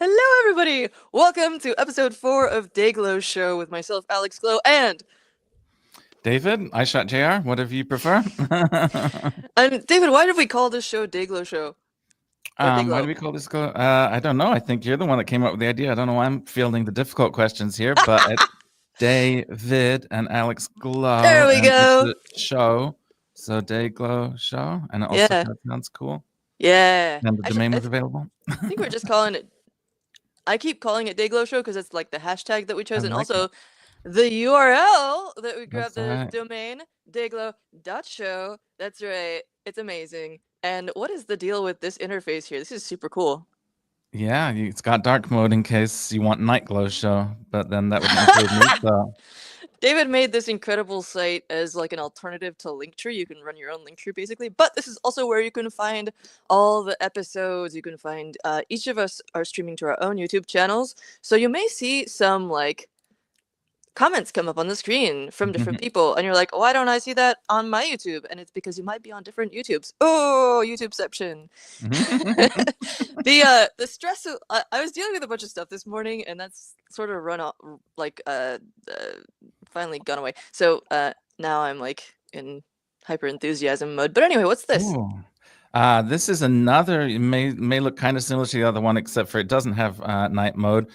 Hello, everybody! Welcome to episode 4 of Day Glow Show with myself, Alex Glow, and David, I shot JR, whatever you prefer. and David. Why did we call this show Day Glow Show or Day Why Glow? do we call this go? I don't know. I think you're the one that came up with the idea. I don't know why I'm fielding the difficult questions here, but it's David and Alex There Glow, we and it's go. a show. So Day Glow Show, and it also Yeah, kind of sounds cool. yeah. And the Actually, domain was available. I think we're just calling it. I keep calling it Day Glow Show because it's like the hashtag that we I chose, and like it. also the URL that we grabbed, That's all the right. domain dayglow.show. That's right. It's amazing. And what is the deal with this interface here? This is super cool. Yeah, it's got dark mode in case you want night glow show, but then that wouldn't include me. So David made this incredible site as like an alternative to Linktree. You can run your own Linktree basically, but this is also where you can find all the episodes. You can find each of us are streaming to our own YouTube channels, so you may see some like comments come up on the screen from different people, and you're like, why don't I see that on my YouTube? And it's because you might be on different YouTubes. Oh, YouTubeception. The stress of I was dealing with a bunch of stuff this morning, and that's sort of run off like finally gone away. So now I'm like in hyper enthusiasm mode. But anyway, what's this? Ooh. This is another, it may look kind of similar to the other one, except for it doesn't have night mode.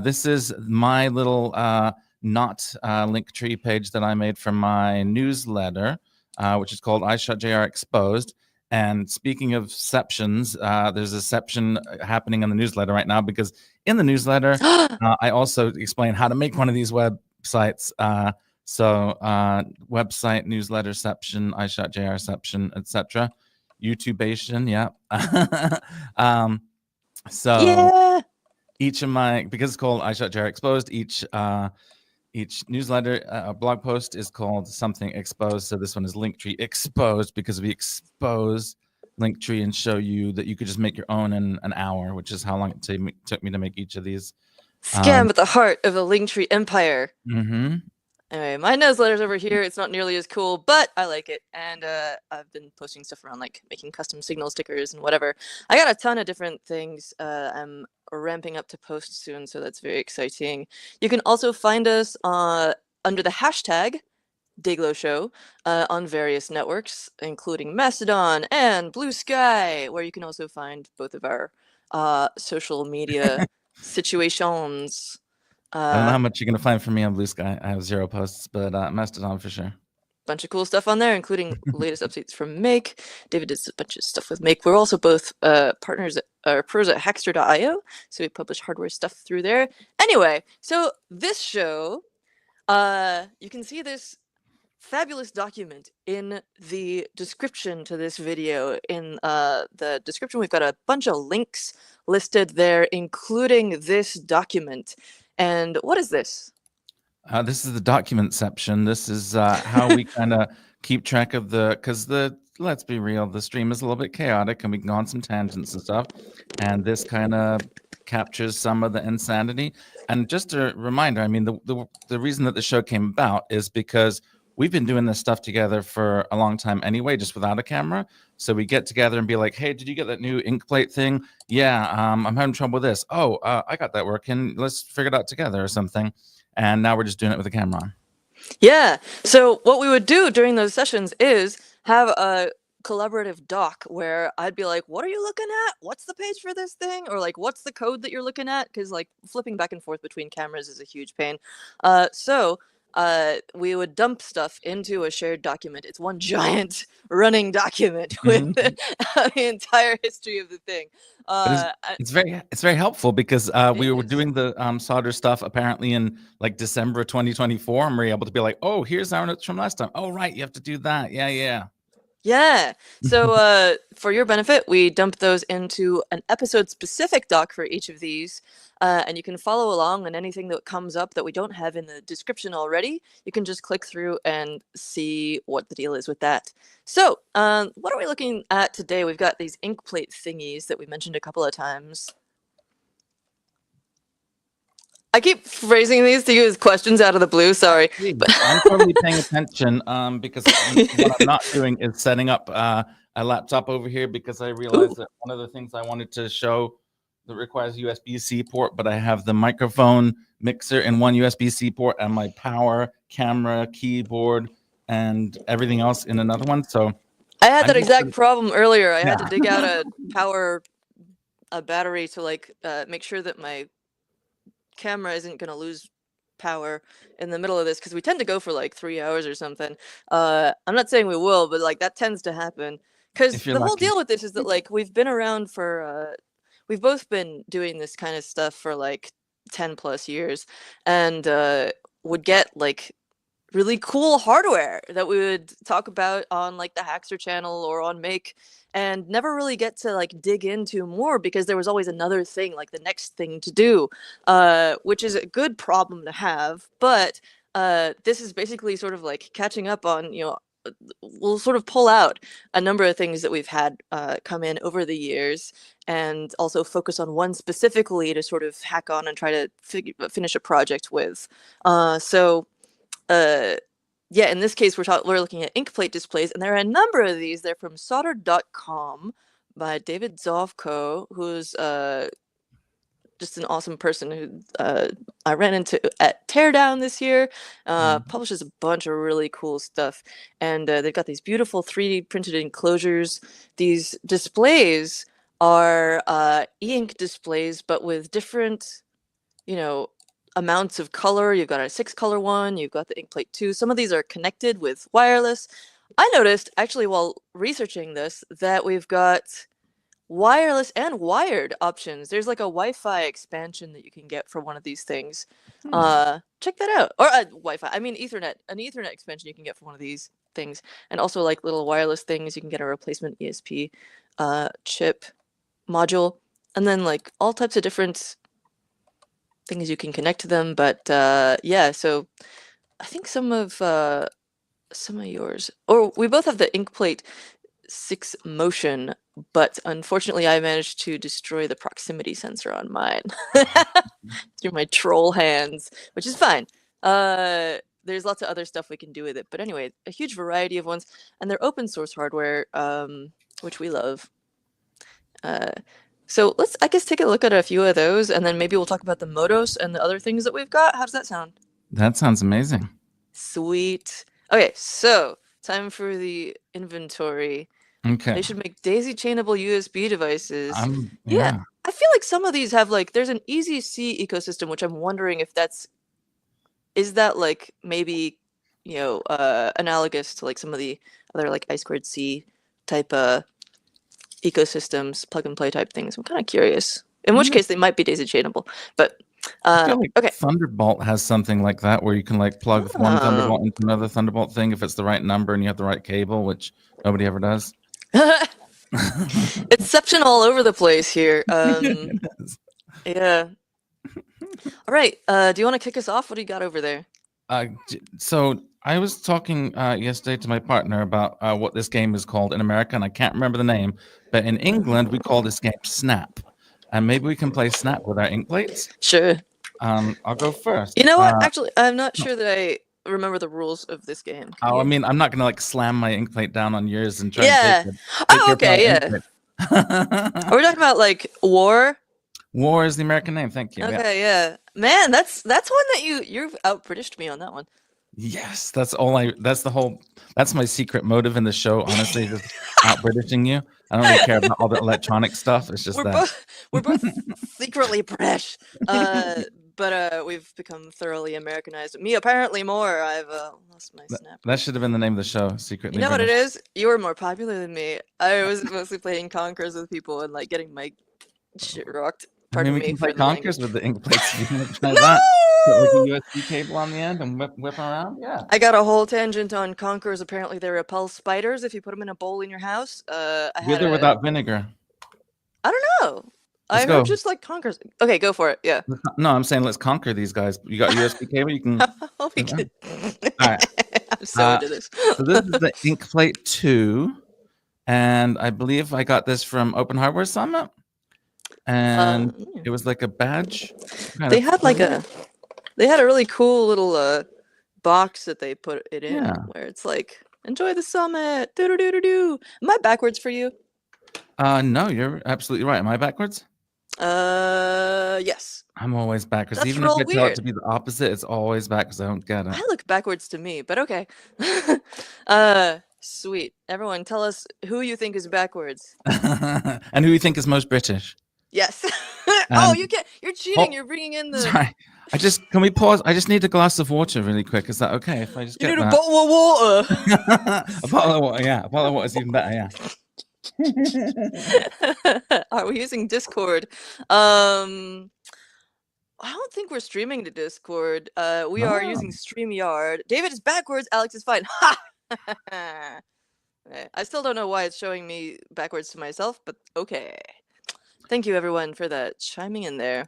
This is my little not Linktree page that I made for my newsletter, which is called I Shot JR Exposed. And speaking of septions, there's a seption happening in the newsletter right now, because in the newsletter, I also explain how to make one of these websites. So website, newsletter seption, I Shot JR seption, etc. YouTubeation, yeah. So Yeah. each of my, because it's called I Shot JR Exposed, each newsletter blog post is called something exposed. So this one is Linktree Exposed, because we expose Linktree and show you that you could just make your own in an hour, which is how long it took me to make each of these. Scam at the heart of the Linktree empire. Mm-hmm. Anyway, my newsletter's over here. It's not nearly as cool, but I like it. And I've been posting stuff around, like making custom signal stickers and whatever. I got a ton of different things. I'm ramping up to post soon, so that's very exciting. You can also find us under the hashtag Dayglow Show on various networks, including Mastodon and Blue Sky, where you can also find both of our social media situations. I don't know how much you're going to find from me on Blue Sky. I have 0 posts, but Mastodon for sure. Bunch of cool stuff on there, including latest updates from Make. David does a bunch of stuff with Make. We're also both partners or pros at Hackster.io, so we publish hardware stuff through there. Anyway, so this show, you can see this fabulous document in the description to this video. In the description, we've got a bunch of links listed there, including this document. And what is this? This is the document section. This is how we kind of keep track of because let's be real, the stream is a little bit chaotic and we can go on some tangents and stuff. And this kind of captures some of the insanity. And just a reminder, I mean, the reason that the show came about is because we've been doing this stuff together for a long time anyway, just without a camera. So we get together and be like, hey, did you get that new Inkplate thing? Yeah, I'm having trouble with this. Oh, I got that working. Let's figure it out together or something. And now we're just doing it with a camera on. Yeah. So what we would do during those sessions is have a collaborative doc where I'd be like, what are you looking at? What's the page for this thing? Or like, what's the code that you're looking at? Because like flipping back and forth between cameras is a huge pain. So we would dump stuff into a shared document. It's one giant running document with the entire history of the thing. It's very helpful, because we were doing the solder stuff apparently in like December 2024, and we're able to be like, oh, here's our notes from last time. Oh, right, you have to do that. Yeah. So for your benefit, we dump those into an episode-specific doc for each of these, and you can follow along, and anything that comes up that we don't have in the description already, you can just click through and see what the deal is with that. So what are we looking at today? We've got these Inkplate thingies that we mentioned a couple of times. I keep phrasing these to you as questions out of the blue. Sorry, but I'm totally paying attention, because what I'm not doing is setting up a laptop over here, because I realized that one of the things I wanted to show that requires USB-C port, but I have the microphone mixer in one USB-C port and my power, camera, keyboard, and everything else in another one. So I had I that need exact to, problem earlier. I had to yeah. dig out a battery to like make sure that my camera isn't gonna lose power in the middle of this because we tend to go for like 3 hours or something. I'm not saying we will, but like that tends to happen. Because If you're the whole lucky. deal with this is that like we've been around for we've both been doing this kind of stuff for like 10 plus years and would get like really cool hardware that we would talk about on like the Hackster channel or on Make and never really get to like dig into more because there was always another thing, like the next thing to do, which is a good problem to have. But this is basically sort of like catching up on, we'll sort of pull out a number of things that we've had come in over the years and also focus on one specifically to sort of hack on and try to finish a project with. So uh, yeah, in this case, we're looking at Inkplate displays, and there are a number of these. They're from solder.com by David Zovko, who's just an awesome person who I ran into at Teardown this year. Publishes a bunch of really cool stuff, and they've got these beautiful 3D printed enclosures. These displays are e-ink displays, but with different, you know, amounts of color. You've got a 6-color one, you've got the Inkplate 2. Some of these are connected with wireless. I noticed actually while researching this that we've got wireless and wired options. There's like a Wi-Fi expansion that you can get for one of these things. Check that out. Or Wi-Fi, I mean Ethernet, an Ethernet expansion you can get for one of these things. And also like little wireless things, you can get a replacement ESP chip module. And then like all types of different things you can connect to them. But yeah, so I think some of yours, or we both have the Inkplate 6 motion, but unfortunately I managed to destroy the proximity sensor on mine through my troll hands, which is fine. There's lots of other stuff we can do with it, but anyway, a huge variety of ones, and they're open source hardware, which we love. So let's, I guess, take a look at a few of those, and then maybe we'll talk about the Motos and the other things that we've got. How does that sound? That sounds amazing. Sweet. Okay, so time for the inventory. Okay. They should make daisy-chainable USB devices. Yeah. I feel like some of these have like, there's an Easy C ecosystem, which I'm wondering if is that like maybe, analogous to like some of the other like I2C type ecosystems, plug and play type things. I'm kind of curious. In which case they might be daisy chainable. But I feel like okay. Thunderbolt has something like that where you can like plug one Thunderbolt into another Thunderbolt thing if it's the right number and you have the right cable, which nobody ever does. Exception all over the place here. Yeah. All right. Do you want to kick us off? What do you got over there? So I was talking yesterday to my partner about what this game is called in America, and I can't remember the name, but in England we call this game Snap, and maybe we can play Snap with our ink plates. Sure. I'll go first. You know what? Actually, I'm not sure that I remember the rules of this game. I mean, I'm not gonna like slam my ink plate down on yours and try and take your okay, yeah. Are we talking about like War? War is the American name. Thank you. Okay, yeah. Man, that's one that you've out-Britished me on that one. Yes, that's my secret motive in the show, honestly, just out-Britishing you. I don't really care about all the electronic stuff. It's just we're both secretly British. But we've become thoroughly Americanized. Me apparently more. I've lost my snap. That should have been the name of the show, secretly. You know British. What it is? You were more popular than me. I was mostly playing Conquers with people and like getting my shit rocked. Pardon me. We can play Conquers with the ink plates. You want to try no! that? Put like a USB cable on the end and whip around. Yeah. I got a whole tangent on Conquers. Apparently, they repel spiders if you put them in a bowl in your house. With or without vinegar? I don't know. I heard just like Conquers. Okay, go for it. Yeah. No, I'm saying let's conquer these guys. You got USB cable? You can. Oh, we can. All right. I'm so into this. So this is the Inkplate 2, and I believe I got this from Open Hardware Summit. And it was like a badge. They had a really cool little box that they put it in where it's like, enjoy the summit. Do. Am I backwards for you? No, you're absolutely right. Am I backwards? Yes. I'm always backwards. That's Even if real I tell it weird. to be the opposite, it's always back because I don't get it. I look backwards to me, but okay. Sweet. Everyone, tell us who you think is backwards. And who you think is most British? Yes. Oh, And you can't. You're cheating. oh, You're bringing in the. sorry. Can we pause? I just need a glass of water really quick. Is that okay if I just You get need a that? bottle of water. A bottle of water, yeah. A bottle of water is even better, yeah. Are we using Discord? I don't think we're streaming to Discord. We are Oh. using StreamYard. David is backwards. Alex is fine. Ha! Okay. I still don't know why it's showing me backwards to myself, but okay. Thank you everyone for that chiming in there.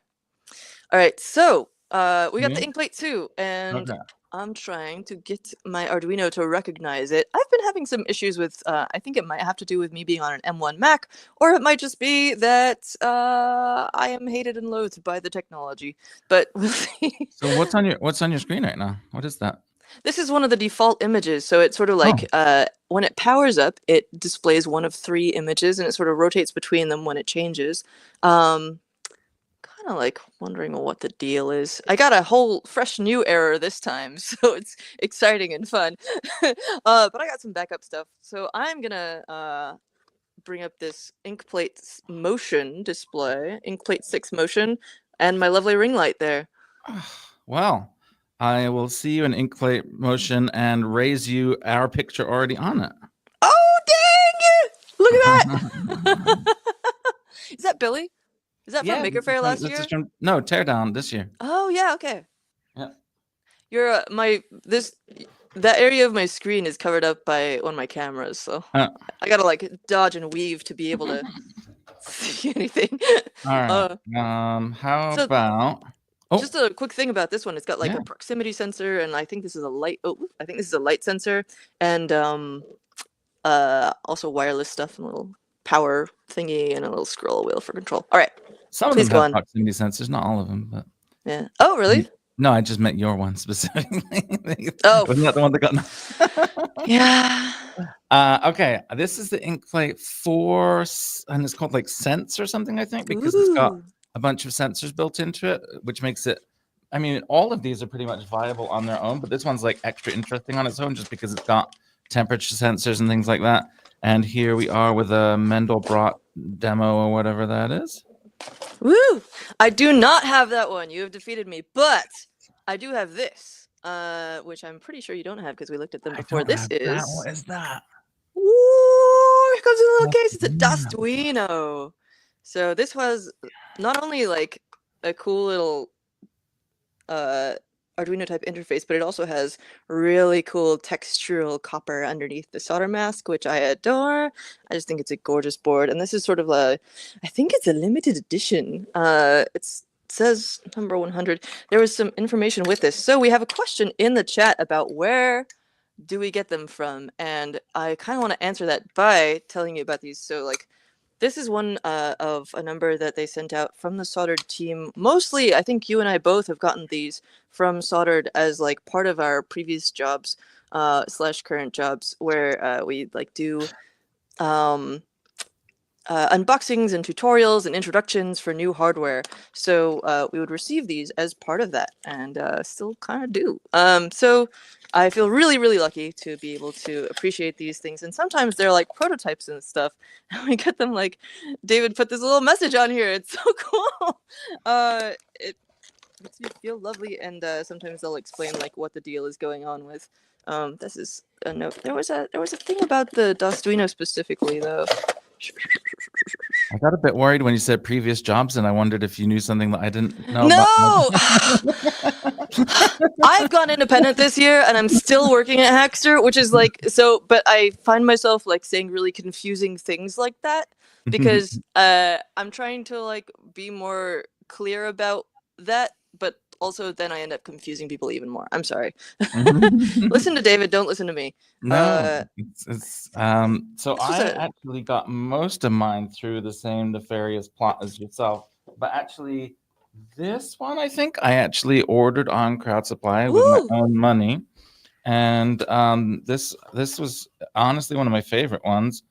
All right, so we got the Yeah. Inkplate 2, and Okay. I'm trying to get my Arduino to recognize it. I've been having some issues with, I think it might have to do with me being on an M1 Mac, or it might just be that I am hated and loathed by the technology, but we'll see. So what's on your screen right now? What is that? This is one of the default images, so it's sort of like Oh, when it powers up, it displays one of 3 images, and it sort of rotates between them when it changes. Kind of like wondering what the deal is. I got a whole fresh new error this time, so it's exciting and fun. But I got some backup stuff, so I'm gonna bring up this Inkplate motion display, Inkplate 6 motion, and my lovely ring light there. well, I will see you in Inkplate motion and raise you our picture already on it. Oh dang it! Look at that! Is that Billy? Is that from Yeah, Maker Faire last this is year? from no Teardown this year. Oh yeah, okay. Yeah. You're my this that area of my screen is covered up by one of my cameras, so Uh, I gotta like dodge and weave to be able to see anything. all right. uh, How so about? Oh, just a quick thing about this one, it's got like yeah. a proximity sensor, and I think this is a light. Oh, I think this is a light sensor, and also wireless stuff and a little power thingy and a little scroll wheel for control. All right, Some of please them go have on. proximity sensors, not all of them, but Yeah. Oh, really? no, I just meant your one specifically. Oh, Wasn't that the one that got? yeah. Okay, this is the Inkplate 4, and it's called like Sense or something, I think, because it's got Ooh. a bunch of sensors built into it, which makes it. I mean, all of these are pretty much viable on their own, but this one's like extra interesting on its own just because it's got temperature sensors and things like that. And here we are with a Mendelbrot demo or whatever that is. Woo! I do not have that one. You have defeated me, but I do have this, which I'm pretty sure you don't have because we looked at them I before. don't This have that. is. What is that? Ooh, here comes a little case. It's a Arduino. Dustuino. So this was not only like a cool little uh Arduino type interface, but it also has really cool textural copper underneath the solder mask, which I adore. I just think it's a gorgeous board, and this is sort of I think it's a limited edition. It says number 100. There was some information with this, so we have a question in the chat about where do we get them from, and I kind of want to answer that by telling you about these. So like this is one of a number that they sent out from the Soldered team. Mostly, I think you and I both have gotten these from Soldered as like part of our previous jobs slash current jobs, where we like do um, unboxings and tutorials and introductions for new hardware. So we would receive these as part of that, and still kind of do. So I feel really, really lucky to be able to appreciate these things. And sometimes they're like prototypes and stuff. And we get them like, David put this little message on here. It's so cool. It makes me feel lovely. And sometimes they'll explain like what the deal is going on with. This is a note. There was a thing about the Arduino specifically though. I got a bit worried when you said previous jobs, and I wondered if you knew something that I didn't know No! about. I've gone independent this year and I'm still working at Hackster, which is like so, but I find myself like saying really confusing things like that because I'm trying to like be more clear about that, but also then I end up confusing people even more. I'm sorry. Listen to David, don't listen to me. No, Uh so this was I a actually got most of mine through the same nefarious plot as yourself, but actually this one I think I actually ordered on Crowd Supply with my woo! own money, and this was honestly one of my favorite ones.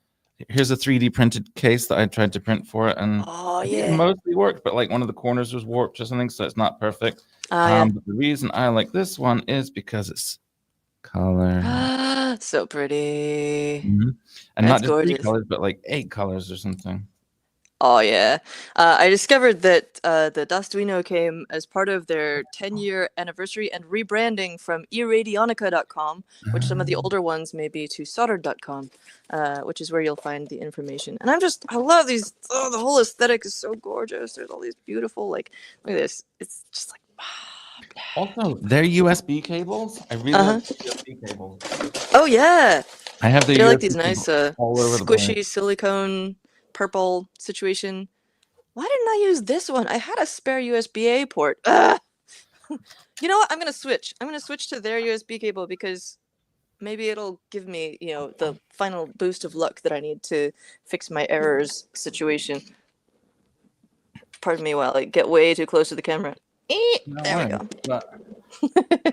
here's a 3D printed case that I tried to print for it, and Oh, I think it yeah. mostly worked, but like one of the corners was warped or something, so it's not perfect. Yeah. But the reason I like this one is because it's color. So pretty. And That's not just 3 gorgeous. colors, but like 8 colors or something. Oh yeah. I discovered that the Arduino came as part of their 10-year anniversary and rebranding from eradionica.com, which some of the older ones may be, to soldered.com, which is where you'll find the information. And I love these. Oh, the whole aesthetic is so gorgeous. There's all these beautiful, like, look at this. It's just like, Also, their USB cables, I really like the USB cables. oh yeah. I have the They're like USB these nice cable all over the place. squishy silicone purple situation. Why didn't I use this one? I had a spare USB-A port. Ugh. You know what? I'm gonna switch. I'm gonna switch to their USB cable because maybe it'll give me, the final boost of luck that I need to fix my errors situation. Pardon me while I get way too close to the camera. No There we way.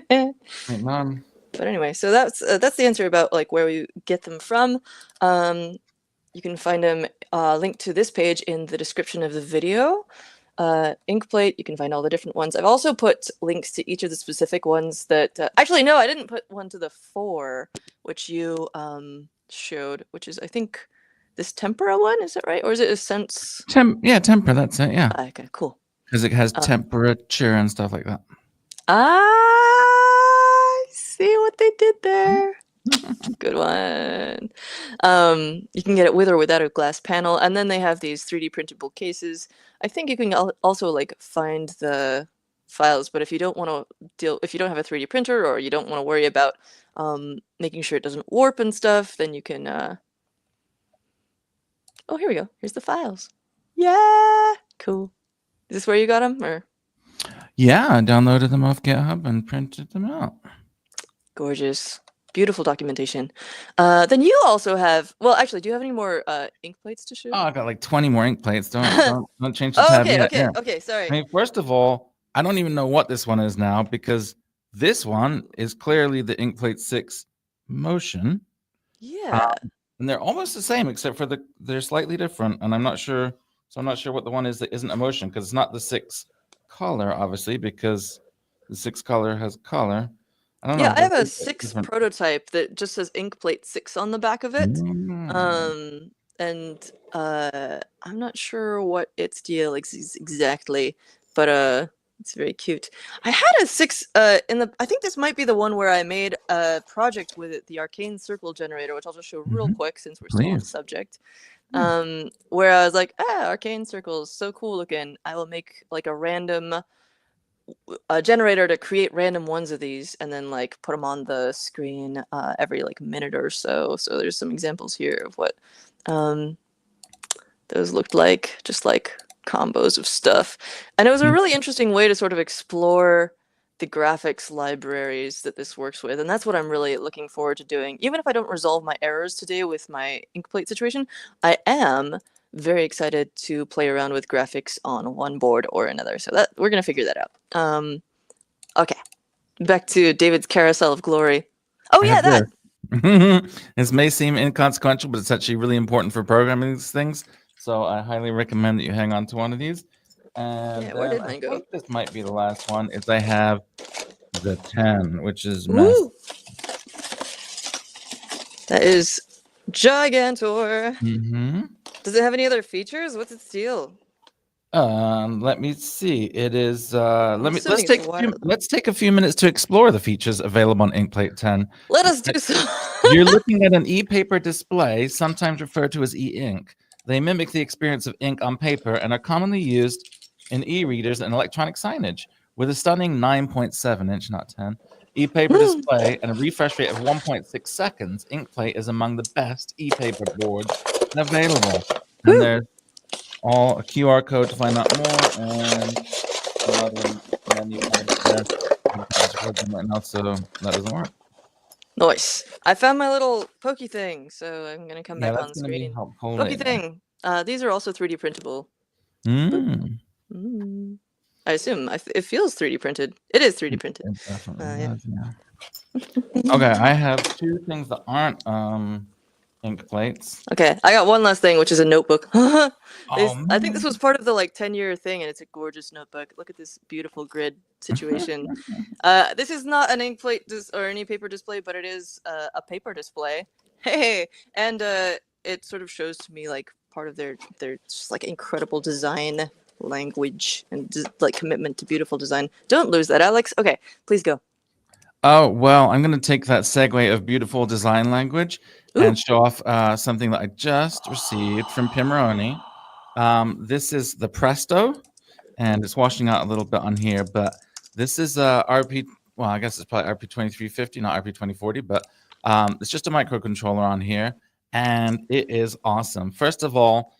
go. Wait, Mom. But anyway, so that's the answer about like where we get them from. You can find them linked to this page in the description of the video. Inkplate, you can find all the different ones. I've also put links to each of the specific ones that... actually, no, I didn't put one to the 4, which you showed, which is, I think, this tempera one. Is that right? Or is it a sense? Yeah, temper, that's it, yeah. Okay, cool. Because it has temperature and stuff like that. I see what they did there. Good one. You can get it with or without a glass panel, and then they have these 3D printable cases. I think you can also like find the files, but if you don't want to if you don't have a 3D printer or you don't want to worry about making sure it doesn't warp and stuff, then you can. Oh, here we go. Here's the files. Yeah, cool. Is this where you got them, or? Yeah, I downloaded them off GitHub and printed them out. Gorgeous. Beautiful documentation. Then you also have... Well, actually, do you have any more ink plates to show? Oh, I got like 20 more ink plates. Don't change the tab yet. Okay, sorry. I mean, first of all, I don't even know what this one is now because this one is clearly the Inkplate 6 Motion. Yeah. And they're almost the same except for they're slightly different, and I'm not sure what the one is that isn't a motion, because it's not the 6 color, obviously, because the 6 color has color. I don't know. Yeah, I have a 6 prototype that just says Inkplate 6 on the back of it. And I'm not sure what its deal is exactly, but it's very cute. I had a 6 I think this might be the one where I made a project with it, the arcane circle generator, which I'll just show real quick since we're still on the subject. Where I was like, arcane circles, so cool looking. I will make like a random generator to create random ones of these and then like put them on the screen every like minute or so. So there's some examples here of what those looked like, just like combos of stuff. And it was a really interesting way to sort of explore the graphics libraries that this works with. And that's what I'm really looking forward to doing. Even if I don't resolve my errors today with my Inkplate situation, I am very excited to play around with graphics on one board or another. So that we're going to figure that out. Okay. Back to David's carousel of glory. Oh, yeah, that. This may seem inconsequential, but it's actually really important for programming these things. So I highly recommend that you hang on to one of these. And where did mine go? I think this might be the last one. Is I have the 10, which is massive. That is Gigantor. Mm-hmm. Does it have any other features? What's its deal? Let me see. It is. Let's take a few minutes to explore the features available on Inkplate 10. Let us do so. You're looking at an e-paper display, sometimes referred to as e-ink. They mimic the experience of ink on paper and are commonly used in e-readers and electronic signage. With a stunning 9.7-inch, not 10, e-paper display and a refresh rate of 1.6 seconds, Inkplate is among the best e-paper boards available. And there's a QR code to find out more, and another menu right now, so that doesn't work. Nice. I found my little pokey thing, so I'm gonna come back on the screen. Pokey thing. These are also 3D printable. I assume it feels 3D printed. It is 3D printed. It definitely is, yeah. Okay, I have 2 things that aren't ink plates. Okay, I got one last thing, which is a notebook. Oh I think this man. was part of the like 10-year thing, and it's a gorgeous notebook. Look at this beautiful grid situation. This is not an ink plate or any paper display, but it is a paper display. Hey, and it sort of shows to me like part of their just like incredible design language and like commitment to beautiful design. Don't lose that, Alex. Okay, please go. Oh, well, I'm going to take that segue of beautiful design language Ooh. and show off something that I just received from Pimoroni. This is the Presto, and it's washing out a little bit on here, but this is RP, well, I guess it's probably RP2350, not RP2040, but it's just a microcontroller on here, and it is awesome. First of all,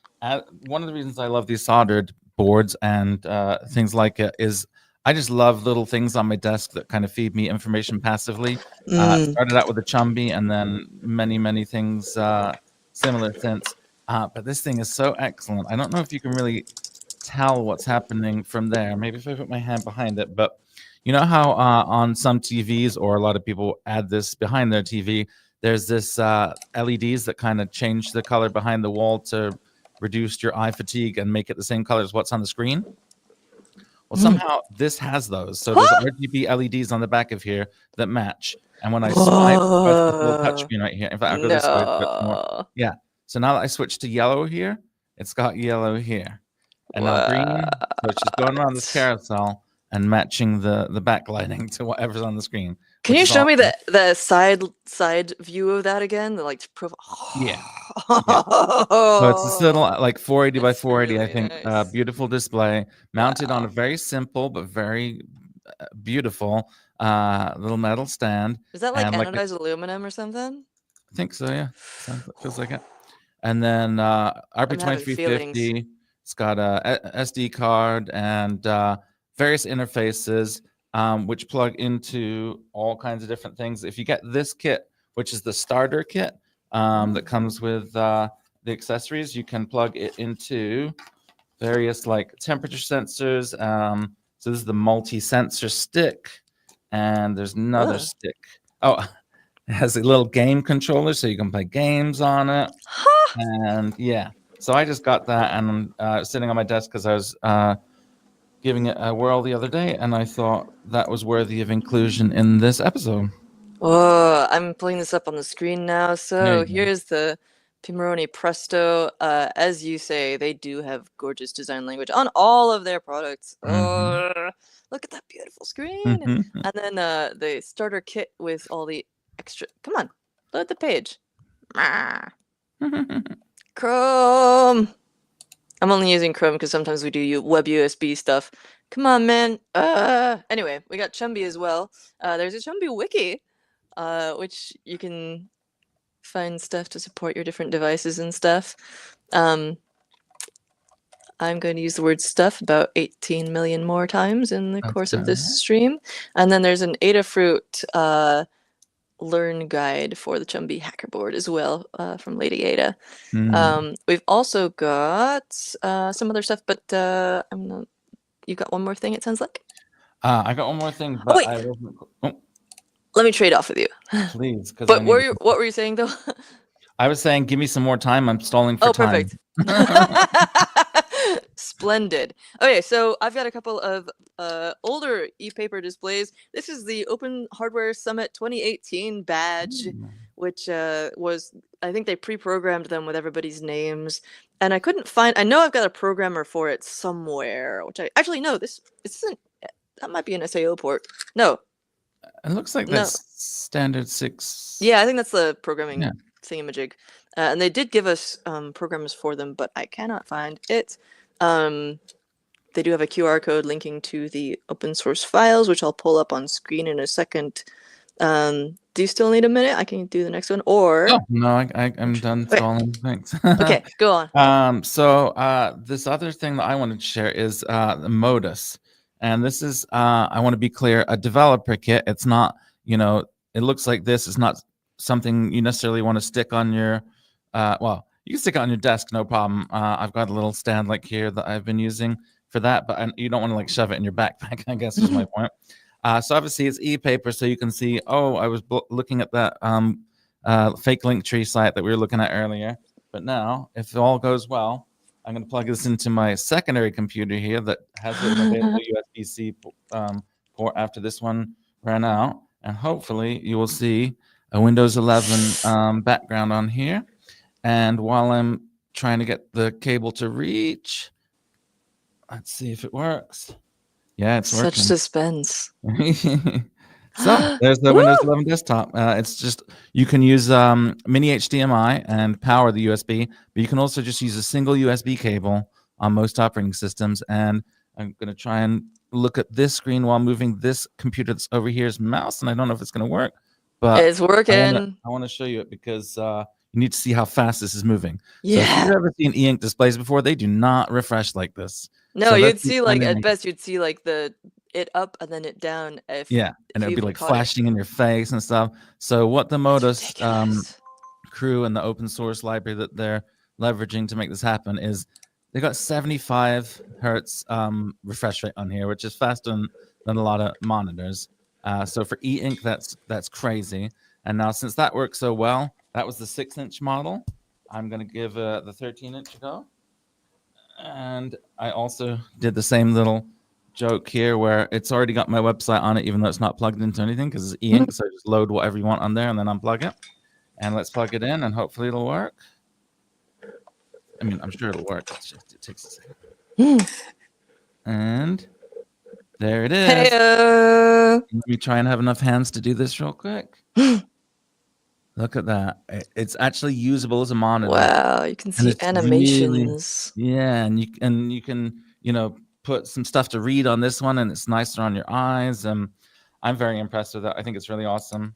one of the reasons I love these soldered boards and things like it is I just love little things on my desk that kind of feed me information passively. Started out with a Chumby and then many, many things similar since. But this thing is so excellent. I don't know if you can really tell what's happening from there. Maybe if I put my hand behind it. But you know how on some TVs, or a lot of people add this behind their TV, there's this LEDs that kind of change the color behind the wall to reduce your eye fatigue and make it the same color as what's on the screen. Well, somehow this has those. So there's RGB LEDs on the back of here that match. And when I swipe, oh, it's this little touch screen right here. In fact, I'll go this way. More. Yeah. So now that I switch to yellow here, it's got yellow here. And now green. So it's just going around this carousel and matching the backlighting to whatever's on the screen. Can you show me the side view of that again? The like yeah. So it's this little like 480 by 480, really, I think, nice. Beautiful display mounted on a very simple but very beautiful little metal stand. Is that like anodized aluminum or something? I think so, yeah. Feels like it. And then RP2350. It's got a SD card and various interfaces which plug into all kinds of different things. If you get this kit, which is the starter kit that comes with the accessories, you can plug it into various like temperature sensors. So this is the multi-sensor stick, and there's another stick. Oh, it has a little game controller, so you can play games on it. And yeah, so I just got that, and I'm sitting on my desk because I was giving it a whirl the other day, and I thought that was worthy of inclusion in this episode. Oh, I'm pulling this up on the screen now. So here's the Pimoroni Presto. As you say, they do have gorgeous design language on all of their products. Oh, look at that beautiful screen. And then the starter kit with all the extra. Come on, load the page. Chrome. I'm only using Chrome because sometimes we do web USB stuff. Come on, man. Anyway, we got Chumby as well. There's a Chumby wiki, which you can find stuff to support your different devices and stuff. I'm going to use the word stuff about 18 million more times in the course of this stream. And then there's an Adafruit learn guide for the Chumby hacker board as well from Lady Ada. We've also got some other stuff, but you got one more thing, it sounds like? I got one more thing, but wait. Let me trade off with you. Please. But what were you saying, though? I was saying, give me some more time. I'm stalling for time. Perfect. Splendid. Okay, so I've got a couple of older e-paper displays. This is the Open Hardware Summit 2018 badge, which was, I think they pre-programmed them with everybody's names. And I couldn't find, I know I've got a programmer for it somewhere, which actually, no, this isn't, that might be an SAO port. No. It looks like that's standard 6. Yeah, I think that's the programming thingamajig. And they did give us programs for them, but I cannot find it. They do have a QR code linking to the open source files, which I'll pull up on screen in a second. Do you still need a minute? I can do the next one, or... Oh, no, I'm done stalling. Thanks. Okay, go on. So this other thing that I wanted to share is the Modus. And this is, I want to be clear, a developer kit. It's not, it looks like this. It's not something you necessarily want to stick on your, well, you can stick it on your desk, no problem. I've got a little stand like here that I've been using for that, but you don't want to like shove it in your backpack, I guess is my point. So obviously it's e-paper, so you can see, oh, I was looking at that fake Linktree site that we were looking at earlier. But now, if it all goes well, I'm going to plug this into my secondary computer here that has an available USB-C port after this one ran out. And hopefully you will see a Windows 11 background on here. And while I'm trying to get the cable to reach, let's see if it works. Yeah, it's Such working. suspense. So there's the Windows 11 desktop. It's just, you can use mini HDMI and power the USB, but you can also just use a single USB cable on most operating systems. And I'm going to try and look at this screen while moving this computer that's over here's mouse, and I don't know if it's going to work, but It's working. I want to show you it because you need to see how fast this is moving. So if Yeah. you've ever seen e-ink displays before, they do not refresh like this. No, So you'd that's me see trying like to at make- best you'd see like it up and then it down if Yeah, and it you would be even like caught it. flashing in your face and stuff. So what the Modus Ridiculous. crew and the open source library that they're leveraging to make this happen is they got 75 hertz refresh rate on here, which is faster than a lot of monitors. So for e-ink, that's crazy. And now since that works so well, that was the 6-inch model. I'm going to give the 13-inch a go. And I also did the same little joke here where it's already got my website on it, even though it's not plugged into anything because it's e-ink. So just load whatever you want on there and then unplug it. And let's plug it in and hopefully it'll work. I mean, I'm sure it'll work. It's just, it takes a second. And there it is. Hey, Let me try and have enough hands to do this real quick. Look at that. It's actually usable as a monitor. wow, you can see it's animations. Yeah, and you can, put some stuff to read on this one, and it's nicer on your eyes. I'm very impressed with it. I think it's really awesome.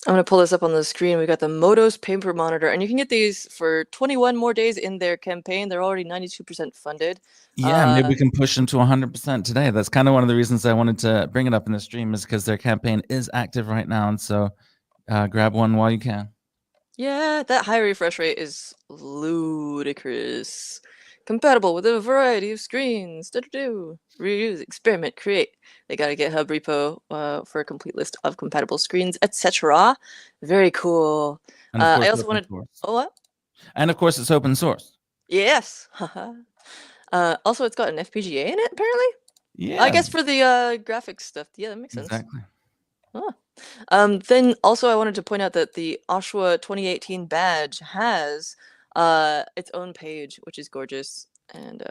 I'm going to pull this up on the screen. We got the Motos paper monitor, and you can get these for 21 more days in their campaign. They're already 92% funded. Yeah, maybe we can push them to 100% today. That's kind of one of the reasons I wanted to bring it up in the stream, is because their campaign is active right now, and so grab one while you can. Yeah, that high refresh rate is ludicrous. Compatible with a variety of screens. Reuse, experiment, create. They got a GitHub repo for a complete list of compatible screens, etc. Very cool. And of course, I also wanted. Oh, what? And of course, it's open source. Yes. Also, it's got an FPGA in it, apparently. Yeah. I guess for the graphics stuff. Yeah, that makes sense. Exactly. Huh. Then also I wanted to point out that the OSHWA 2018 badge has its own page, which is gorgeous, and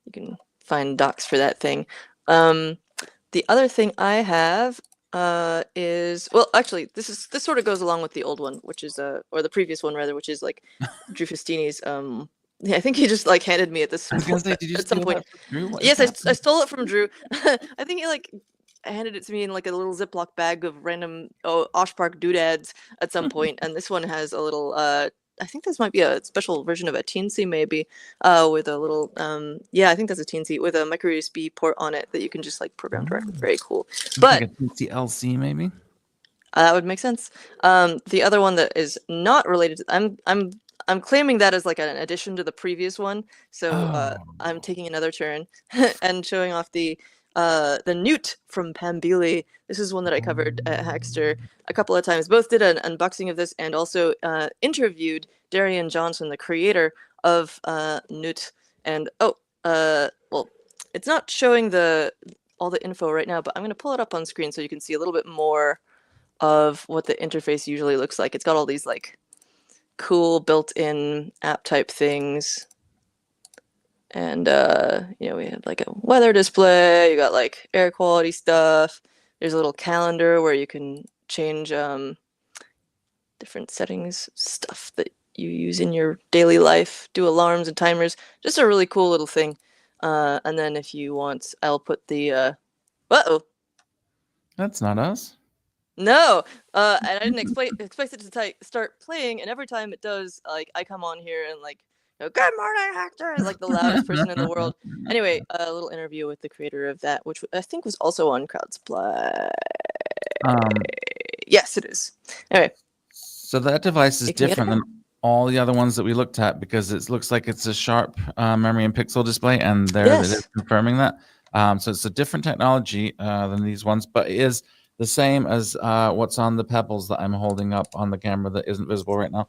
you can find docs for that thing. The other thing I have is, well, actually, this sort of goes along with the old one, which is or the previous one rather, which is like Drew Festini's. Yeah, I think he just like handed me at this. I was gonna say, did you at some point? Drew? Yes, I stole it from Drew. I think he like handed it to me in like a little Ziploc bag of random Osh Park doodads at some point, and this one has a little. I think this might be a special version of a Teensy maybe, with a little. Yeah, I think that's a Teensy with a micro USB port on it that you can just like program directly. Very cool. But like a TLC maybe. That would make sense. The other one that is not related to, I'm claiming that as like an addition to the previous one. So I'm taking another turn and showing off the Newt from Pambili. This is one that I covered at Hackster a couple of times. Both did an unboxing of this and also interviewed Darian Johnson, the creator of Newt. And well, it's not showing all the info right now, but I'm going to pull it up on screen so you can see a little bit more of what the interface usually looks like. It's got all these like cool built-in app type things, and we have like a weather display. You got like air quality stuff. There's a little calendar where you can change different settings, stuff that you use in your daily life, do alarms and timers. Just a really cool little thing. And then if you want, I'll put the That's not us. No, and I didn't expect it to start playing, and every time it does, like I come on here and like, good morning, Hector, like the loudest person in the world. Anyway, a little interview with the creator of that, which I think was also on Crowdsupply. Yes, it is. Anyway, so that device is different than all the other ones that we looked at because it looks like it's a sharp memory and pixel display, and it is confirming that. So it's a different technology than these ones, but it is the same as what's on the pebbles that I'm holding up on the camera that isn't visible right now.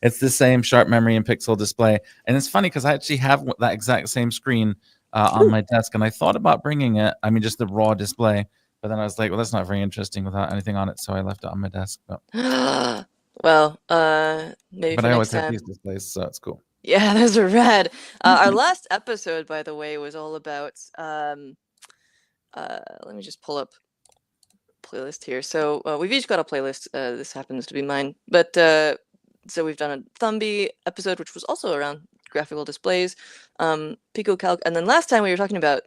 It's the same sharp memory and pixel display, and it's funny because I actually have that exact same screen on Ooh. my desk, and I thought about bringing it. I mean, just the raw display, but then I was like, well, that's not very interesting without anything on it, so I left it on my desk. Well, maybe But for I next always have these time. displays, so it's cool. Yeah, those are rad. Our last episode, by the way, was all about let me just pull up playlist here. So we've each got a playlist. This happens to be mine, but so we've done a Thumby episode, which was also around graphical displays, Pico Calc, and then last time we were talking about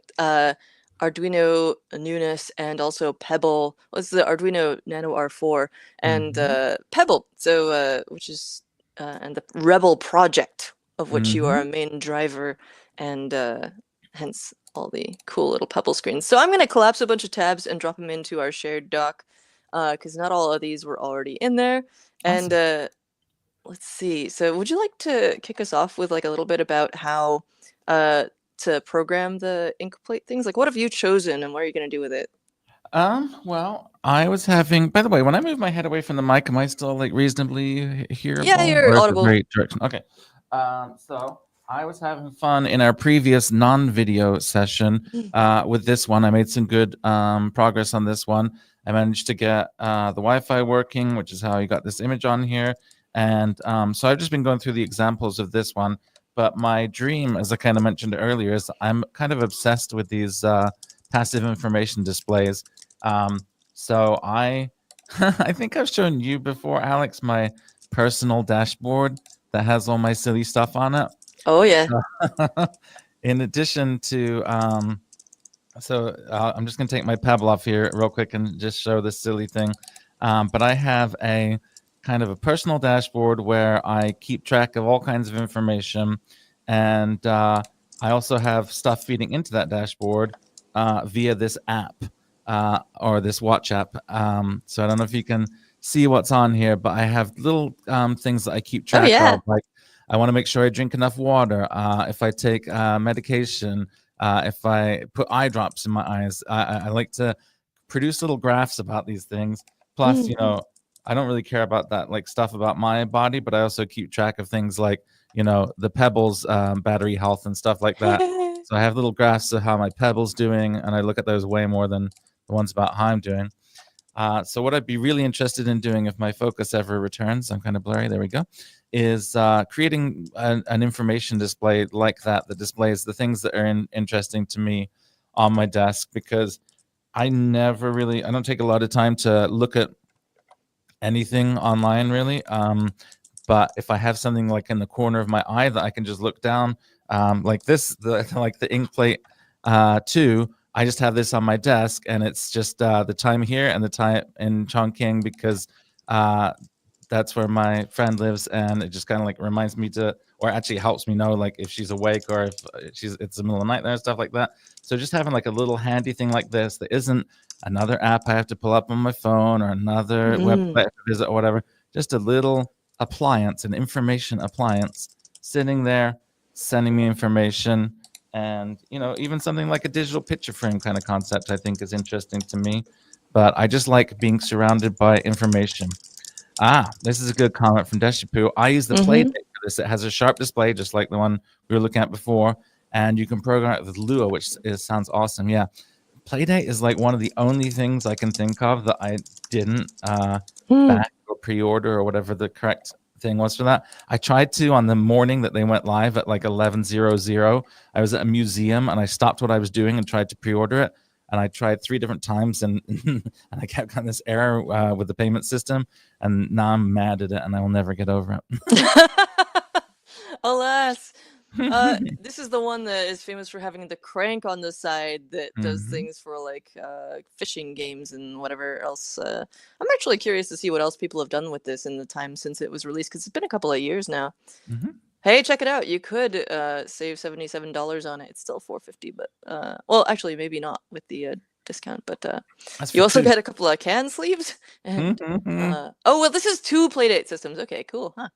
Arduino newness and also Pebble. What's the Arduino Nano R4 and Hmm. Pebble? So which is and the Rebel project of which you are a Hmm. main driver, and hence all the cool little Pebble screens. So I'm going to collapse a bunch of tabs and drop them into our shared doc, because not all of these were already in there. And Awesome. let's see. So would you like to kick us off with like a little bit about how uh, to program the Inkplate things? Like, what have you chosen, and what are you going to do with it? Well, I was having, by the way, when I move my head away from the mic, am I still like reasonably Yeah, hearable you're or is it audible. very direction? Okay. So I was having fun in our previous non-video session with this one. I made some good progress on this one. I managed to get the Wi-Fi working, which is how you got this image on here. And so I've just been going through the examples of this one. But my dream, as I kind of mentioned earlier, is I'm kind of obsessed with these passive information displays. So I I think I've shown you before, Alex, my personal dashboard that has all my silly stuff on it. Oh yeah. So in addition to I'm just gonna take my Pebble off here real quick and just show this silly thing. But I have a kind of a personal dashboard where I keep track of all kinds of information, and I also have stuff feeding into that dashboard via this app or this watch app. So I don't know if you can see what's on here, but I have little things that I keep Oh track yeah. of, like I want to make sure I drink enough water. If I take medication, if I put eye drops in my eyes, I like to produce little graphs about these things. Plus, I don't really care about that like stuff about my body, but I also keep track of things like the Pebbles battery health and stuff like that. So I have little graphs of how my Pebbles doing, and I look at those way more than the ones about how I'm doing. So what I'd be really interested in doing if my focus ever returns, I'm kind of blurry, there we go, is creating an information display like that displays the things that are interesting to me on my desk, because I don't take a lot of time to look at anything online really. But if I have something like in the corner of my eye that I can just look down, like this, like the Inkplate 2, I just have this on my desk, and it's just the time here and the time in Chongqing, because uh, that's where my friend lives, and it just kind of like reminds me to, or actually helps me know like if she's awake or if it's the middle of the night there and stuff like that. So just having like a little handy thing like this that isn't another app I have to pull up on my phone or another website Mm. to visit or whatever, just a little appliance, an information appliance sitting there, sending me information. And, even something like a digital picture frame kind of concept, I think is interesting to me. But I just like being surrounded by information. This is a good comment from Deshipu. I use the Playdate Mm-hmm. for this. It has a sharp display, just like the one we were looking at before. And you can program it with Lua, which sounds awesome. Yeah. Playdate is like one of the only things I can think of that I didn't Mm. back or pre-order or whatever the correct thing was for that. I tried to on the morning that they went live at like 11:00. I was at a museum and I stopped what I was doing and tried to pre-order it. And I tried 3 different times, and and I kept getting this error with the payment system. And now I'm mad at it, and I will never get over Alas. it. This is the one that is famous for having the crank on the side that does Hmm. things for like fishing games and whatever else. I'm actually curious to see what else people have done with this in the time since it was released, because it's been a couple of years now. Hmm. Hey, check it out! You could save $77 on it. It's still $450, but well, actually, maybe not with the discount. But That's you for also two. get a couple of can sleeves, and Hmm. oh well, this is 2 Playdate systems. Okay, cool, huh?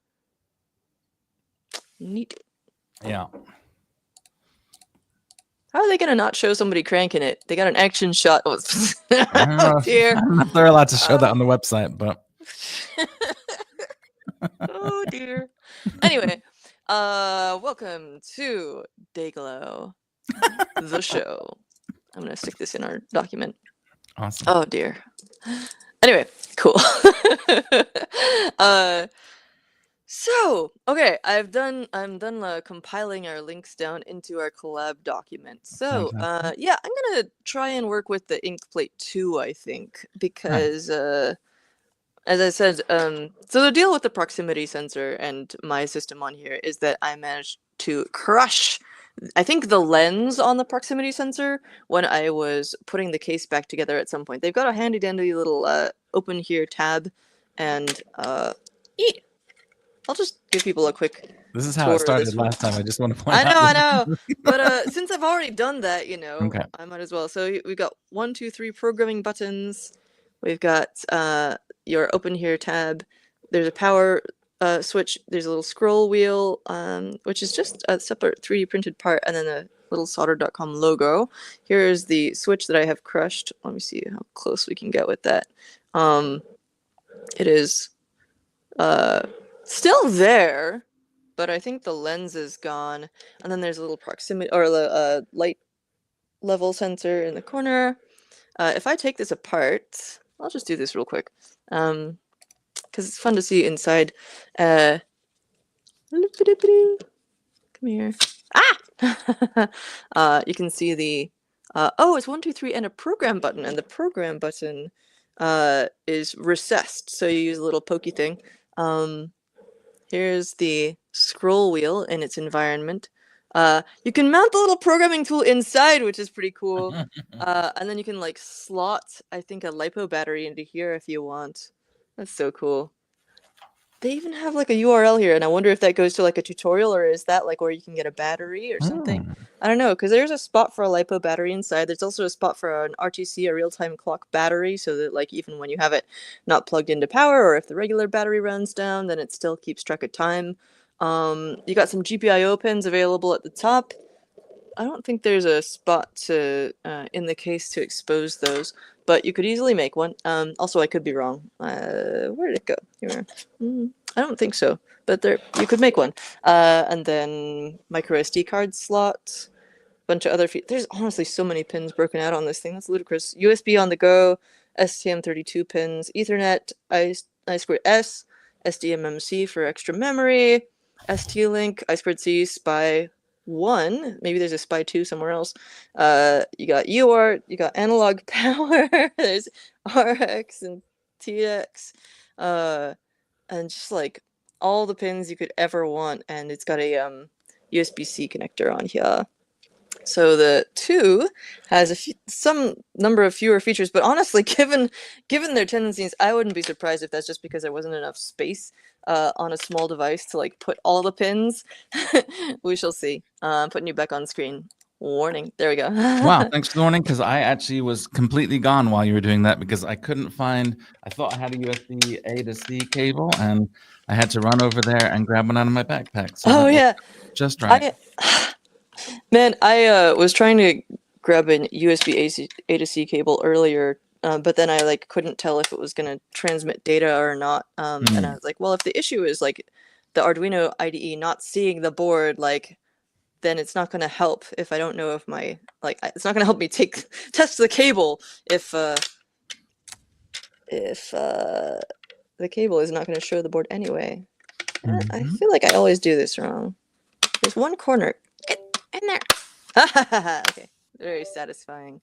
Neat. Yeah. How are they gonna not show somebody cranking it? They got an action shot. Oh, I don't know oh dear. I don't know if they're allowed to show that on the website, but Oh dear. Anyway, welcome to Dayglow, the show. I'm gonna stick this in our document. awesome. Oh dear. Anyway, cool. uh, so okay, I'm done compiling our links down into our collab document. So Fantastic. yeah, I'm gonna try and work with the Inkplate 2, I think, Nice. because as I said, so the deal with the proximity sensor and my system on here is that I managed to crush, I think, the lens on the proximity sensor when I was putting the case back together at some point. They've got a handy dandy little open here tab, and I'll just give people a quick This is how tour it of this started one. last time. I just want to point I out know, I this. know. But since I've already done that, Okay. I might as well. So we've got 1, 2, 3 programming buttons. We've got your open here tab. There's a power switch. There's a little scroll wheel, which is just a separate 3D printed part, and then a little solder.com logo. Here's the switch that I have crushed. Let me see how close we can get with that. It is still there, but I think the lens is gone. And then there's a little proximity or light level sensor in the corner. If I take this apart, I'll just do this real quick, because it's fun to see inside. Come here. Ah! You can see the oh, it's 1, 2, 3 and a program button, and the program button is recessed, so you use a little pokey thing. Here's the scroll wheel in its environment. You can mount the little programming tool inside, which is pretty cool. And then you can like slot, I think, a LiPo battery into here if you want. That's so cool. They even have like a URL here, and I wonder if that goes to like a tutorial, or is that like where you can get a battery or something? Hmm. I don't know, because there's a spot for a LiPo battery inside. There's also a spot for an RTC, a real-time clock battery, so that like even when you have it not plugged into power, or if the regular battery runs down, then it still keeps track of time. You got some GPIO pins available at the top. I don't think there's a spot to in the case to expose those, but you could easily make one. Also, I could be wrong. Where did it go? Here. I don't think so, but there you could make one. And then micro SD card slot, bunch of other There's honestly so many pins broken out on this thing. That's ludicrous. USB on the go, STM32 pins, Ethernet, I2S, SDMMC for extra memory, ST-Link, I2C, SPI 1. Maybe there's a SPI 2 somewhere else. You got UART, you got analog power, there's RX and TX, and just like all the pins you could ever want, and it's got a USB-C connector on here. So the 2 has some number of fewer features, but honestly, given their tendencies, I wouldn't be surprised if that's just because there wasn't enough space on a small device to like put all the pins. We shall see. I'm putting you back on screen. Warning. There we go. Wow, thanks for the warning, because I actually was completely gone while you were doing that because I couldn't find, I thought I had a USB A to C cable, and I had to run over there and grab one out of my backpack. So Oh that yeah, just right. I was trying to grab a USB A to C cable earlier, but then I like couldn't tell if it was gonna transmit data or not. And I was like, well, if the issue is like the Arduino IDE not seeing the board, like then it's not gonna help if I don't know if my it's not gonna help me test the cable if the cable is not gonna show the board anyway. I feel like I always do this wrong. There's one corner. Get in there. Okay, very satisfying.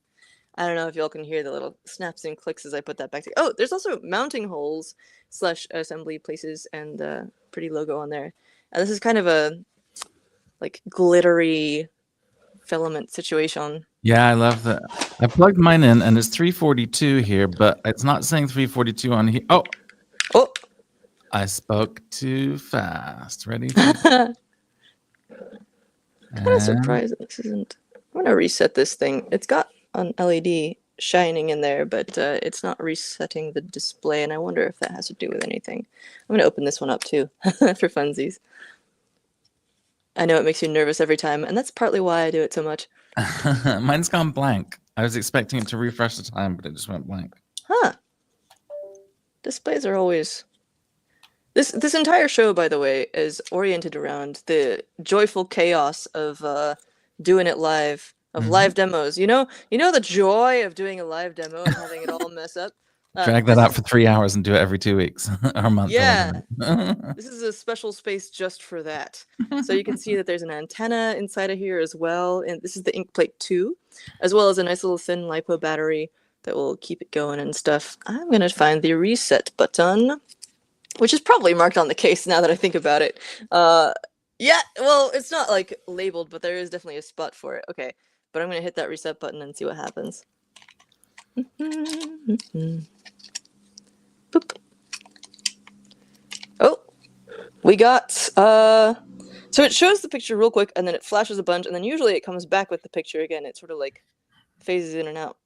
I don't know if y'all can hear the little snaps and clicks as I put that back together. Oh, there's also mounting holes / assembly places and the pretty logo on there. And this is kind of a like glittery filament situation. Yeah, I love that. I plugged mine in, and it's 342 here, but it's not saying 342 on here. Oh, I spoke too fast. Ready? Kind of surprised this isn't. I'm gonna reset this thing. It's got an LED shining in there, but it's not resetting the display, and I wonder if that has to do with anything. I'm gonna open this one up too, for funsies. I know it makes you nervous every time, and that's partly why I do it so much. Mine's gone blank. I was expecting it to refresh the time, but it just went blank. Huh. Displays are always... This entire show, by the way, is oriented around the joyful chaos of doing it live, of live demos. You know the joy of doing a live demo and having it all mess up. Drag that This out is for 3 hours and do it every 2 weeks or a month or Yeah, whatever. this is a special space just for that. So you can see that there's an antenna inside of here as well, and this is the Inkplate 2, as well as a nice little thin LiPo battery that will keep it going and stuff. I'm gonna find the reset button, which is probably marked on the case now that I think about it. Yeah, well, it's not like labeled, but there is definitely a spot for it. Okay, but I'm gonna hit that reset button and see what happens. Boop. Oh, we got, so it shows the picture real quick, and then it flashes a bunch, and then usually it comes back with the picture again. It sort of like phases in and out.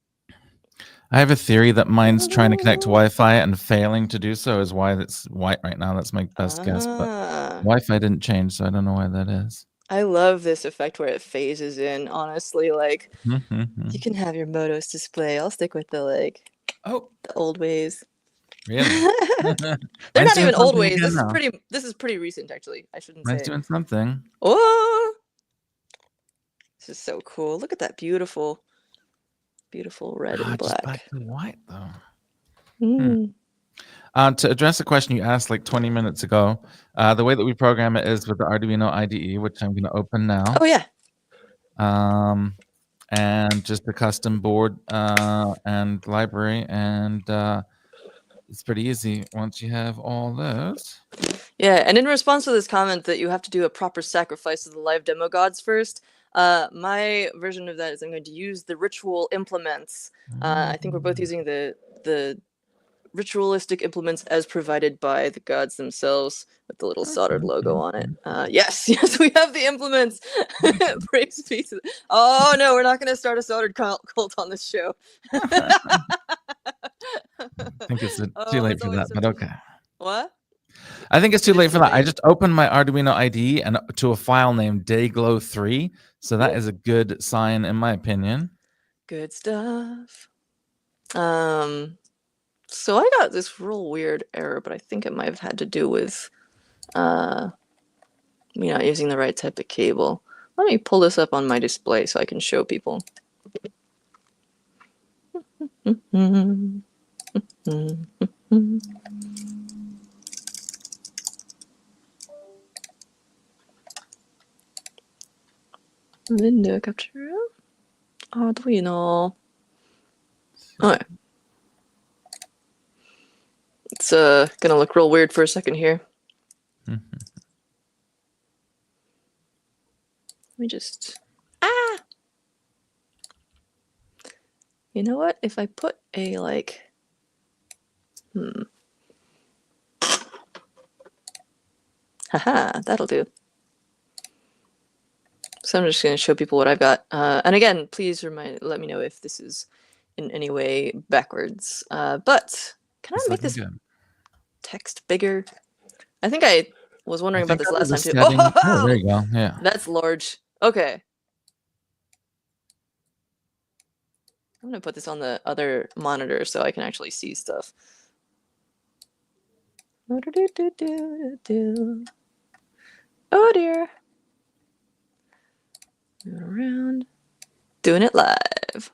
I have a theory that mine's trying to connect to Wi-Fi and failing to do so is why it's white right now. That's my best guess, but Wi-Fi didn't change, so I don't know why that is. I love this effect where it phases in, honestly. Like, you can have your Motos display. I'll stick with the, like, the old ways. Really? They're not even old ways. This is pretty recent, actually. I shouldn't say. Mine's doing something. Oh! This is so cool. Look at that beautiful red and black. Just black and white, though. To address a question you asked like 20 minutes ago, the way that we program it is with the Arduino IDE, which I'm going to open now. Oh, yeah. And just a custom board and library, and it's pretty easy once you have all those. Yeah, and in response to this comment that you have to do a proper sacrifice of the live demo gods first, my version of that is I'm going to use the ritual implements. I think we're both using the ritualistic implements as provided by the gods themselves with the little soldered logo on it. Yes, we have the implements. Praise be to Oh no, we're not going to start a soldered cult on this show. I think it's too late for that, but okay. What? I think it's too late for that. I just opened my Arduino IDE and to a file named Dayglow3, so that is a good sign in my opinion. Good stuff. So I got this real weird error, but I think it might have had to do with me not using the right type of cable. Let me pull this up on my display so I can show people. Window capture. Arduino. Okay. It's gonna look real weird for a second here. Let me just... You know what? If I put a, like... Haha, that'll do. So I'm just going to show people what I've got. And again, please let me know if this is in any way backwards. But can I make this text bigger? I think I was wondering about this last time too. Oh, there you go. Yeah. That's large. Okay. I'm going to put this on the other monitor so I can actually see stuff. Oh dear. Moving around. Doing it live.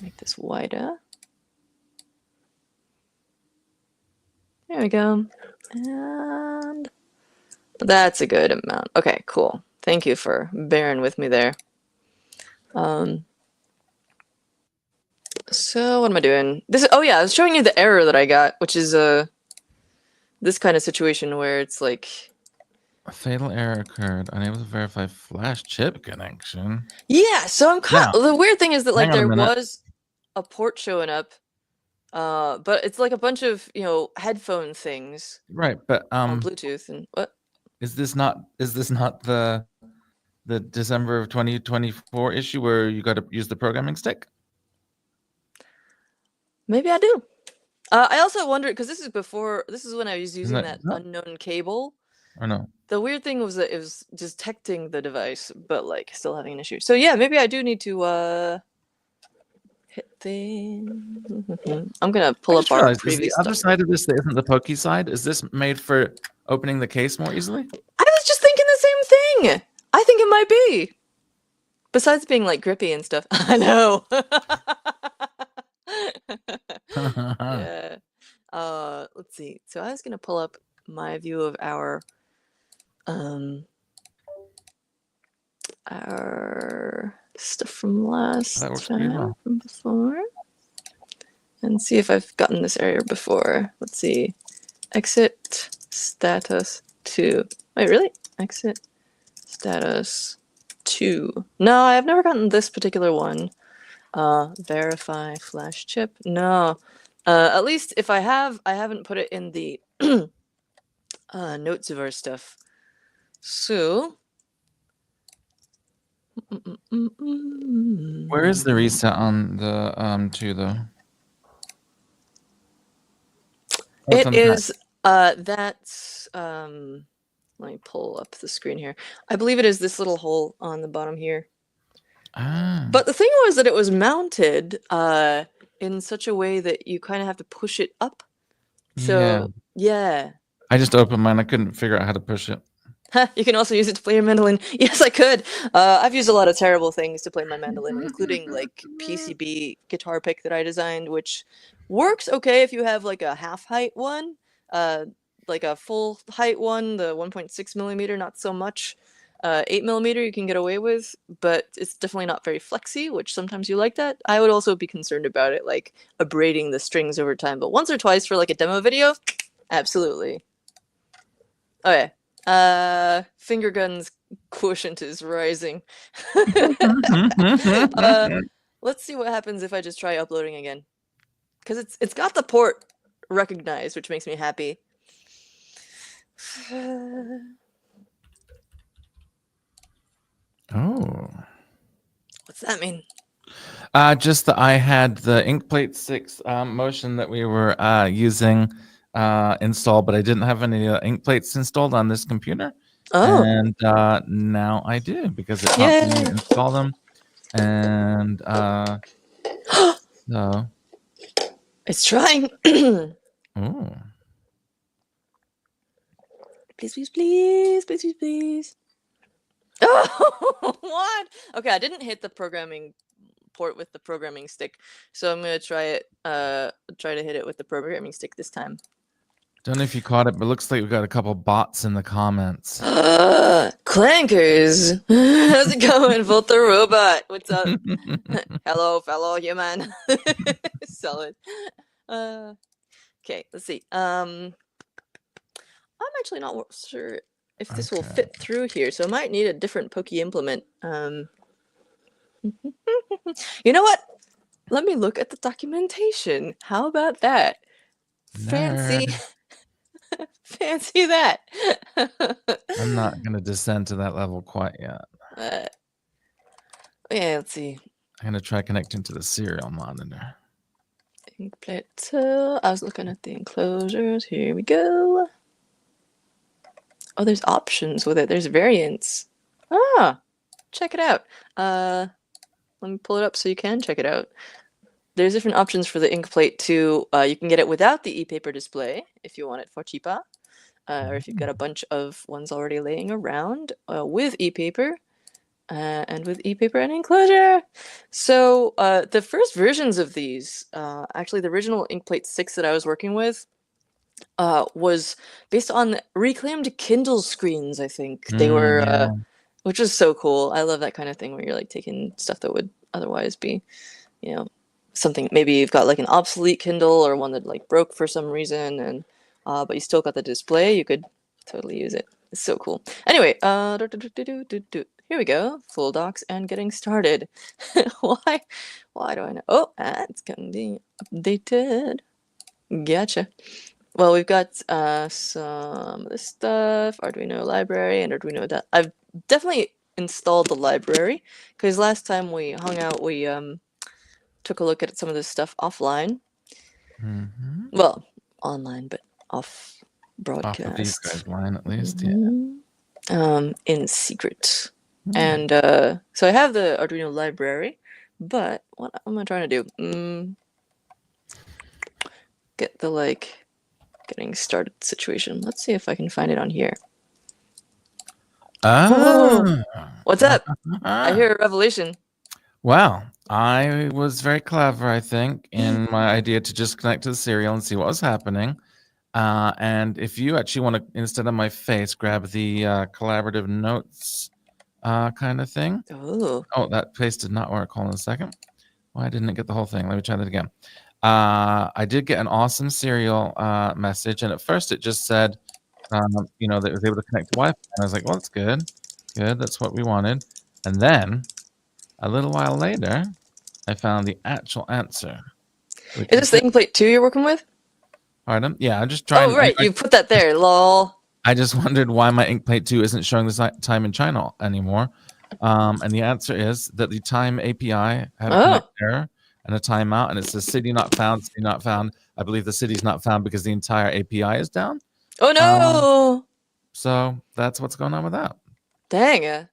Make this wider. There we go. And that's a good amount. Okay, cool. Thank you for bearing with me there. So what am I doing? Oh yeah, I was showing you the error that I got, which is this kind of situation where it's like a fatal error occurred. Unable to verify flash chip connection. Yeah, so I'm the weird thing is that like there was a port showing up, but it's like a bunch of headphone things. Right, but on Bluetooth and what? Is this not the December of 2024 issue where you got to use the programming stick? Maybe I do. I also wondered because this is when I was using that unknown cable. or no? The weird thing was that it was detecting the device, but like still having an issue. So yeah, maybe I do need to hit the. I'm gonna pull I up just our realized, is the previous other stuff. side of this that isn't the pokey side, is this made for opening the case more easily? I was just thinking the same thing. I think it might be. Besides being like grippy and stuff. I know. Yeah. Let's see. So I was gonna pull up my view of our stuff from last That works pretty time, well. from before, and see if I've gotten this error before. Let's see. Exit status 2. Wait, really? Exit status 2. No, I've never gotten this particular one. Verify flash chip. No. At least if I have, I haven't put it in the notes of our stuff. So. Where is the reset on the 2 though? It on is that's let me pull up the screen here. I believe it is this little hole on the bottom here. Ah. But the thing was that it was mounted in such a way that you kind of have to push it up. So yeah. I just opened mine. I couldn't figure out how to push it. You can also use it to play your mandolin. Yes, I could. I've used a lot of terrible things to play my mandolin, including like PCB guitar pick that I designed, which works okay if you have like a half height one. Like a full height one, the 1.6 millimeter, not so much. 8 millimeter you can get away with, but it's definitely not very flexy, which sometimes you like that. I would also be concerned about it like abrading the strings over time, but once or twice for like a demo video, absolutely. Okay. Finger guns quotient is rising. Let's see what happens if I just try uploading again. Because it's got the port recognized, which makes me happy. Oh. What's that mean? Just that I had the Inkplate 6 motion that we were using installed, but I didn't have any Inkplates installed on this computer. Oh. And now I do, because it taught me to install them. And so. It's trying. Oh. Please, please, please, please, please, please. Oh, what? Okay, I didn't hit the programming port with the programming stick, so I'm gonna try it. Try to hit it with the programming stick this time. Don't know if you caught it, but it looks like we got a couple bots in the comments. Clankers, how's it going, Volta Robot? What's up? Hello, fellow human. Solid. Okay, let's see. I'm actually not sure if this will fit through here, so I might need a different pokey implement. You know what? Let me look at the documentation. How about that? Fancy. Fancy that. I'm not going to descend to that level quite yet. Yeah, let's see. I'm going to try connecting to the serial monitor. Inkplate. I was looking at the enclosures. Here we go. Oh, there's options with it. There's variants. Ah, check it out. Let me pull it up so you can check it out. There's different options for the Inkplate too. You can get it without the e-paper display if you want it for cheaper. Or if you've got a bunch of ones already laying around with e-paper. And with e-paper and enclosure. So the first versions of these, actually the original Inkplate 6 that I was working with, was based on reclaimed Kindle screens, I think. They were, which is so cool. I love that kind of thing where you're like taking stuff that would otherwise be, you know, something, maybe you've got like an obsolete Kindle or one that like broke for some reason, and but you still got the display, you could totally use it. It's so cool. Anyway, here we go. Full docs and getting started. Why do I know? Oh, it's getting updated. Gotcha. Well, we've got some of this stuff, Arduino library and Arduino. I've definitely installed the library because last time we hung out, we took a look at some of this stuff offline. Well, online, but off Off of these broadcast. guys' line, at least. Yeah. In secret. Hmm. And so I have the Arduino library, but what am I trying to do? Get the like getting started situation. Let's see if I can find it on here. Oh, Ah. what's up? I hear a revelation. Well, I was very clever, I think, in my idea to just connect to the serial and see what was happening. And if you actually want to, instead of my face, grab the collaborative notes kind of thing. Oh, Oh, that face did not work. Hold on a second. Why didn't it get the whole thing? Let me try that again. I did get an awesome serial message, and at first it just said, that it was able to connect to Wi-Fi. And I was like, well, that's good. Good, that's what we wanted. And then a little while later, I found the actual answer, which is is this the this. Inkplate 2 you're working with? Pardon? Yeah, I'm just Oh, trying. right, you put that there. Lol. I just wondered why my Inkplate 2 isn't showing the time in China anymore. And the answer is that the time API had a connect Oh, error and a timeout, and it says city not found, city not found. I believe the city's not found because the entire API is down. oh Um, no! so that's what's going on with that. Dang it.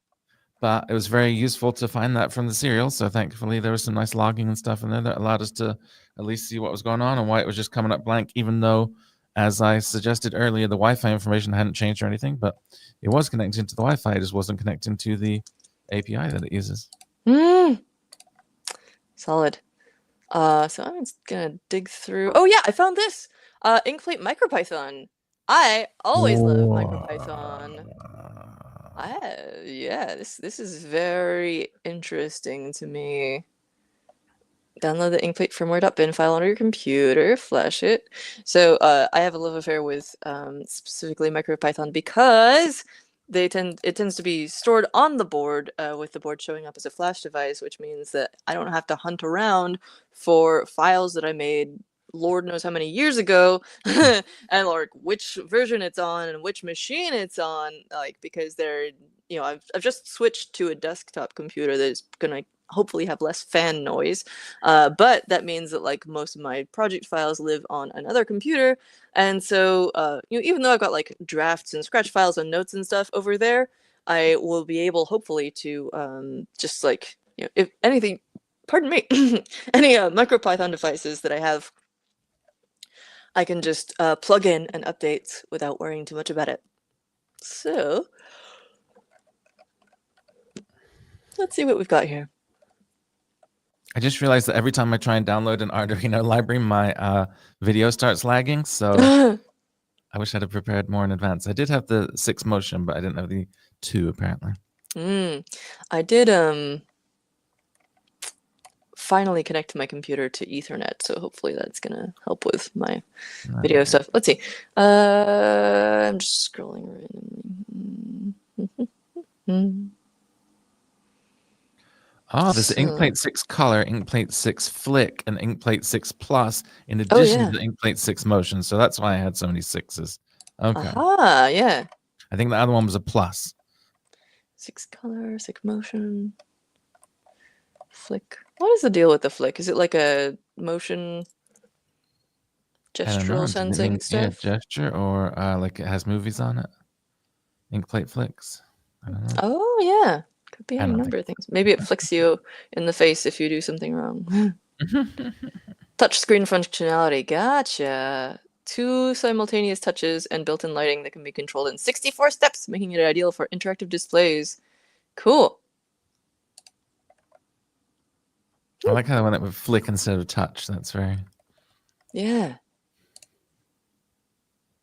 But it was very useful to find that from the serial. So thankfully, there was some nice logging and stuff in there that allowed us to at least see what was going on and why it was just coming up blank, even though, as I suggested earlier, the Wi-Fi information hadn't changed or anything, but it was connecting to the Wi-Fi. It just wasn't connecting to the API that it uses. Solid. So I'm just gonna dig through. Oh yeah, I found this. Inkplate MicroPython. I always love MicroPython. Yeah, this is very interesting to me. Download the Inkplate firmware.bin file on your computer, flash it. So I have a love affair with specifically MicroPython because it tends to be stored on the board with the board showing up as a flash device, which means that I don't have to hunt around for files that I made Lord knows how many years ago and like which version it's on and which machine it's on, like because I've just switched to a desktop computer that is gonna hopefully have less fan noise, but that means that like most of my project files live on another computer, and so even though I've got like drafts and scratch files and notes and stuff over there, I will be able hopefully to just like if anything, pardon me, any MicroPython devices that I have, I can just plug in and update without worrying too much about it. So let's see what we've got here. I just realized that every time I try and download an Arduino library, my video starts lagging. So I wish I'd have prepared more in advance. I did have the 6 motion, but I didn't have the 2 apparently. I did finally connect my computer to Ethernet, so hopefully that's gonna help with my video stuff. Let's see. I'm just scrolling randomly. Oh, there's So, Inkplate 6 Color, Inkplate 6 Flick, and Inkplate 6 Plus, in oh addition yeah. to the Inkplate 6 Motion. So that's why I had so many 6s. Okay. Aha, yeah. I think the other one was a Plus. 6 color, 6 motion, flick. What is the deal with the flick? Is it like a motion I don't know. gestural Does it sensing mean, yeah, stuff? gesture or like it has movies on it? Inkplate Flicks. I don't know. Oh yeah. Could be I any don't number think. of things. Maybe it flicks you in the face if you do something wrong. Touchscreen functionality. Gotcha. 2 simultaneous touches and built-in lighting that can be controlled in 64 steps, making it ideal for interactive displays. Cool. I like how I went up with flick instead of touch. That's very. Yeah.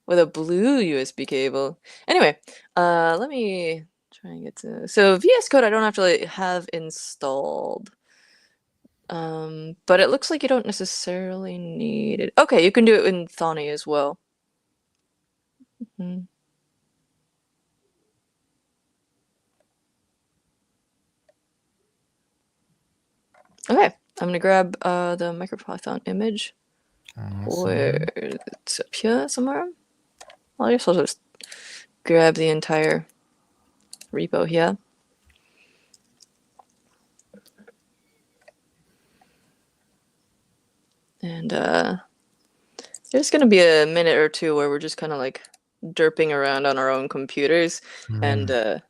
With a blue USB cable. Anyway, let me try and get to. So VS Code I don't have to like, have installed. But it looks like you don't necessarily need it. Okay, you can do it in Thonny as well. Mhm. Okay, I'm gonna grab the MicroPython image. Where it's up here somewhere. Well, I guess I'll just grab the entire repo here. And there's gonna be a minute or two where we're just kind of like derping around on our own computers, and Mm.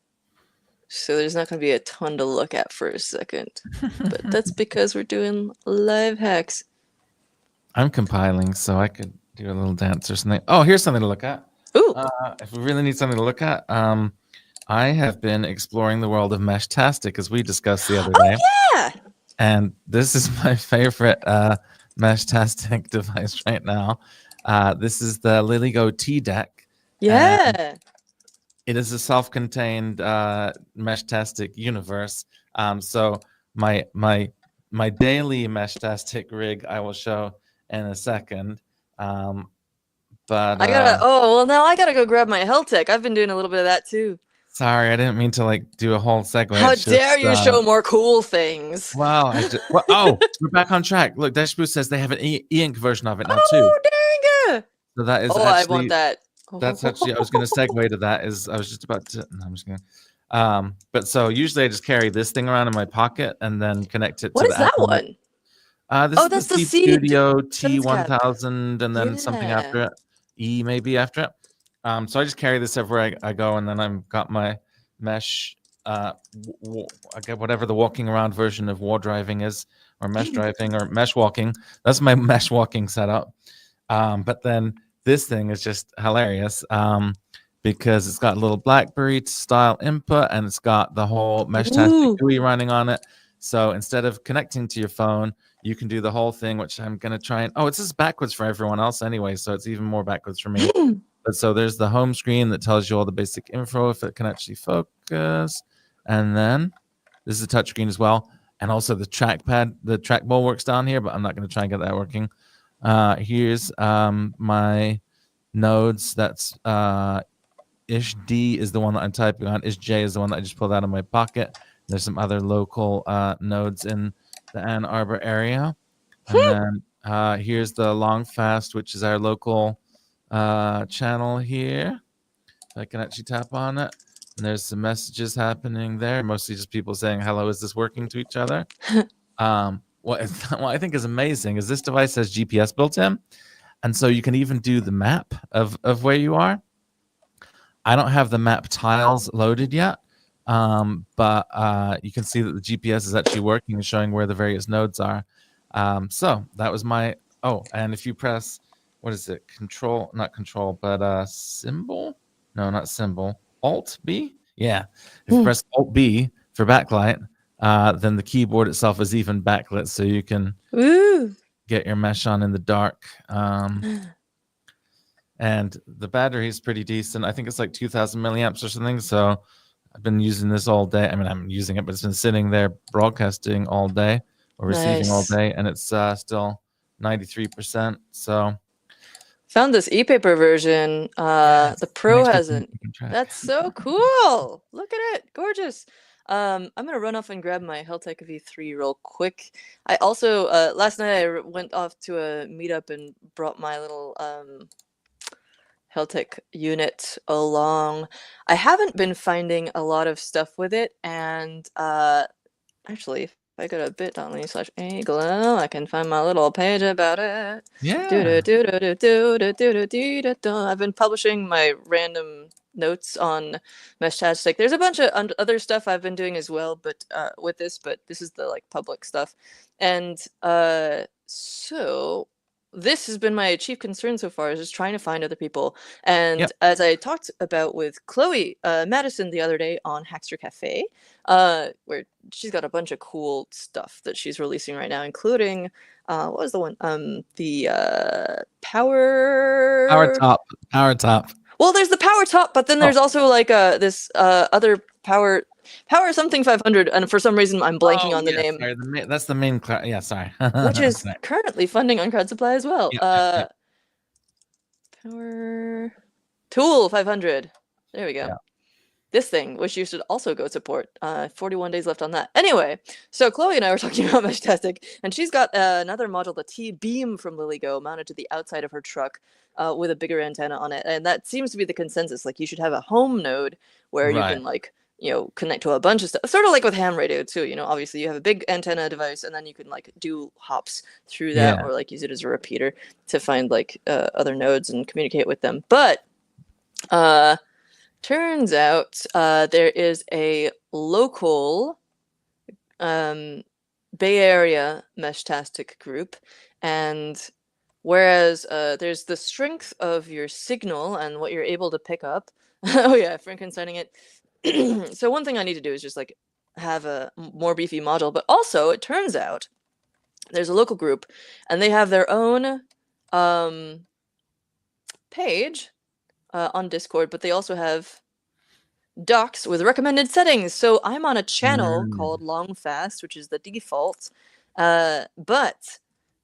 so there's not going to be a ton to look at for a second. But that's because we're doing live hacks. I'm compiling, so I could do a little dance or something. Oh, here's something to look at. Ooh, If we really need something to look at, I have been exploring the world of Meshtastic, as we discussed the other day, oh yeah, and this is my favorite Meshtastic device right now. This is the LilyGo T Deck, and yeah. it is a self-contained Meshtastic universe. So my daily Meshtastic rig I will show in a second. But I gotta. Oh well, now I gotta go grab my health tech. I've been doing a little bit of that too. sorry, I didn't mean to like do a whole segue. How It's just dare you show more cool things? wow. Oh, we're back on track. Look, Dash Boost says they have an e-ink version of it now too. Oh dang it! So that is Oh, I want actually that. that's actually I was going to segue to that. Is I was just about to. No, I'm just going to. But so usually I just carry this thing around in my pocket and then connect it to What the is that actual. one? This Oh, is the that's the Seed seed Studio sense cap. T1000 and then something Yeah. after it, E maybe after it. So I just carry this everywhere I go, and then I've got my mesh. I get whatever the walking around version of war driving is, or mesh driving, or mesh walking. That's my mesh walking setup. But then this thing is just hilarious because it's got a little BlackBerry style input, and it's got the whole Meshtastic Ooh. GUI running on it. So instead of connecting to your phone, you can do the whole thing, which I'm going to try and. Oh, it's just backwards for everyone else anyway, so it's even more backwards for me. But so there's the home screen that tells you all the basic info if it can actually focus. And then this is a touchscreen as well. And also the trackpad, the trackball works down here, but I'm not going to try and get that working. Here's my nodes. That's Ish D is the one that I'm typing on. Ish J is the one that I just pulled out of my pocket. There's some other local nodes in the Ann Arbor area. And then here's the long fast, which is our local channel here. I can actually tap on it. And there's some messages happening there, mostly just people saying, hello, is this working to each other? What I think is amazing is this device has GPS built in. And so you can even do the map of where you are. I don't have the map tiles loaded yet, but you can see that the GPS is actually working and showing where the various nodes are. So that was my, oh, and if you press, what is it? Control, not control, but symbol? No, not symbol. Alt B? Yeah. If you press Alt B for backlight, then the keyboard itself is even backlit, so you can Ooh. get your mesh on in the dark. And the battery is pretty decent. I think it's like 2,000 milliamps or something. So I've been using this all day. I mean, I'm using it, but it's been sitting there broadcasting all day or receiving all Nice. day, and it's still 93%. So Found this e-paper version. yeah, The Pro 93% hasn't. track. That's so cool. Look at it. Gorgeous. I'm gonna run off and grab my Heltec V3 real quick. I also last night I went off to a meetup and brought my little Heltec unit along. I haven't been finding a lot of stuff with it, and actually, if I go to bit.ly/aglow, I can find my little page about it. Yeah. I've been publishing my random notes on Meshtastic. There's a bunch of other stuff I've been doing as well, but with this, but this is the like public stuff. And so this has been my chief concern so far, is just trying to find other people. And Yep. as I talked about with Chloe Madison the other day on Hackster Cafe, where she's got a bunch of cool stuff that she's releasing right now, including what was the one? The Power power. top. Power top. Well, there's the power top, but then there's Oh. also like this other power something 500, and for some reason I'm blanking on the Yeah, name, sorry. That's the main. Yeah, sorry. which is Sorry. currently funding on Crowd Supply as well. Yep. Power tool 500. There we go. Yeah. This thing, which you should also go support. 41 days left on that. Anyway, so Chloe and I were talking about Meshtastic, and she's got another module, the T-Beam from LilyGo, mounted to the outside of her truck with a bigger antenna on it. And that seems to be the consensus. Like, you should have a home node where you Right. can, like, connect to a bunch of stuff. Sort of like with ham radio, too. Obviously you have a big antenna device, and then you can, like, do hops through that, Yeah. or, like, use it as a repeater to find, like, other nodes and communicate with them. But Uh, turns out there is a local Bay Area Meshtastic group, and whereas there's the strength of your signal and what you're able to pick up. Oh yeah, Frankensteining it. So one thing I need to do is just like have a more beefy module, but also it turns out there's a local group, and they have their own um, page on Discord, but they also have docs with recommended settings. So I'm on a channel Mm. called Long Fast, which is the default. But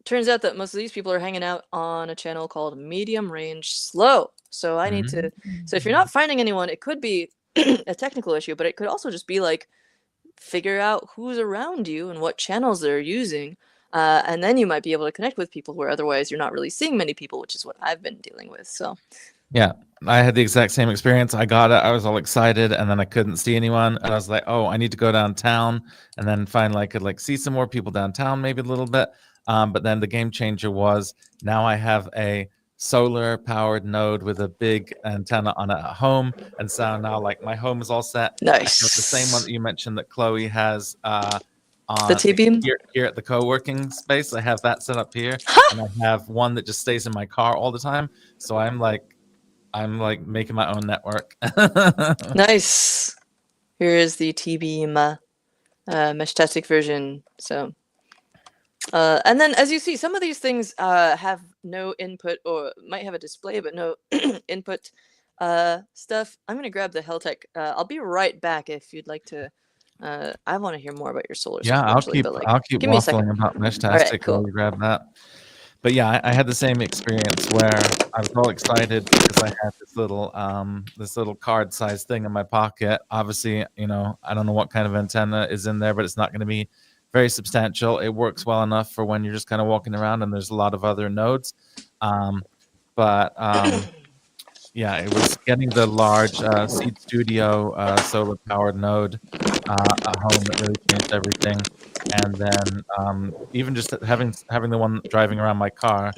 turns out that most of these people are hanging out on a channel called Medium Range Slow. So I need to. So if you're Mm. not finding anyone, it could be a technical issue, but it could also just be like figure out who's around you and what channels they're using. And then you might be able to connect with people where otherwise you're not really seeing many people, which is what I've been dealing with. So Yeah, I had the exact same experience. I got it. I was all excited, and then I couldn't see anyone, and I was like, "Oh, I need to go downtown," and then finally I could like see some more people downtown, maybe a little bit. But then the game changer was now I have a solar powered node with a big antenna on it at home, and so now like my home is all set. I have the same one nice. that you mentioned that Chloe has The T beam. here at the co-working space. I have that set up here, and I have one that just stays in my car all the time. So I'm like making my own network. Nice. Here is the T-beam Meshtastic version. So, and then as you see, some of these things have no input or might have a display, but no input stuff. I'm gonna grab the Heltec. I'll be right back if you'd like to. I want to hear more about your solar Yeah, stuff eventually, but like, I'll keep give me a second. waffling about All right, Meshtastic while cool. you grab that. But yeah, I had the same experience where I was all excited because I had this little card sized thing in my pocket. Obviously, you know, I don't know what kind of antenna is in there, but it's not going to be very substantial. It works well enough for when you're just kind of walking around and there's a lot of other nodes. Um, but yeah, it was getting the large Seed Studio solar powered node at home that really changed everything. And then even just having the one driving around my car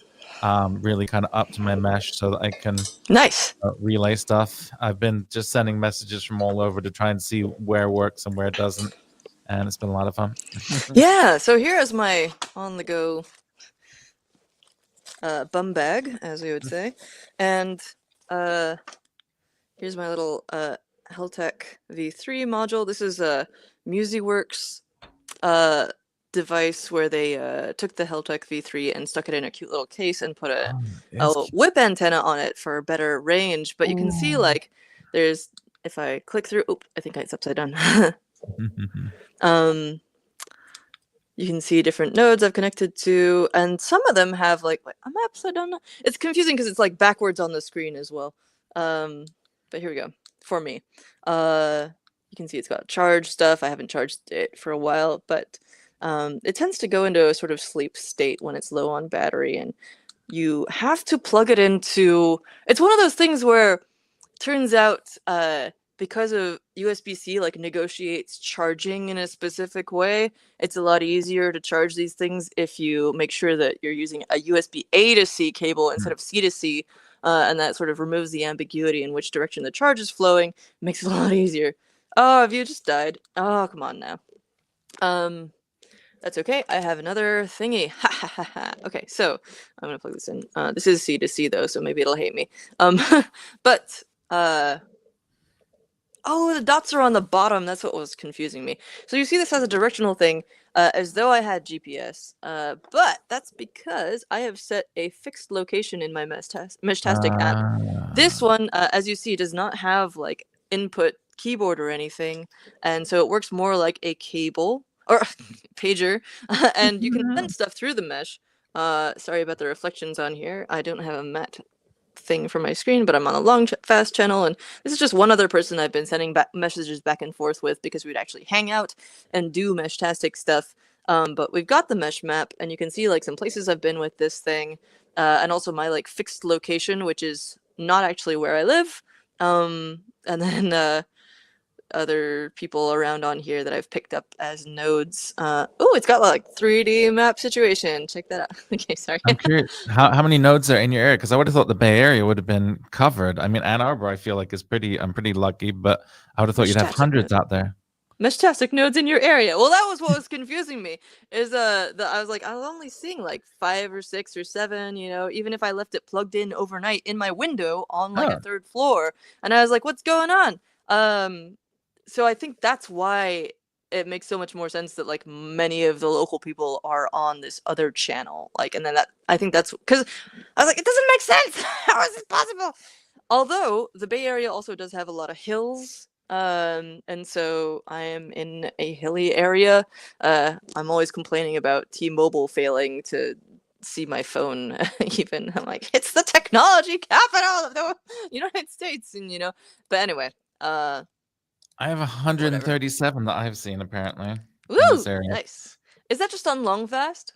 really kind of upped my mesh so that I can Nice. relay stuff. I've been just sending messages from all over to try and see where works and where it doesn't, and it's been a lot of fun. Yeah. So here is my on-the-go bum bag, as we would say, and uh, here's my little Heltec V3 module. This is a MusiWorks uh, device where they took the Heltec V3 and stuck it in a cute little case and put Oh, a it's cute. whip antenna on it for better range. But you can see Ooh. like there's if I click through. Oh, I think it's upside down. um, you can see different nodes I've connected to, and some of them have like I'm upside down. It's confusing because it's like backwards on the screen as well. But here we go. For me, you can see it's got charge stuff. I haven't charged it for a while, but it tends to go into a sort of sleep state when it's low on battery, and you have to plug it into. It's one of those things where turns out because of USB-C like negotiates charging in a specific way, it's a lot easier to charge these things if you make sure that you're using a USB-A to C cable instead of C to C, and that sort of removes the ambiguity in which direction the charge is flowing, makes it a lot easier. Oh, have you just died? Oh, come on now. Um, that's okay. I have another thingy. Ha ha ha ha. Okay, so I'm gonna plug this in. This is C to C though, so maybe it'll hate me. Um, but oh, the dots are on the bottom. That's what was confusing me. So you see this has a directional thing, as though I had GPS. But that's because I have set a fixed location in my Meshtastic app. This Ah. one, as you see, does not have like input keyboard or anything, and so it works more like a cable or pager, and you can send stuff through the mesh. Sorry about the reflections on here. I don't have a matte thing for my screen, but I'm on a long fast channel, and this is just one other person I've been sending messages back and forth with because we'd actually hang out and do meshtastic stuff. But we've got the mesh map, and you can see like some places I've been with this thing, and also my like fixed location, which is not actually where I live. And then other people around on here that I've picked up as nodes. Oh, it's got like 3D map situation. Check that out. Okay, sorry. I'm curious how many nodes are in your area, because I would have thought the Bay Area would have been covered. I mean, Ann Arbor, I feel like is pretty. I'm pretty lucky, but I would have thought you'd have Meshtastic hundreds node. out there. Meshtastic nodes in your area. Well, that was what was confusing me. Is I was like, I was only seeing like 5 or 6 or 7. Even if I left it plugged in overnight in my window on like a Oh, third floor, and I was like, what's going on? So I think that's why it makes so much more sense that like many of the local people are on this other channel. Like, and then that I think that's because I was like, it doesn't make sense. How is this possible? Although the Bay Area also does have a lot of hills, and so I am in a hilly area. I'm always complaining about T-Mobile failing to see my phone. Even I'm like, it's the technology capital of the United States, and. But anyway, I have whatever. 137 that I've seen apparently in this Woo, area. nice. Is that just on Longfast?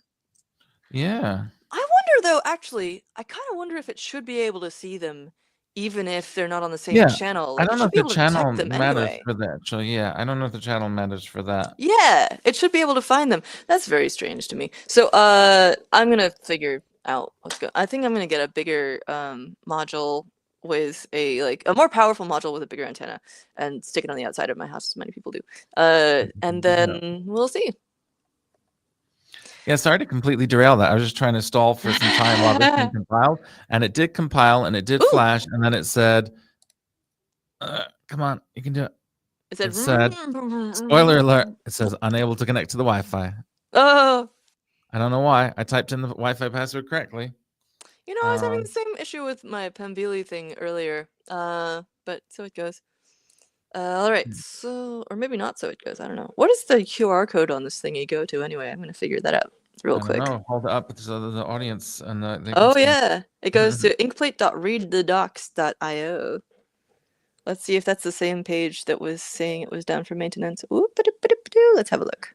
Yeah. I wonder though, actually, I kind of wonder if it should be able to see them even if they're not on the same Yeah. channel. I Like it don't know should if be the able to channel detect them matters anyway. for that. So yeah, I don't know if the channel matters for that. Yeah, it should be able to find them. That's very strange to me. So I'm gonna figure out what's going. I think I'm gonna get a bigger module with a more powerful module with a bigger antenna and stick it on the outside of my house as many people do. And Yeah. then we'll see. Yeah, sorry to completely derail that. I was just trying to stall for some time while this thing compiled, and it did compile and it did Ooh, flash, and then it said, "Come on, you can do it." it said. It said, "Spoiler alert!" It says, "Unable to connect to the Wi-Fi." Oh, I don't know why. I typed in the Wi-Fi password correctly. I was having the Um, same issue with my Pambili thing earlier. But so it goes. All right, so or maybe not. So it goes. I don't know. What is the QR code on this thing you go to anyway? I'm gonna figure that out real I don't quick. know. Hold it up so the audience and they can Oh see. yeah, it goes to inkplate.readthedocs.io. Let's see if that's the same page that was saying it was down for maintenance. Ooh, let's have a look.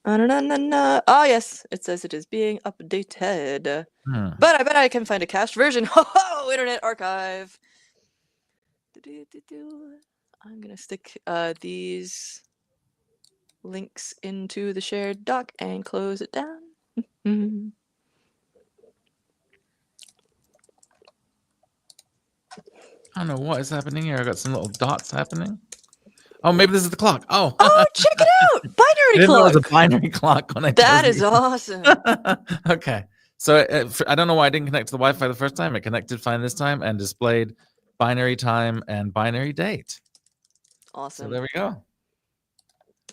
Oh yes, it says it is being updated. Hmm. But I bet I can find a cached version. Ho, Internet Archive. I'm gonna stick these links into the shared doc and close it down. I don't know what is happening here. I got some little dots happening. Oh, maybe this is the clock. Oh, Oh, check it out! I Binary didn't know it was a clock! binary clock when I chose That the. is awesome. Okay, so I don't know why I didn't connect to the Wi-Fi the first time. It connected fine this time and displayed binary time and binary date. So Awesome. there we go.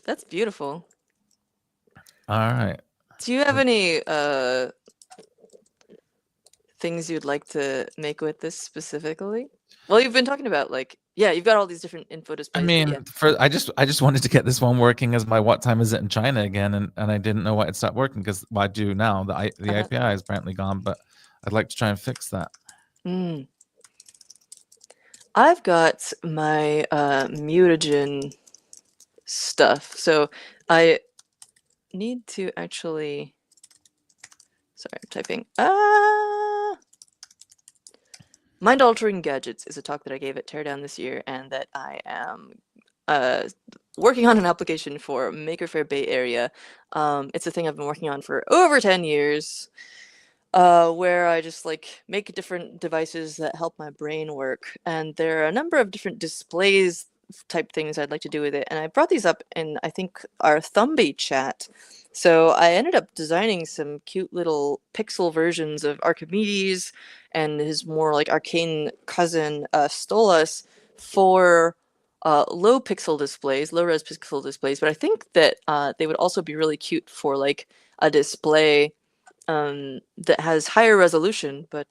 That's beautiful. All right. Do you have any things you'd like to make with this specifically? Well, you've been talking about you've got all these different info I displays, but yeah. mean, I just wanted to get this one working as my what time is it in China again, and I didn't know why it stopped working because I do now. The API is apparently gone, but I'd like to try and fix that. Mm. I've got my mutagen stuff, so I need to actually. Sorry, I'm typing. Mind Altering Gadgets is a talk that I gave at Teardown this year, and that I am working on an application for Maker Faire Bay Area. It's a thing I've been working on for over 10 years, where I just make different devices that help my brain work. And there are a number of different displays type things I'd like to do with it. And I brought these up in, I think, our Thumby chat. So I ended up designing some cute little pixel versions of Archimedes and his more arcane cousin Stolas for low pixel displays, low res pixel displays. But I think that they would also be really cute for a display that has higher resolution, but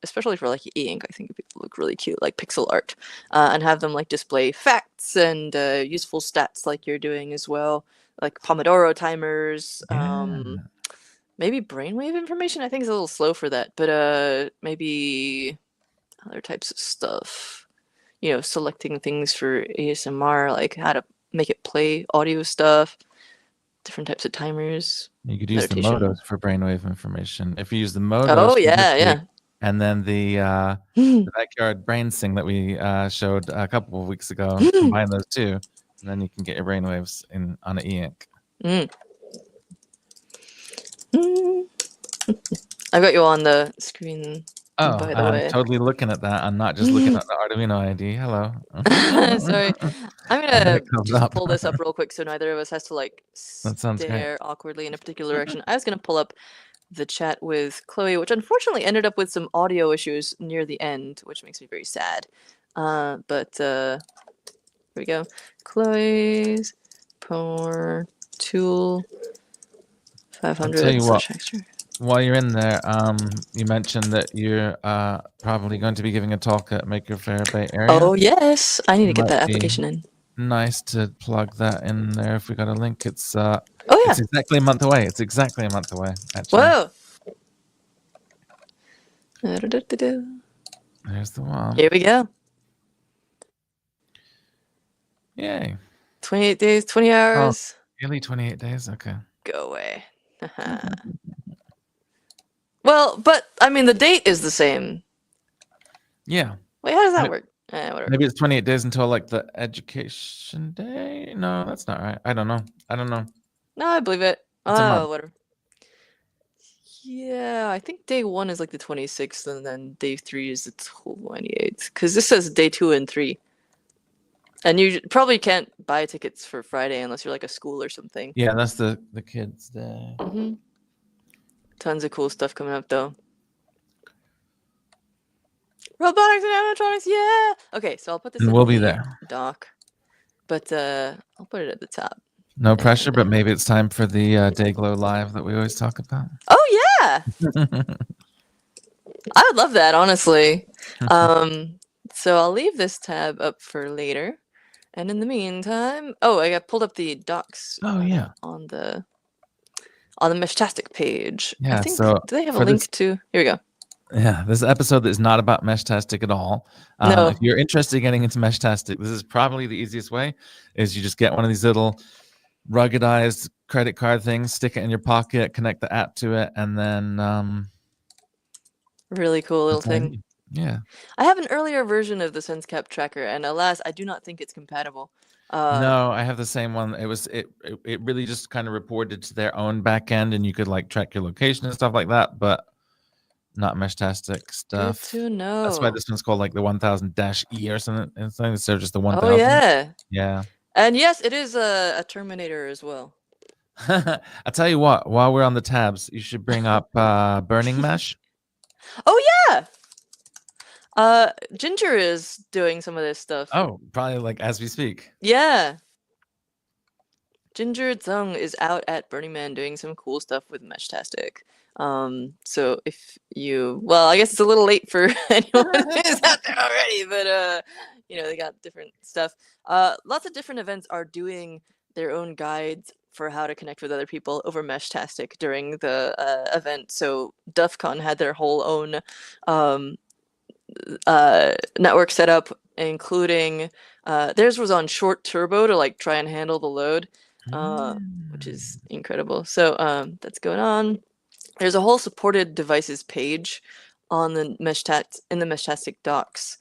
especially for e-ink, I think it would look really cute, like pixel art, and have them display facts and useful stats like you're doing as well, like Pomodoro timers, Yeah. maybe brainwave information. I think it's a little slow for that, but maybe other types of stuff. Selecting things for ASMR, like how to make it play audio stuff, different types of timers, You could use the meditation. modos for brainwave information. If you use the modos Oh for yeah, display yeah. and then the backyard brain sing that we showed a couple of weeks ago. Combine those two, and then you can get your brainwaves on an e-ink. I got you on the screen. Oh, by the I'm way, totally looking at that. I'm not just looking at the Arduino ID. Hello. sorry. I'm And then gonna it comes just up. pull this up real quick so neither of us has to like That sounds great. stare awkwardly in a particular direction. I was gonna pull up the chat with Chloe, which unfortunately ended up with some audio issues near the end, which makes me very sad. But here we go. Chloe's Power Tool I'll 500 tell you what. texture. While you're in there, you mentioned that you're probably going to be giving a talk at Maker Faire Bay Area. Oh yes, I need to get Might that be application in. nice to plug that in there if we got a link. It's Oh yeah, it's exactly a month away. It's exactly a month away, actually. whoa. There's the one. Here we go. Yay. 28 days, 20 hours. Really 28 days? Okay. Go away. Well, but I mean, the date is the same. Yeah. Wait, how does that work? Whatever. Maybe it's 28 days until like the education day? No, that's not right. I don't know. No, I believe it. It's a month. Whatever. Yeah, I think day 1 is like the 26th, and then day 3 is the 28th. Because this says day 2 and 3. And you probably can't buy tickets for Friday unless you're like a school or something. Yeah, that's the kids' day. Tons of cool stuff coming up, though. Robotics and animatronics, yeah! Okay, so I'll put this in we'll the be there. doc. But I'll put it at the top. No pressure, but maybe it's time for the Day Glow Live that we always talk about. Oh, yeah! I would love that, honestly. So I'll leave this tab up for later. And in the meantime, I got pulled up the docs. Oh, yeah. On the Meshtastic page. Yeah, I think, so do they have a link to? Here we go. Yeah, this episode is not about Meshtastic at all. No. If you're interested in getting into Meshtastic, this is probably the easiest way. Is you just get one of these little ruggedized credit card things, stick it in your pocket, connect the app to it, and then really cool little thing. Yeah. I have an earlier version of the SenseCap tracker, and alas, I do not think it's compatible. No, I have the same one. It really just kind of reported to their own backend, and you could like track your location and stuff like that, but not Meshtastic stuff. Good to know. That's why this one's called like the 1000-E or something instead of just the 1000. Oh yeah. Yeah. And yes, it is a Terminator as well. I'll tell you what, while we're on the tabs, you should bring up Burning Mesh. Oh yeah. Ginger is doing some of this stuff. Oh, probably like as we speak. Yeah. Ginger Zung is out at Burning Man doing some cool stuff with Meshtastic. So if you, well, I guess it's a little late for anyone who's out there already, but they got different stuff. Lots of different events are doing their own guides for how to connect with other people over Meshtastic during the event. So DuffCon had their whole own network set up, including theirs was on short turbo to like try and handle the load, which is incredible. So that's going on. There's a whole supported devices page on the Meshtastic docs.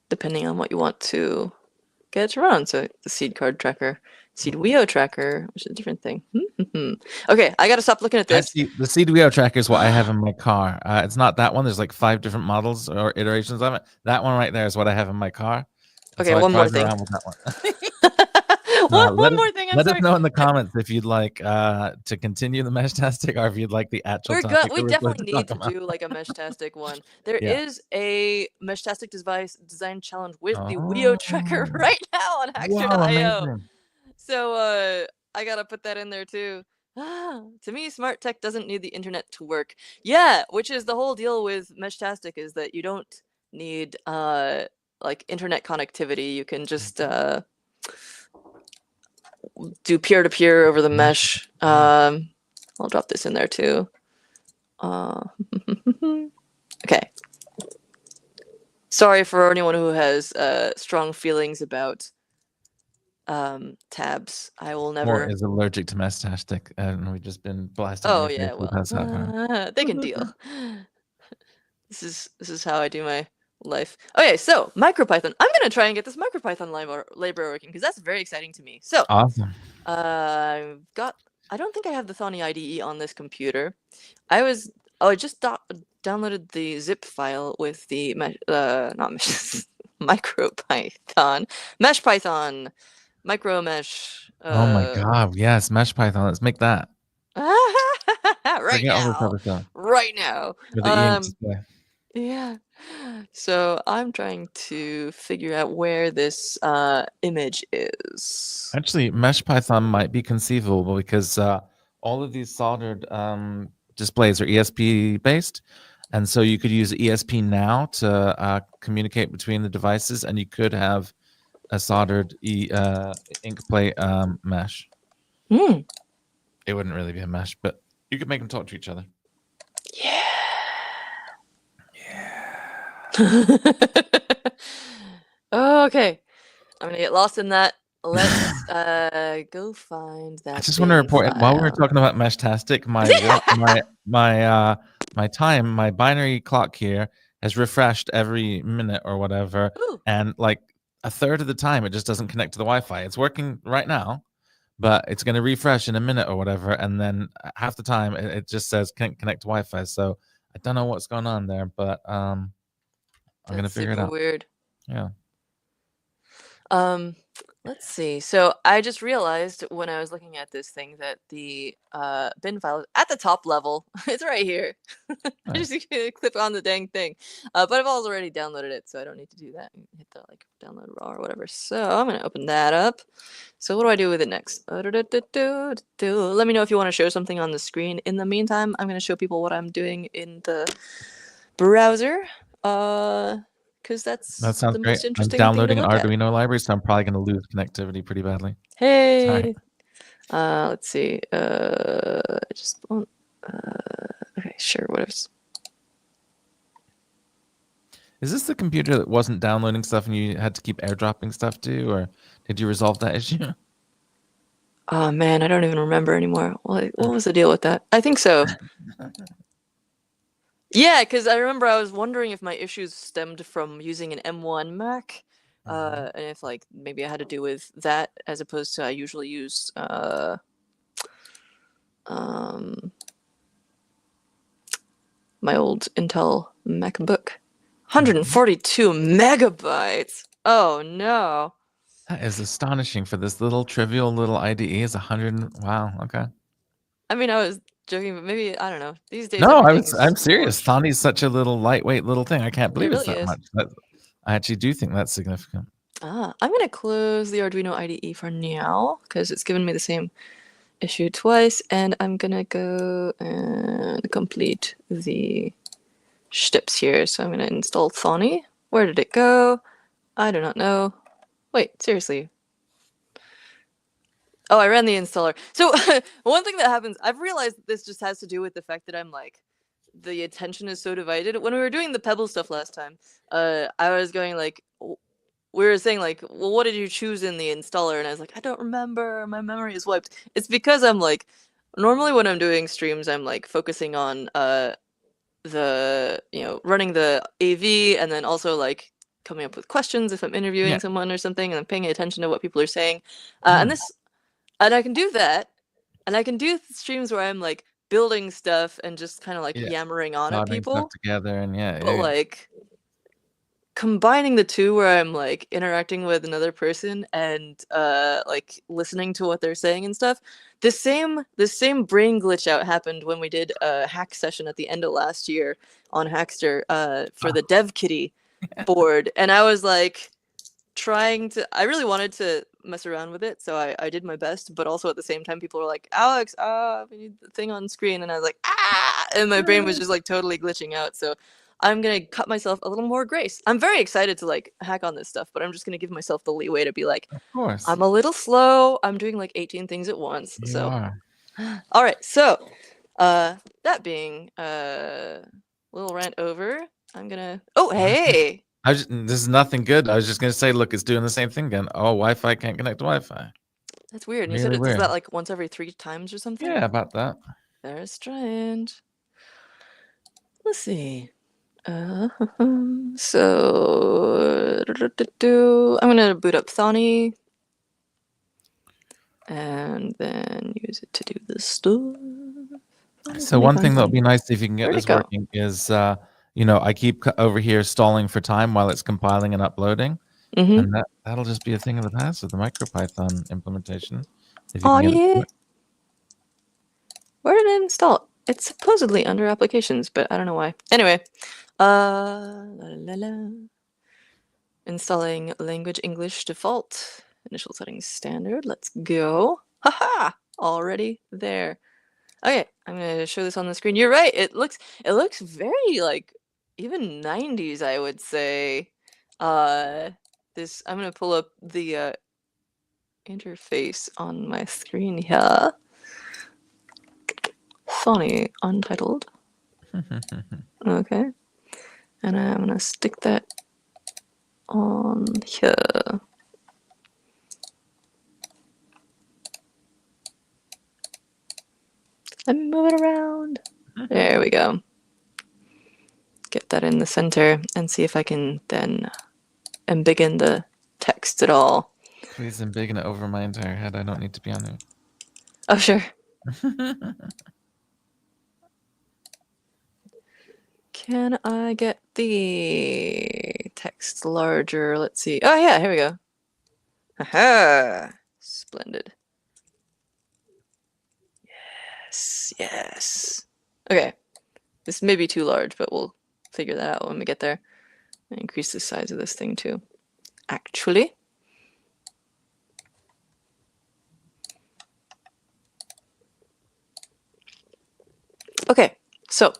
Depending on what you want to get it to run. So the seed card tracker, seed Weo tracker, which is a different thing. Okay, I gotta stop looking at this. The seed Weo tracker is what I have in my car. It's not that one. There's like 5 different models or iterations of it. That one right there is what I have in my car. Okay, one more thing. One more thing. Let us know in the comments if you'd like to continue the Meshtastic or if you'd like the actual topic. We definitely need to do like a Meshtastic one. There is a Meshtastic design challenge with the Weo tracker right now on Hackster.io. So I gotta put that in there too. To me, smart tech doesn't need the internet to work. Yeah, which is the whole deal with Meshtastic, is that you don't need like internet connectivity. You can just do peer-to-peer over the mesh. I'll drop this in there too. Okay. Sorry for anyone who has strong feelings about tabs. I will Or never. is allergic to Meshtastic, and we've just been blasting it in Oh your face yeah, for the well, past half hour. they can deal. This is how I do my life. Okay, so MicroPython. I'm gonna try and get this MicroPython library working because that's very exciting to me. So Awesome. I've got. I don't think I have the Thonny IDE on this computer. I just downloaded the zip file with the not mesh, MicroPython, Mesh Python, Micro Mesh. Oh my god, yes, MeshPython. Let's make that. Right Forget all this now, other stuff right now. with the e-ink display. Yeah. So I'm trying to figure out where this image is. Actually, MeshPython might be conceivable because all of these soldered displays are ESP based, and so you could use ESP now to communicate between the devices, and you could have a soldered Inkplate mesh. Hmm. It wouldn't really be a mesh, but you could make them talk to each other. Yeah. Yeah. Okay. I'm gonna get lost in that. Let's go find I that just want to bin report while we were file. talking about Meshtastic, my time, my binary clock here has refreshed every minute or whatever, Ooh. and like a third of the time it just doesn't connect to the Wi-Fi. It's working right now, but it's going to refresh in a minute or whatever, and then half the time it just says can't connect to Wi-Fi. So I don't know what's going on there, but I'm gonna That's figure it super out. weird. Yeah. Let's see. So I just realized when I was looking at this thing that the bin file is at the top level. It's right here. I Nice. just need to click on the dang thing. But I've already downloaded it, so I don't need to do that. Hit the like download raw or whatever. So I'm gonna open that up. So what do I do with it next? Let me know if you want to show something on the screen. In the meantime, I'm gonna show people what I'm doing in the browser. Because that's That sounds the great. most I'm interesting thing to downloading an look at. Arduino library, so I'm probably going to lose connectivity pretty badly. Sorry. Hey. Let's see. I just want. Okay, sure. What else? Is this the computer that wasn't downloading stuff and you had to keep airdropping stuff to, or did you resolve that issue? Oh man, I don't even remember anymore. What was the deal with that? I think so. Yeah, because I remember I was wondering if my issues stemmed from using an M1 Mac, and if like maybe I had to do with that as opposed to I usually use my old Intel MacBook. 142 megabytes. Oh no. That is astonishing for this little trivial little IDE. Is 100? Wow. Okay. I mean, I was joking, but maybe I don't know. These days, No, everything's I'm more. serious. Thani's such a little lightweight little thing. I can't It believe it's really that is. much. I actually do think that's significant. I'm gonna close the Arduino IDE for now because it's given me the same issue twice, and I'm gonna go and complete the steps here. So I'm gonna install Thani. Where did it go? I do not know. Wait, seriously. Oh, I ran the installer. So one thing that happens, I've realized this just has to do with the fact that I'm like, the attention is so divided. When we were doing the Pebble stuff last time, I was going like, we were saying like, well, what did you choose in the installer? And I was like, I don't remember. My memory is wiped. It's because I'm like, normally when I'm doing streams, I'm like focusing on the running the AV and then also like coming up with questions if I'm interviewing Yeah. someone or something and I'm paying attention to what people are saying. Hmm. And I can do that, and I can do streams where I'm like building stuff and just kind of like Yeah. yammering on at Soldering stuff people, together, and but yeah. like combining the two where I'm like interacting with another person and like listening to what they're saying and stuff. The same brain glitch out happened when we did a hack session at the end of last year on Hackster for the Dev Kitty board, and I was like I really wanted to mess around with it, so I did my best, but also at the same time people were like, Alex, we need the thing on screen, and I was like, and my brain was just like totally glitching out. So I'm gonna cut myself a little more grace. I'm very excited to like hack on this stuff, but I'm just gonna give myself the leeway to be like, Of course. I'm a little slow, I'm doing like 18 things at once. You So are. all right, so that being little rant over, I'm gonna hey, This is nothing good. I was just gonna say, look, it's doing the same thing again. Oh, Wi-Fi can't connect to Wi-Fi. That's weird. And you said Really it does weird. that like once every 3 times or something? Yeah, about that. Very strange. Let's see. So I'm gonna boot up Thonny and then use it to do this stuff. So one thing that'll be nice if you can get Where'd this it go? working is, I keep over here stalling for time while it's compiling and uploading, and that'll just be a thing of the past with the MicroPython implementation. If you Oh can get it to yeah. work. Where did it install? It's supposedly under applications, but I don't know why. Anyway, installing language English default. Initial settings standard. Let's go. Haha! Already there. Okay, I'm gonna show this on the screen. You're right. It looks very like even 90s, I would say. This I'm gonna pull up the interface on my screen here. Funny, untitled. Okay, and I'm gonna stick that on here. Let me move it around. There we go. Get that in the center and see if I can then embiggen the text at all. Please embiggen it over my entire head. I don't need to be on it. Oh, sure. Can I get the text larger? Let's see. Oh, yeah, here we go. Aha! Splendid. Yes, yes. Okay. This may be too large, but we'll figure that out when we get there. Increase the size of this thing too. Actually. Okay, so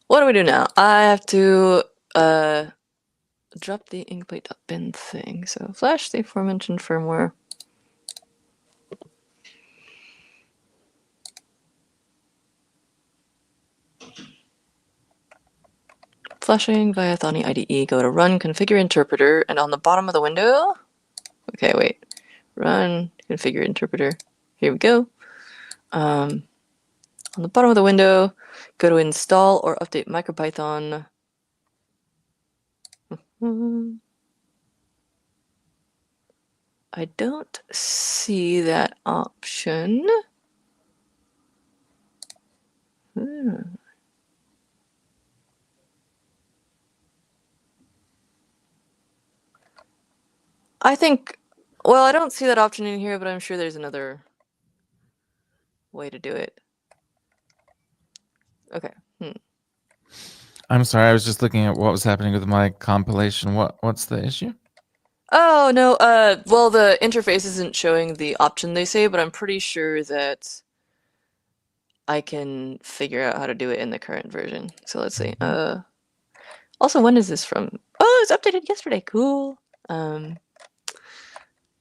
what do we do now? I have to drop the Inkplate.bin thing. So flash the aforementioned firmware. Flashing via Thonny IDE, go to Run Configure Interpreter, and on the bottom of the window, okay, wait, Run Configure Interpreter. Here we go. On the bottom of the window, go to Install or Update MicroPython. I don't see that option. I think, well, I don't see that option in here, but I'm sure there's another way to do it. Okay. I'm sorry, I was just looking at what was happening with my compilation. What's the issue? Oh, no, well, the interface isn't showing the option they say, but I'm pretty sure that I can figure out how to do it in the current version. So let's see. Also, when is this from? Oh, it was updated yesterday. Cool.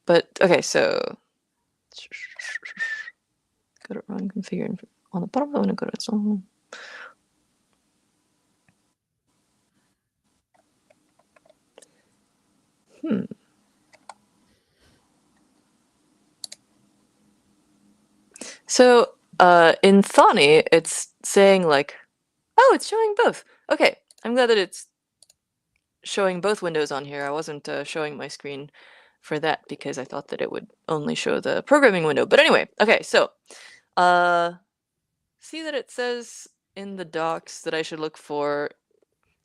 But okay, so go to Run Configure on the bottom. I'm gonna go to Install. So in Thonny, it's saying like, oh, it's showing both. Okay, I'm glad that it's showing both windows on here. I wasn't showing my screen for that because I thought that it would only show the programming window. But anyway, okay, so see that it says in the docs that I should look for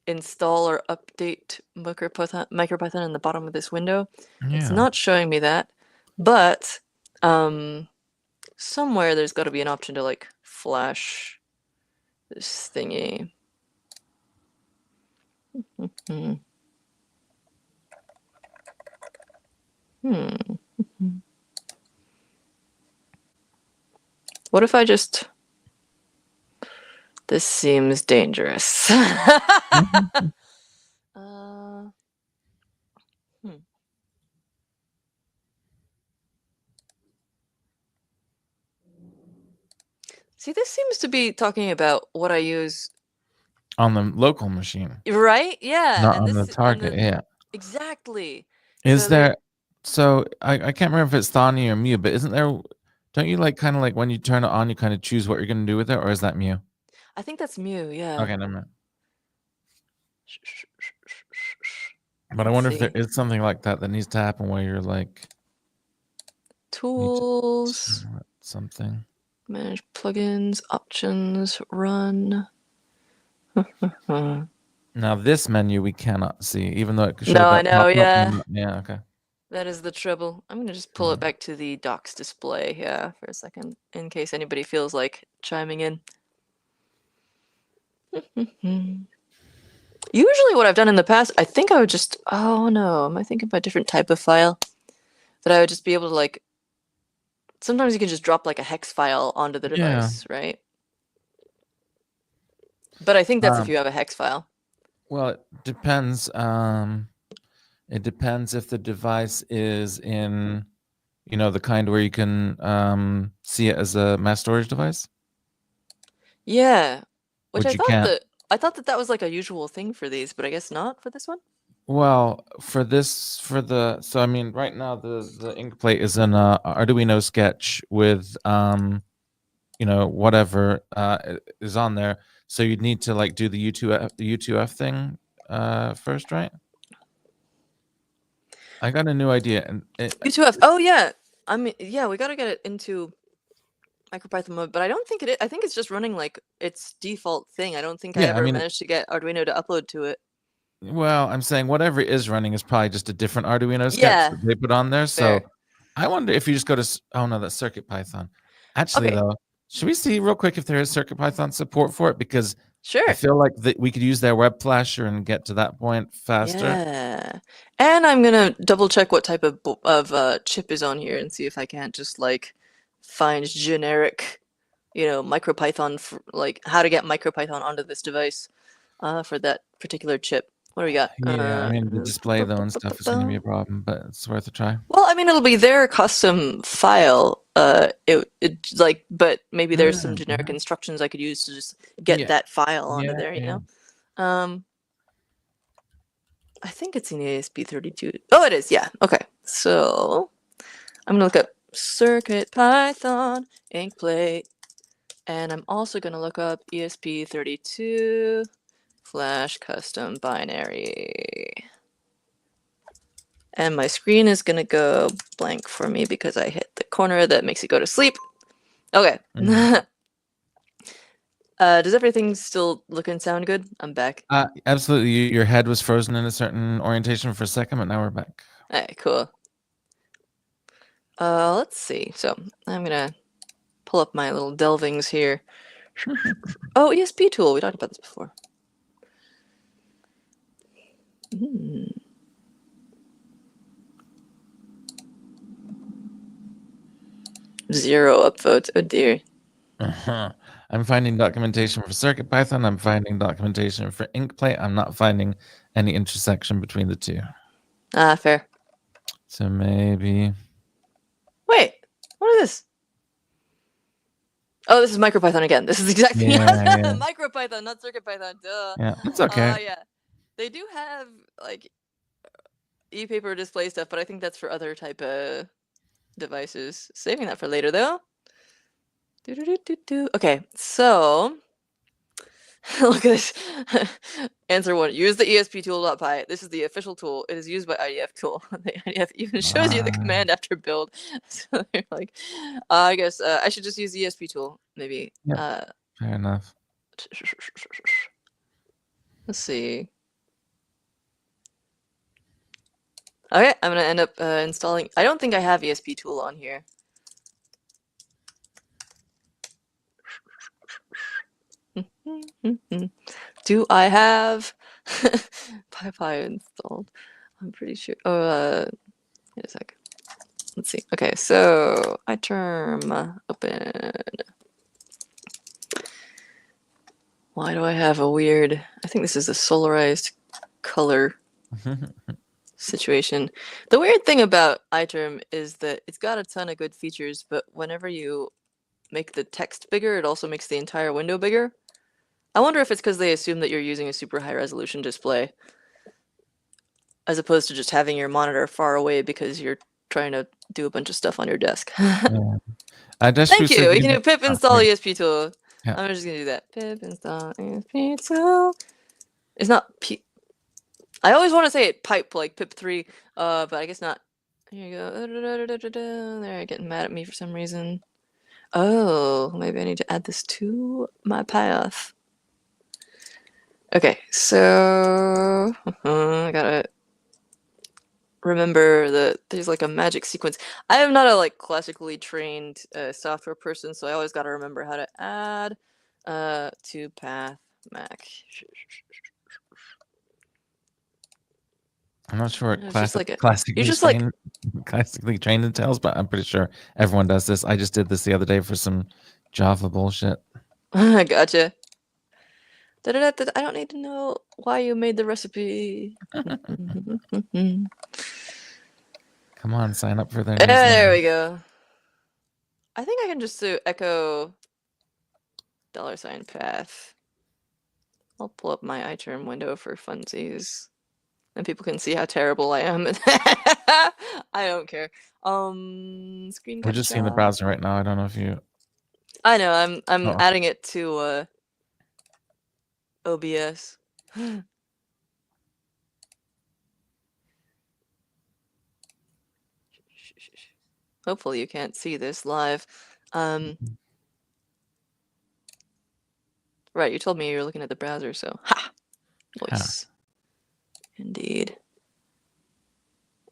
install or update MicroPython in the bottom of this window. Yeah. It's not showing me that, but somewhere there's got to be an option to like flash this thingy. What if I just... This seems dangerous. See, this seems to be talking about what I use On the local machine, right? Yeah, not and on the this and target. the Yeah. exactly. Is So there, there? So I can't remember if it's Thani or Mew, but isn't there? Don't you like kind of like when you turn it on, you kind of choose what you're going to do with it, or is that Mew? I think that's Mew. Yeah. Okay, never mind. But I Let's wonder if there see. is something like that that needs to happen where you're like need to Tools, something. manage plugins, options, run. No, Now this menu we cannot see, even though it should have I that know. pop up. Yeah, Yeah, okay. that is the trouble. I'm gonna just pull it back to the docs display. Yeah, for a second, in case anybody feels like chiming in. Usually, what I've done in the past, I think I would just. Oh no, am I thinking of a different type of file? That I would just be able to like. Sometimes you can just drop like a hex file onto the Yeah. device, right? But I think that's if Um, you have a hex file. well, it depends. It depends if the device is in, the kind where you can see it as a mass storage device, Yeah, which which you can't. I thought that was like a usual thing for these, but I guess not for this one. Well, so I mean, right now the Inkplate is in a Arduino sketch with whatever is on there. So you'd need to like do the U2F thing first, right? I got a new idea, and U2F. Oh yeah. I mean, yeah, we gotta get it into MicroPython mode, but I don't think it is. I think it's just running like its default thing. I don't think I yeah, I ever mean, managed to get Arduino to upload to it. well, I'm saying whatever is running is probably just a different Arduino sketch Yeah, that they put on there. So fair. I wonder if you just go to, oh no, that's CircuitPython. Actually, Okay, though, should we see real quick if there is CircuitPython support for it? Because I sure. feel like that we could use their web flasher and get to that point faster. Yeah, and I'm gonna double check what type of chip is on here and see if I can't just like find generic, MicroPython for like how to get MicroPython onto this device, for that particular chip. What do we got? Yeah, I mean the display though and stuff is going to be a problem, but it's worth a try. Well, I mean, it'll be their custom file. But maybe there's some generic Mhm. instructions I could use to just get Yeah, that file onto yeah, there, yeah. Um, I think it's in ASP32. Oh, it is. Yeah. Okay. So I'm gonna look up Circuit Python Inkplate, and I'm also gonna look up ESP32 flash custom binary. And my screen is gonna go blank for me because I hit the corner that makes it go to sleep. Okay. Mhm. Does everything still look and sound good? I'm back. Absolutely. Your head was frozen in a certain orientation for a second, but now we're back. Alright, cool. Let's see. So I'm gonna pull up my little delvings here. Oh, ESP tool. We talked about this before. Zero upvotes. Oh dear. I'm finding documentation for CircuitPython. I'm finding documentation for Inkplate. I'm not finding any intersection between the two. Ah, fair. So maybe. Wait, what is this? Oh, this is MicroPython again. This is exactly Yeah, yeah, MicroPython, not CircuitPython. Duh. yeah. It's okay. Yeah. They do have like e-paper display stuff, but I think that's for other type of devices. Saving that for later though. Okay, so look at this. Answer 1. Use the ESP This is the official tool. It is used by IDF tool. The IDF even shows you the command after build. So they're like, I guess I should just use the ESP tool. Maybe. Yep. Fair enough. Let's see. Okay, I'm gonna end up installing. I don't think I have ESP tool on here. Do I have PyPy installed? I'm pretty sure. Oh, wait a sec. Let's see. Okay, so iTerm open. Why do I have a weird? I think this is a solarized color situation. The weird thing about iTerm is that it's got a ton of good features, but whenever you make the text bigger, it also makes the entire window bigger. I wonder if it's because they assume that you're using a super high resolution display, as opposed to just having your monitor far away because you're trying to do a bunch of stuff on your desk. Yeah. Thank you. We can do pip install Great. ESP tool. Yeah. I'm just gonna do that. Pip install ESP tool. It's not P. I always want to say it pipe like pip3, but I guess not. Here you go. They're getting mad at me for some reason. Oh, maybe I need to add this to my path. Okay, so I gotta remember that there's like a magic sequence. I am not a like classically trained software person, so I always gotta remember how to add to path Mac. I'm not sure what It's just like you classically just like trained entails, but I'm pretty sure everyone does this. I just did this the other day for some Java bullshit. gotcha. I don't need to know why you made the recipe. Come on, sign up for their There newsletter. we go. I think I can just do echo $path. I'll pull up my iTerm window for funsies, and people can see how terrible I am. I don't care. Screen We're just seeing the capture. browser right now. I don't know if you. I know. I'm Oh. adding it to OBS. Hopefully you can't see this live. Right, you told me you were looking at the browser, so ha! Voice. Indeed.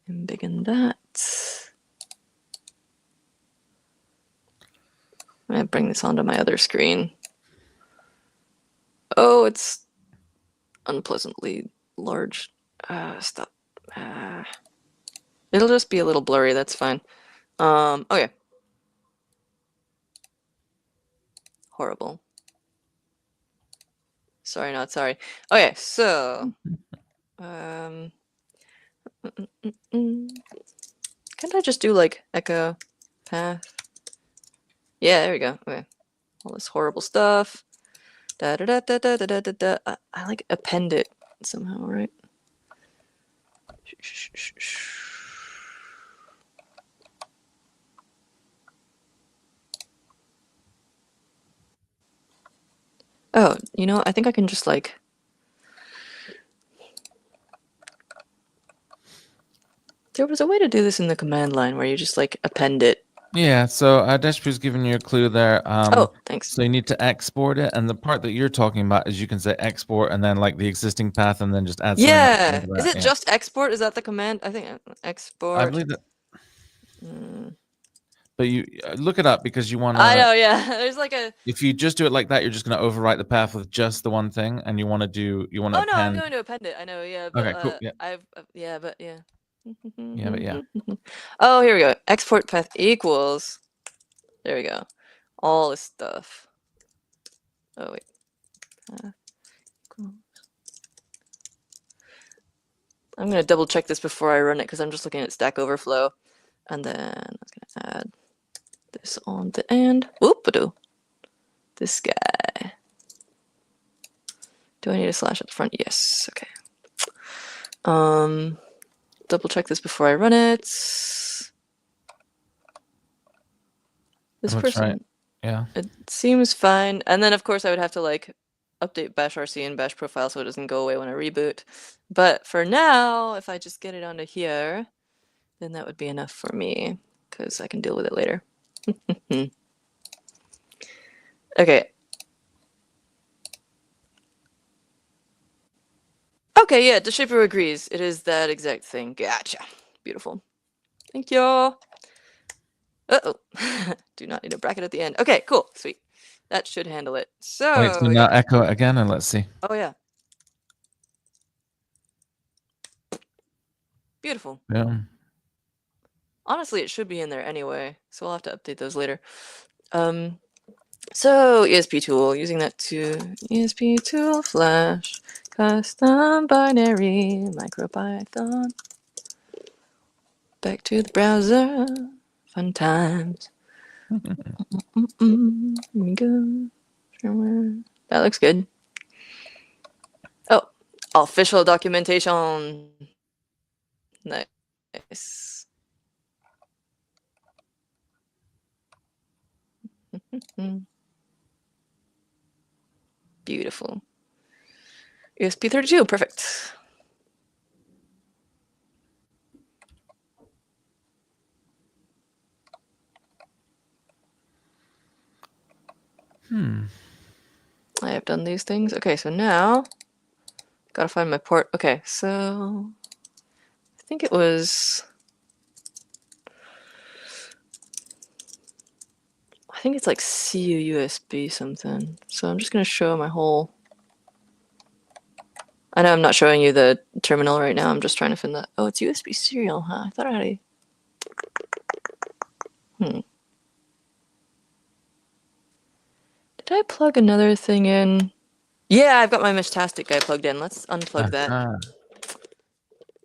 And biggen that. I'm gonna bring this onto my other screen. Oh, it's unpleasantly large. Stop. It'll just be a little blurry, that's fine. Okay. Horrible. Sorry, not sorry. Okay, so can't I just do like echo path? Yeah, there we go. Okay. All this horrible stuff. Da da da da da da da da. I like append it somehow, right? Oh, you know, I think I can just like. There was a way to do this in the command line where you just like append it. Yeah, so Deshpu's giving you a clue there. Oh, thanks. So you need to export it, and the part that you're talking about is you can say export and then like the existing path, and then just add something. Yeah, is it just export? Is that the command? I think export. I believe that. But you look it up because you want to. I know, yeah. There's like a. If you just do it like that, you're just going to overwrite the path with just the one thing, and you want to do. You want to. Oh no, I'm going to append it. I know, yeah, but okay, cool. Yeah. yeah, but yeah. Yeah, but yeah. Oh, here we go. Export path equals. There we go. All this stuff. Oh wait. I'm gonna double check this before I run it because I'm just looking at Stack Overflow, and then I'm gonna add this on the end. Whoop-a-doo. This guy. Do I need a slash at the front? Yes. Okay. Double check this before I run it. This person. Right. Yeah. It seems fine. And then of course I would have to like update bash rc and bash profile so it doesn't go away when I reboot. But for now, if I just get it onto here, then that would be enough for me because I can deal with it later. Okay. Okay, yeah, DeShaper agrees. It is that exact thing. Gotcha. Beautiful. Thank you. Uh-oh. Do not need a bracket at the end. Okay, cool. Sweet. That should handle it. So, wait, so now echo it again and let's see. Oh, yeah. Beautiful. Yeah. Honestly, it should be in there anyway, so I'll have to update those later. So ESP tool, using that to ESP tool flash custom binary MicroPython. Back to the browser, fun times. Here we go. That looks good. Official documentation. Nice. Beautiful. ESP32, perfect. I have done these things. Okay, so now gotta find my port. Okay, so I think it was. I think it's like CUUSB something. So I'm just gonna show my whole. I know I'm not showing you the terminal right now. I'm just trying to find the. Oh, it's USB serial, huh? I thought I had a. Did I plug another thing in? Yeah, I've got my Meshtastic guy plugged in. Let's unplug that.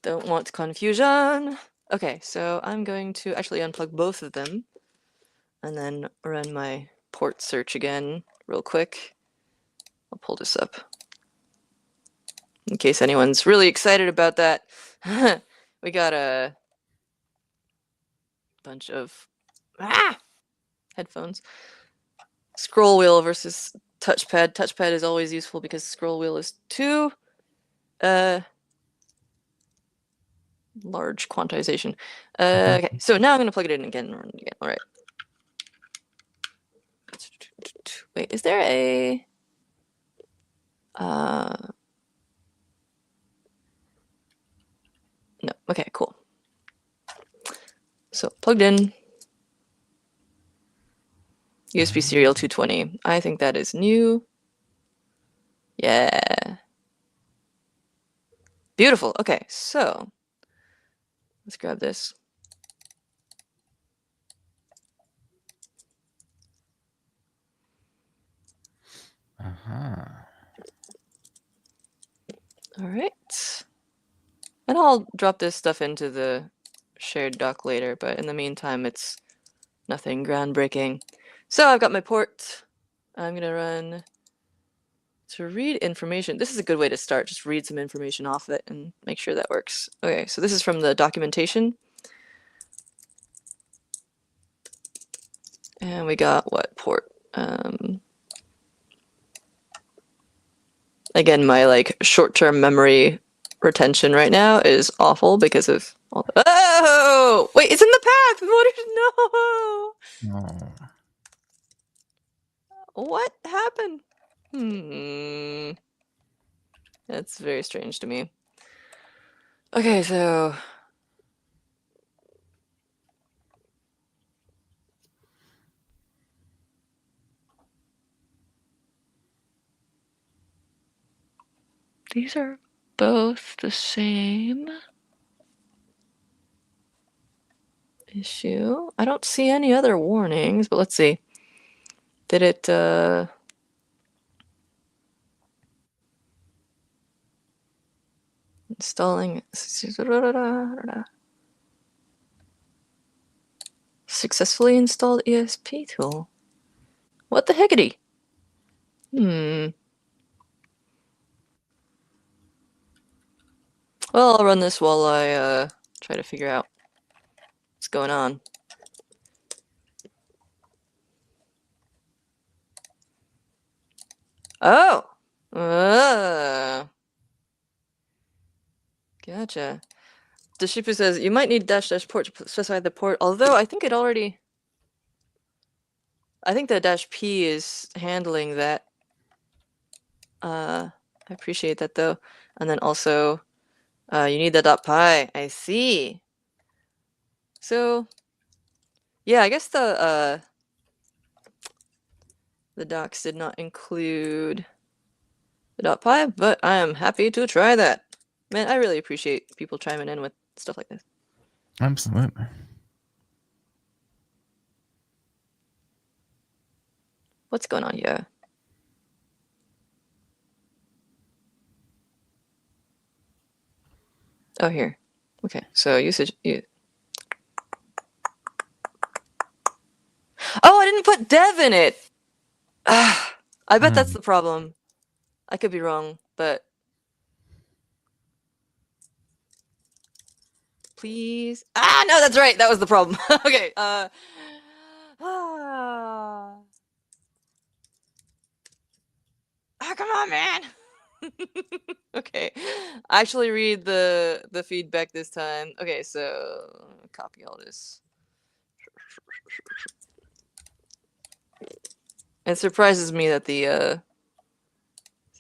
Don't want confusion. Okay, so I'm going to actually unplug both of them and then run my port search again real quick. I'll pull this up in case anyone's really excited about that. We got a bunch of headphones. Scroll wheel versus touchpad. Touchpad is always useful because scroll wheel is too large quantization. Okay, so now I'm going to plug it in again. All right. Wait, is there a... no, okay, cool. So plugged in. USB serial 220. I think that is new. Yeah. Beautiful. Okay, so let's grab this. All right. And I'll drop this stuff into the shared doc later, but in the meantime, it's nothing groundbreaking. So I've got my port. I'm going to run to read information. This is a good way to start. Just read some information off it and make sure that works. Okay, so this is from the documentation. And we got what port? Again, my like short-term memory retention right now is awful because of all the... Oh! Wait, it's in the path! What is... No! What happened? That's very strange to me. Okay, so... these are both the same issue. I don't see any other warnings, but let's see. Did it, installing... successfully installed ESP tool. What the heckity? Well, I'll run this while I try to figure out what's going on. Oh! Gotcha. The Shipu says, you might need dash port to specify the port, although I think it already... I think the -P is handling that. I appreciate that though. And then also, you need the .py. I see. So, yeah, I guess the docs did not include the .py, but I am happy to try that. Man, I really appreciate people chiming in with stuff like this. Absolutely. What's going on here? Oh, here. Okay, so usage... Oh, I didn't put dev in it! I bet that's the problem. I could be wrong, but please. Ah, no, that's right. That was the problem. Okay. Come on, man. Okay. Actually read the feedback this time. Okay, so copy all this. It surprises me that this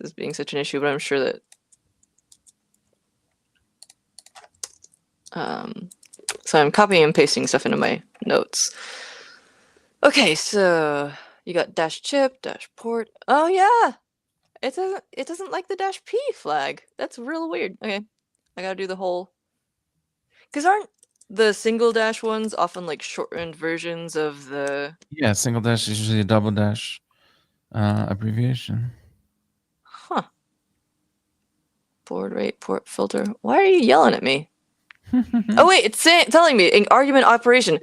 is being such an issue, but I'm sure that so I'm copying and pasting stuff into my notes. Okay, so you got dash chip, dash port. Oh yeah. It doesn't like the dash P flag. That's real weird. Okay. I gotta do the whole. Because aren't the single dash ones often like shortened versions of the. Yeah, single dash is usually a double dash abbreviation. Huh. Board rate, port filter. Why are you yelling at me? Oh wait, it's telling me an argument operation.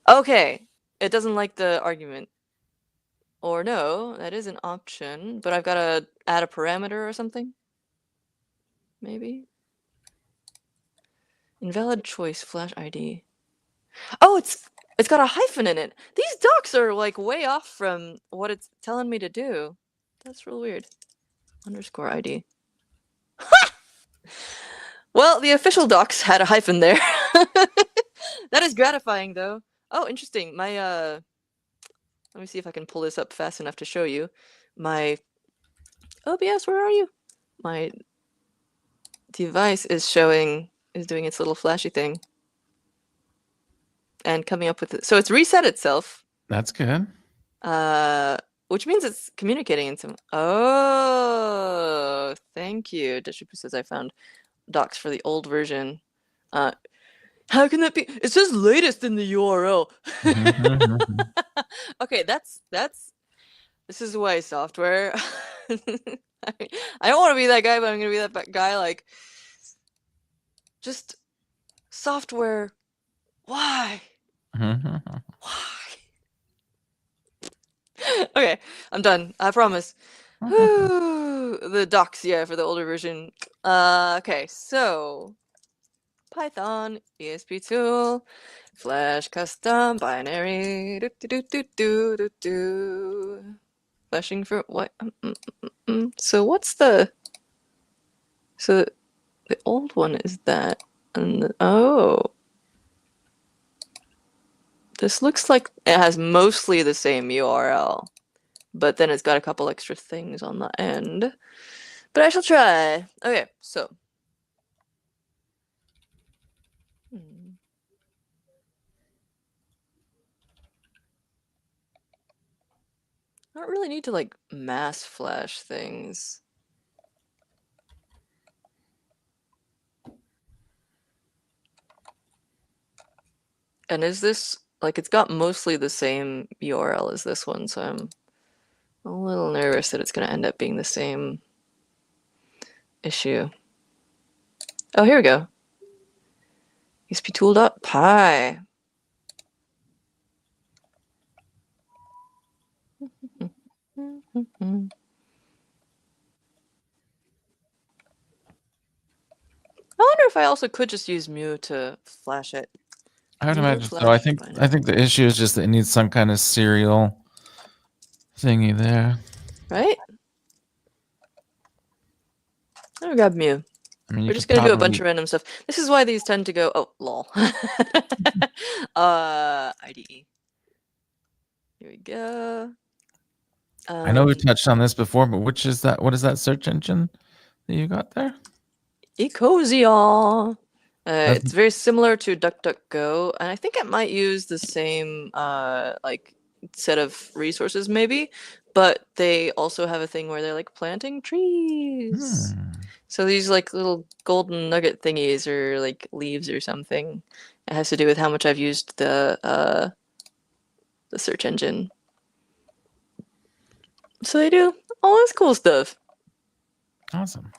Okay. It doesn't like the argument. Or no, that is an option, but I've got to add a parameter or something? Maybe? Invalid choice, flash ID. Oh, it's got a hyphen in it. These docs are like way off from what it's telling me to do. That's real weird. Underscore ID. Well, the official docs had a hyphen there. That is gratifying though. Oh, interesting. My let me see if I can pull this up fast enough to show you. My OBS, where are you? My device is doing its little flashy thing. And coming up with it. So it's reset itself. That's good. Which means it's communicating in some. Oh, thank you. Dishipu says I found docs for the old version. How can that be? It says latest in the URL. Okay, that's this is why software. I don't want to be that guy, but I'm gonna be that guy. Like, just software. Why? Why? Okay, I'm done. I promise. The docs, yeah, for the older version. Okay, so Python, ESP tool, Flash custom binary. Flashing for what? So what's the? So the old one is that, and oh. This looks like it has mostly the same URL, but then it's got a couple extra things on the end. But I shall try. Okay, so. I don't really need to like mass flash things. And is this, like, it's got mostly the same URL as this one, so I'm a little nervous that it's going to end up being the same issue. Oh, here we go. usptool.py. I wonder if I also could just use mu to flash it. I would Mu imagine so. flash I think the issue is just that it needs some kind of serial thingy there. Right? I'll grab mu. I mean, We're just gonna do a bunch of random stuff. This is why these tend to go. Oh, lol. IDE. Here we go. I know we've touched on this before, but which is that? What is that search engine that you got there? Ecosia. It's very similar to DuckDuckGo, and I think it might use the same like set of resources, maybe. But they also have a thing where they're like planting trees. So these like little golden nugget thingies or like leaves or something. It has to do with how much I've used the search engine. So they do all this cool stuff. Awesome.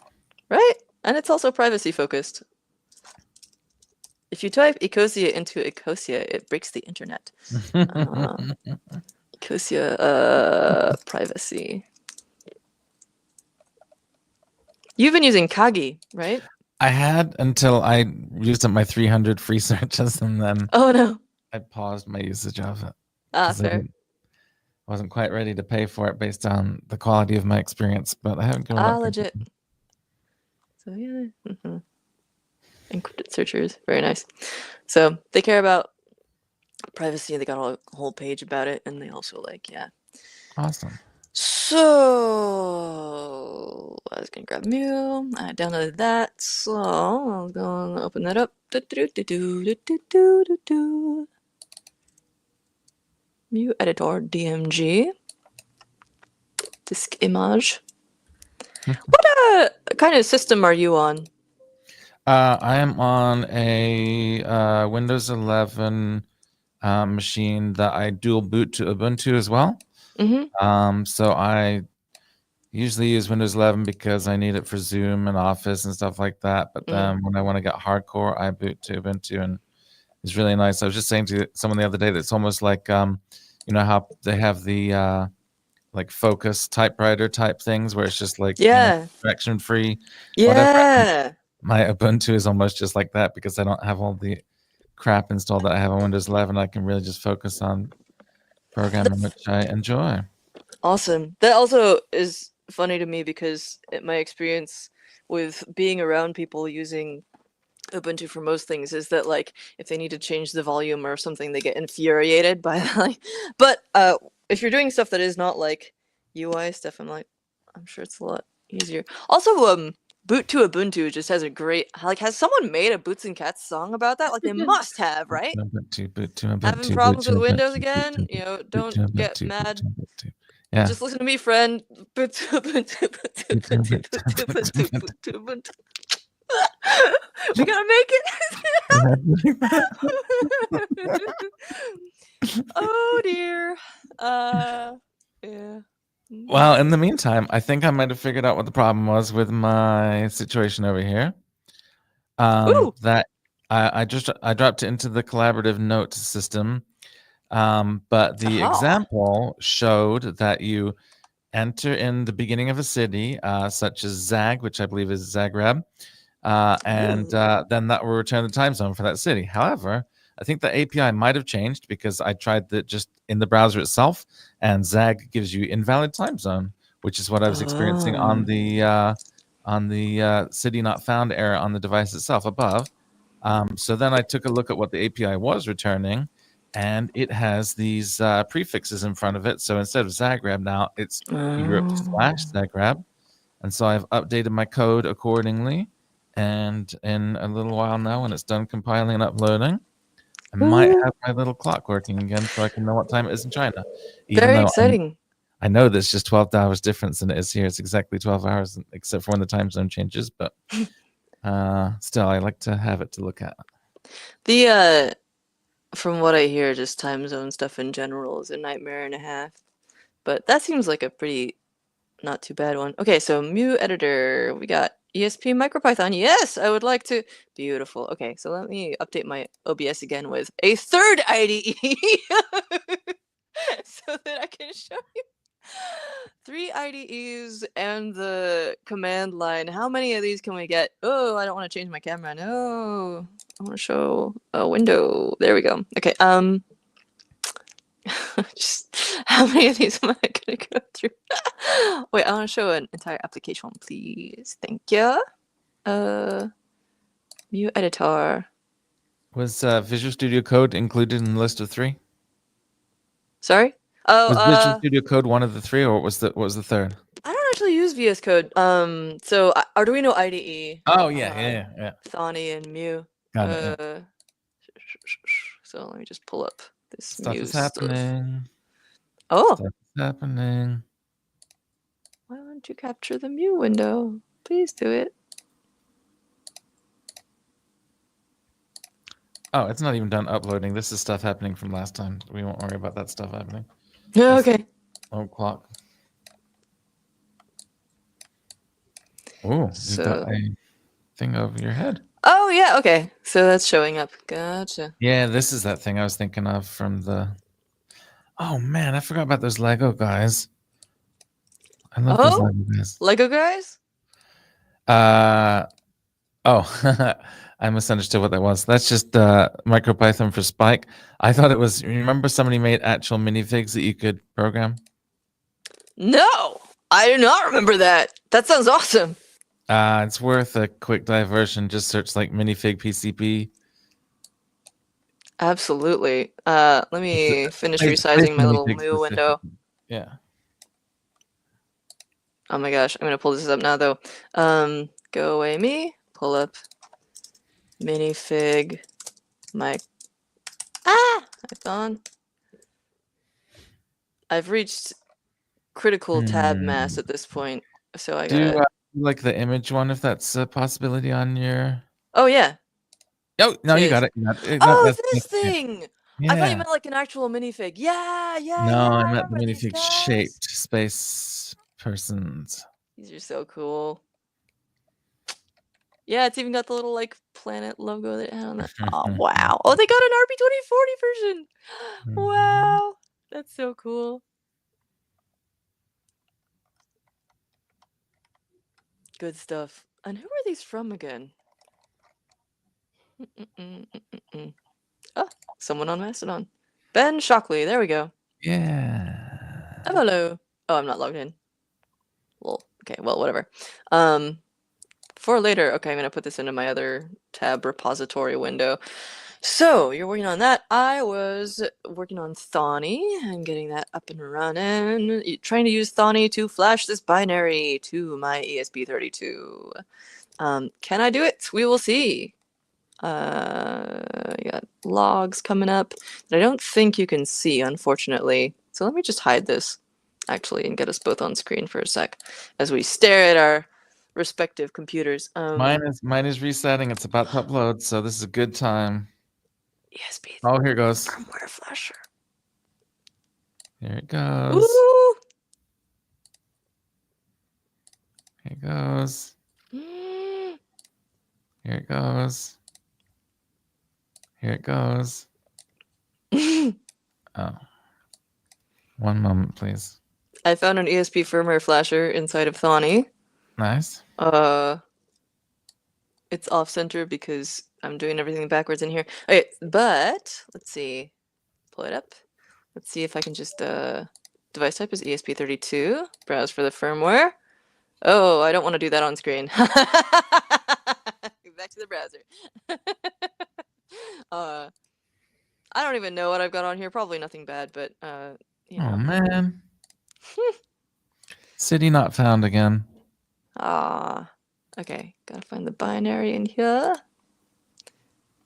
Right? And it's also privacy focused. If you type Ecosia into Ecosia, it breaks the internet. Ecosia privacy. You've been using Kagi, right? I had until I used up my 300 free searches, and then Oh no. I paused my usage of it Ah, because I fair. wasn't quite ready to pay for it based on the quality of my experience. But I haven't given Ah, up. legit. So yeah. Encrypted searchers, very nice. So they care about privacy. They got a whole page about it, and they also like, yeah. Awesome. So I was gonna grab Mu. I downloaded that, so I'm gonna open that up. Mu editor DMG disk image. What kind of system are you on? I am on a Windows 11 machine that I dual boot to Ubuntu as well. So I usually use Windows 11 because I need it for Zoom and Office and stuff like that. But then when I want to get hardcore, I boot to Ubuntu, and it's really nice. I was just saying to someone the other day that it's almost like you know how they have the like Focus typewriter type things where it's just like Yeah. distraction free, whatever. Yeah. My Ubuntu is almost just like that because I don't have all the crap installed that I have on Windows 11. I can really just focus on programming, That's which I enjoy. awesome. That also is funny to me because my experience with being around people using Ubuntu for most things is that like if they need to change the volume or something, they get infuriated by like. But if you're doing stuff that is not like UI stuff, I'm sure it's a lot easier. Also, boot to Ubuntu just has a great like. Has someone made a Boots and Cats song about that? Like they must have, right? Having problems with Windows again? You know, don't get mad. Yeah. Just listen to me, friend. Boot to Ubuntu. Boot to Ubuntu. Boot to Ubuntu. Boot to Ubuntu. We gotta make it. Oh dear. Yeah. Well, in the meantime, I think I might have figured out what the problem was with my situation over here. That I dropped it into the collaborative note system, but the example showed that you enter in the beginning of a city, such as Zag, which I believe is Zagreb, and then that will return the time zone for that city. However, I think the API might have changed because I tried that just in the browser itself, and Zag gives you invalid time zone, which is what I was experiencing on the city not found error on the device itself above. So then I took a look at what the API was returning, and it has these prefixes in front of it. So instead of Zagreb now, it's Europe/Zagreb. And so I've updated my code accordingly. And in a little while now, when it's done compiling and uploading, I might have my little clock working again so I can know what time it is in China. Even Very though exciting. I know there's just 12 hours difference than it is here. It's exactly 12 hours, except for when the time zone changes. But still, I like to have it to look at. The from what I hear, just time zone stuff in general is a nightmare and a half. But that seems like a pretty not too bad one. Okay, so Mu editor, we got ESP MicroPython. Yes, I would like to. Beautiful. Okay, so let me update my OBS again with a third IDE so that I can show you 3 IDEs and the command line. How many of these can we get? Oh, I don't want to change my camera. No, I want to show a window. There we go. Okay. Just how many of these am I gonna go through? Wait, I want to show an entire application, please. Thank you. Mu editor. Was Visual Studio Code included in the list of 3? Sorry. Was Visual Oh, Studio Code one of the 3, or what was the third? I don't actually use VS Code. So Arduino IDE. Oh yeah. Thani and Mu. Got it. Yeah. So let me just pull up this Stuff Mu is stuff. happening. Oh. Stuff is happening. Why don't you capture the Mu window? Please do it. Oh, it's not even done uploading. This is stuff happening from last time. We won't worry about that stuff happening. Okay. Oh, clock. Oh, you've got a thing over your head. Oh, yeah, okay. So that's showing up. Gotcha. Yeah, this is that thing I was thinking of from the... Oh, man, I forgot about those Lego guys. I love those Lego guys. Lego guys? Oh, I misunderstood what that was. That's just MicroPython for Spike. I thought it was. Remember, somebody made actual minifigs that you could program. No, I do not remember that. That sounds awesome. It's worth a quick diversion. Just search like minifig PCP. Absolutely. Let me finish It's resizing my little minifig Moo specific. window. Yeah. Oh my gosh, I'm gonna pull this up now though. Go away me, pull up minifig, my Python. I've reached critical tab mass at this point, so I Do gotta. like the image one if that's a possibility on your. Oh yeah, Oh no, it you got is. it. You got it. No, Oh, that's this good. thing! I thought you Yeah. meant like an actual minifig. Yeah, yeah, No, yeah. I I meant the remember these minifig guys. shaped space persons. These are so cool. Yeah, it's even got the little like planet logo that it had on that. Oh wow! Oh, they got an RP2040 version. Wow, that's so cool. Good stuff. And who are these from again? Oh, someone on Mastodon. Ben Shockley. There we go. Yeah. Oh, hello. Oh, I'm not logged in. Well, okay. Well, whatever. Um, for later. Okay, I'm gonna put this into my other tab repository window. So you're working on that. I was working on Thonny and getting that up and running. Trying to use Thonny to flash this binary to my ESP32. Can I do it? We will see. You got logs coming up that I don't think you can see, unfortunately. So let me just hide this, actually, and get us both on screen for a sec as we stare at our respective computers. Mine is resetting. It's about to upload, so this is a good time. ESP Oh, here it goes. firmware flasher. Here it goes. Ooh. Here it goes. Here it goes. Here it goes. Oh. One moment, please. I found an ESP firmware flasher inside of Thonny. Nice. It's off center because I'm doing everything backwards in here. Okay, but let's see. Pull it up. Let's see if I can just device type is ESP32. Browse for the firmware. Oh, I don't want to do that on screen. Back to the browser. I don't even know what I've got on here. Probably nothing bad, but you Oh know. man. City not found again. Okay, gotta find the binary in here.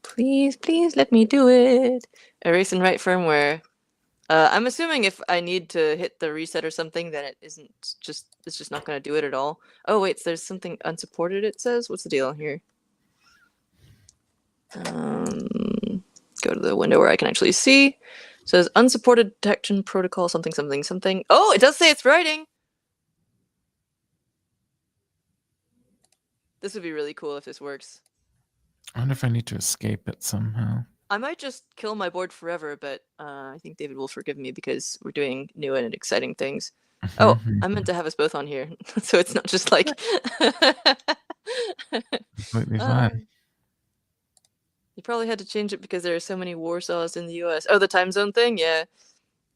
Please, please let me do it. Erase and write firmware. I'm assuming if I need to hit the reset or something, then it's just not gonna do it at all. Oh wait, there's something unsupported. It says. What's the deal here? Go to the window where I can actually see. It says unsupported detection protocol something something something. Oh, it does say it's writing. This would be really cool if this works. I wonder if I need to escape it somehow. I might just kill my board forever, but I think David will forgive me because we're doing new and exciting things. Oh, I meant to have us both on here, so it's not just like. Completely fine. You probably had to change it because there are so many Warsaws in the U.S. Oh, the time zone thing, yeah.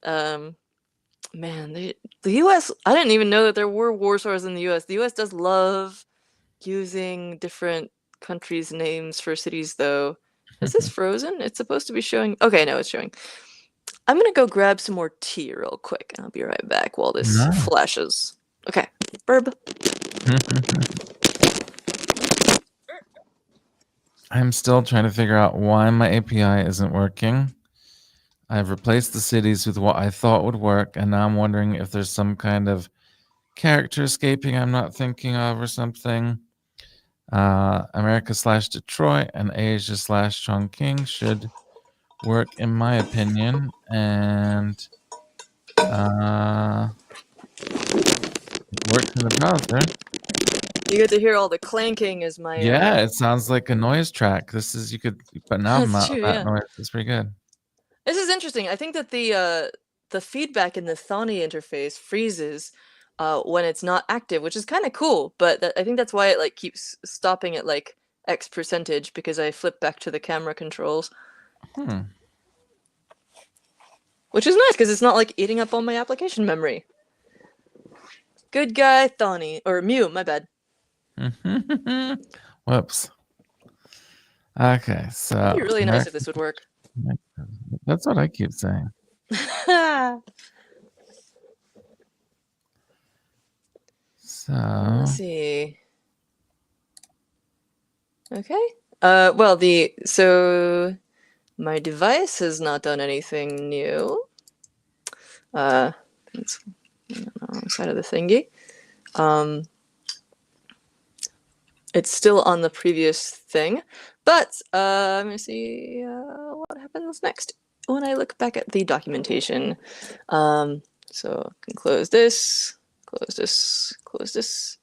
Man, the U.S. I didn't even know that there were Warsaws in the U.S. The U.S. does love using different countries' names for cities, though. Is this frozen? It's supposed to be showing. Okay, no, it's showing. I'm gonna go grab some more tea real quick, and I'll be right back while this flashes. Okay, burb. I'm still trying to figure out why my API isn't working. I've replaced the cities with what I thought would work, and now I'm wondering if there's some kind of character escaping I'm not thinking of or something. America/Detroit and Asia/Chongqing should work in my opinion, and it works in the browser. You get to hear all the clanking as my. Yeah, it sounds like a noise track. This is you could put an album That's out of true, that yeah. noise. It's pretty good. This is interesting. I think that the feedback in the Thonny interface freezes when it's not active, which is kind of cool. But I think that's why it like keeps stopping at like X percentage because I flip back to the camera controls. Which is nice because it's not like eating up all my application memory. Good guy, Thawny. Or Mew, my bad. Whoops. Okay, so It'd be really nice if this would work. That's what I keep saying. So let's see. Okay. Well, so my device has not done anything new. It's on the wrong side of the thingy. It's still on the previous thing, but let me see what happens next when I look back at the documentation. So I can close this, close this, close this.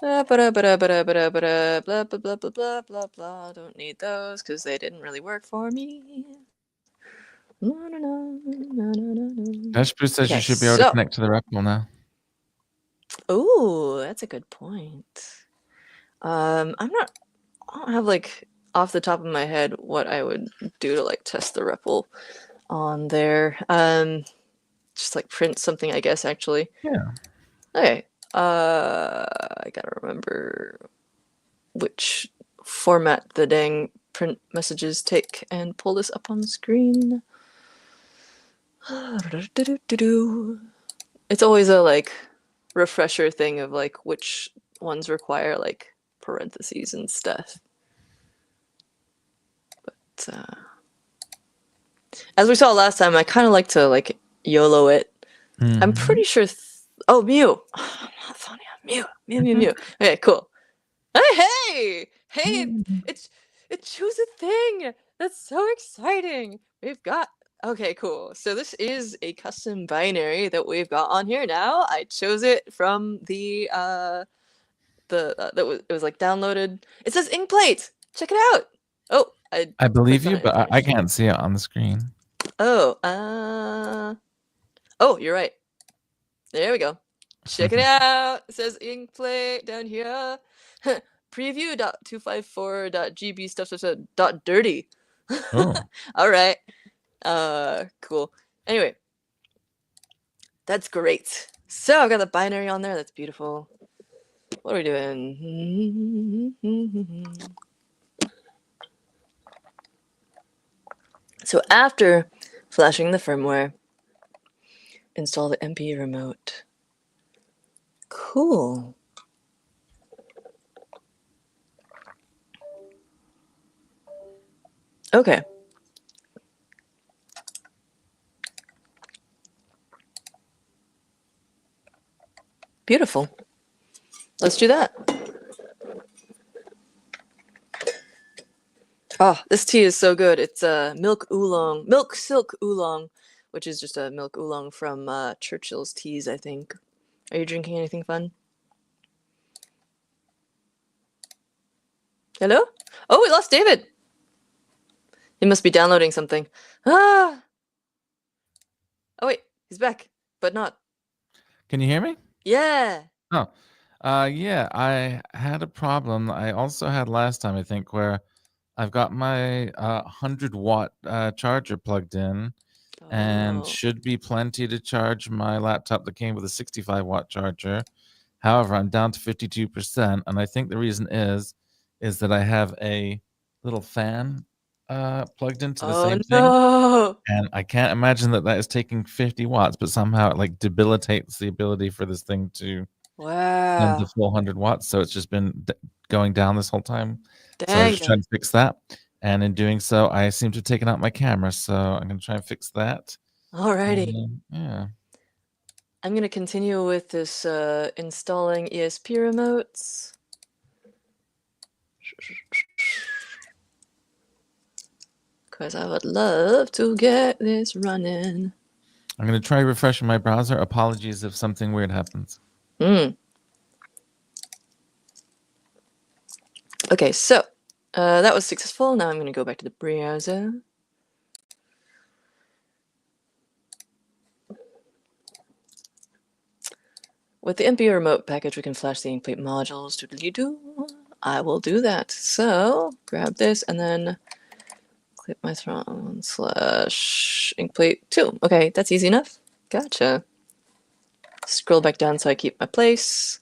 Blah blah blah blah blah blah blah blah blah blah blah blah. Don't need those because they didn't really work for me. No no no no no no. Dashboo says you should be able to connect to the REPL now. Oh, that's a good point. I don't have like off the top of my head what I would do to like test the REPL on there. Just like print something, I guess, actually. Yeah. Okay. I gotta remember which format the dang print messages take and pull this up on the screen. It's always a like refresher thing of like which ones require like parentheses and stuff. But as we saw last time, I kind of like to like YOLO it. I'm pretty sure. Oh, Mew. Oh, I'm not funny. Mew. Mew. Mew. Mew. Okay, cool. Hey! It chose a thing. That's so exciting. We've got. Okay, cool. So this is a custom binary that we've got on here now. I chose it from the it was like downloaded. It says Inkplate. Check it out. Oh, I believe you, but I can't see it on the screen. Oh, oh, you're right. There we go. Check it out. It says Inkplate down here. Preview.254.gb stuff dirty. Oh. All right. Cool. Anyway, that's great. So I've got the binary on there. That's beautiful. What are we doing? So after flashing the firmware, install the MP remote. Cool. Okay. Beautiful. Let's do that. Oh, this tea is so good. It's milk silk oolong, which is just a milk oolong from Churchill's Teas, I think. Are you drinking anything fun? Hello? Oh, we lost David. He must be downloading something. Ah! Oh wait, he's back, but not. Can you hear me? Yeah. Oh, yeah, I had a problem I also had last time, I think, where I've got my 100-watt charger plugged in and should be plenty to charge my laptop that came with a 65-watt charger. However, I'm down to 52%, and I think the reason is that I have a little fan plugged into the same thing, and I can't imagine that is taking 50 watts, but somehow it like debilitates the ability for this thing to send the full 100 watts. So it's just been going down this whole time. So I was just trying to fix that, and in doing so, I seem to have taken out my camera. So I'm gonna try and fix that. Alrighty. Yeah. I'm gonna continue with this installing ESP remotes. Because I would love to get this running. I'm going to try refreshing my browser. Apologies if something weird happens. Okay, so that was successful. Now I'm going to go back to the browser. With the MP remote package, we can flash the Inkplate modules. Doodly-doo. I will do that. So grab this and then clip my throne / Inkplate 2. Okay, that's easy enough. Gotcha. Scroll back down so I keep my place.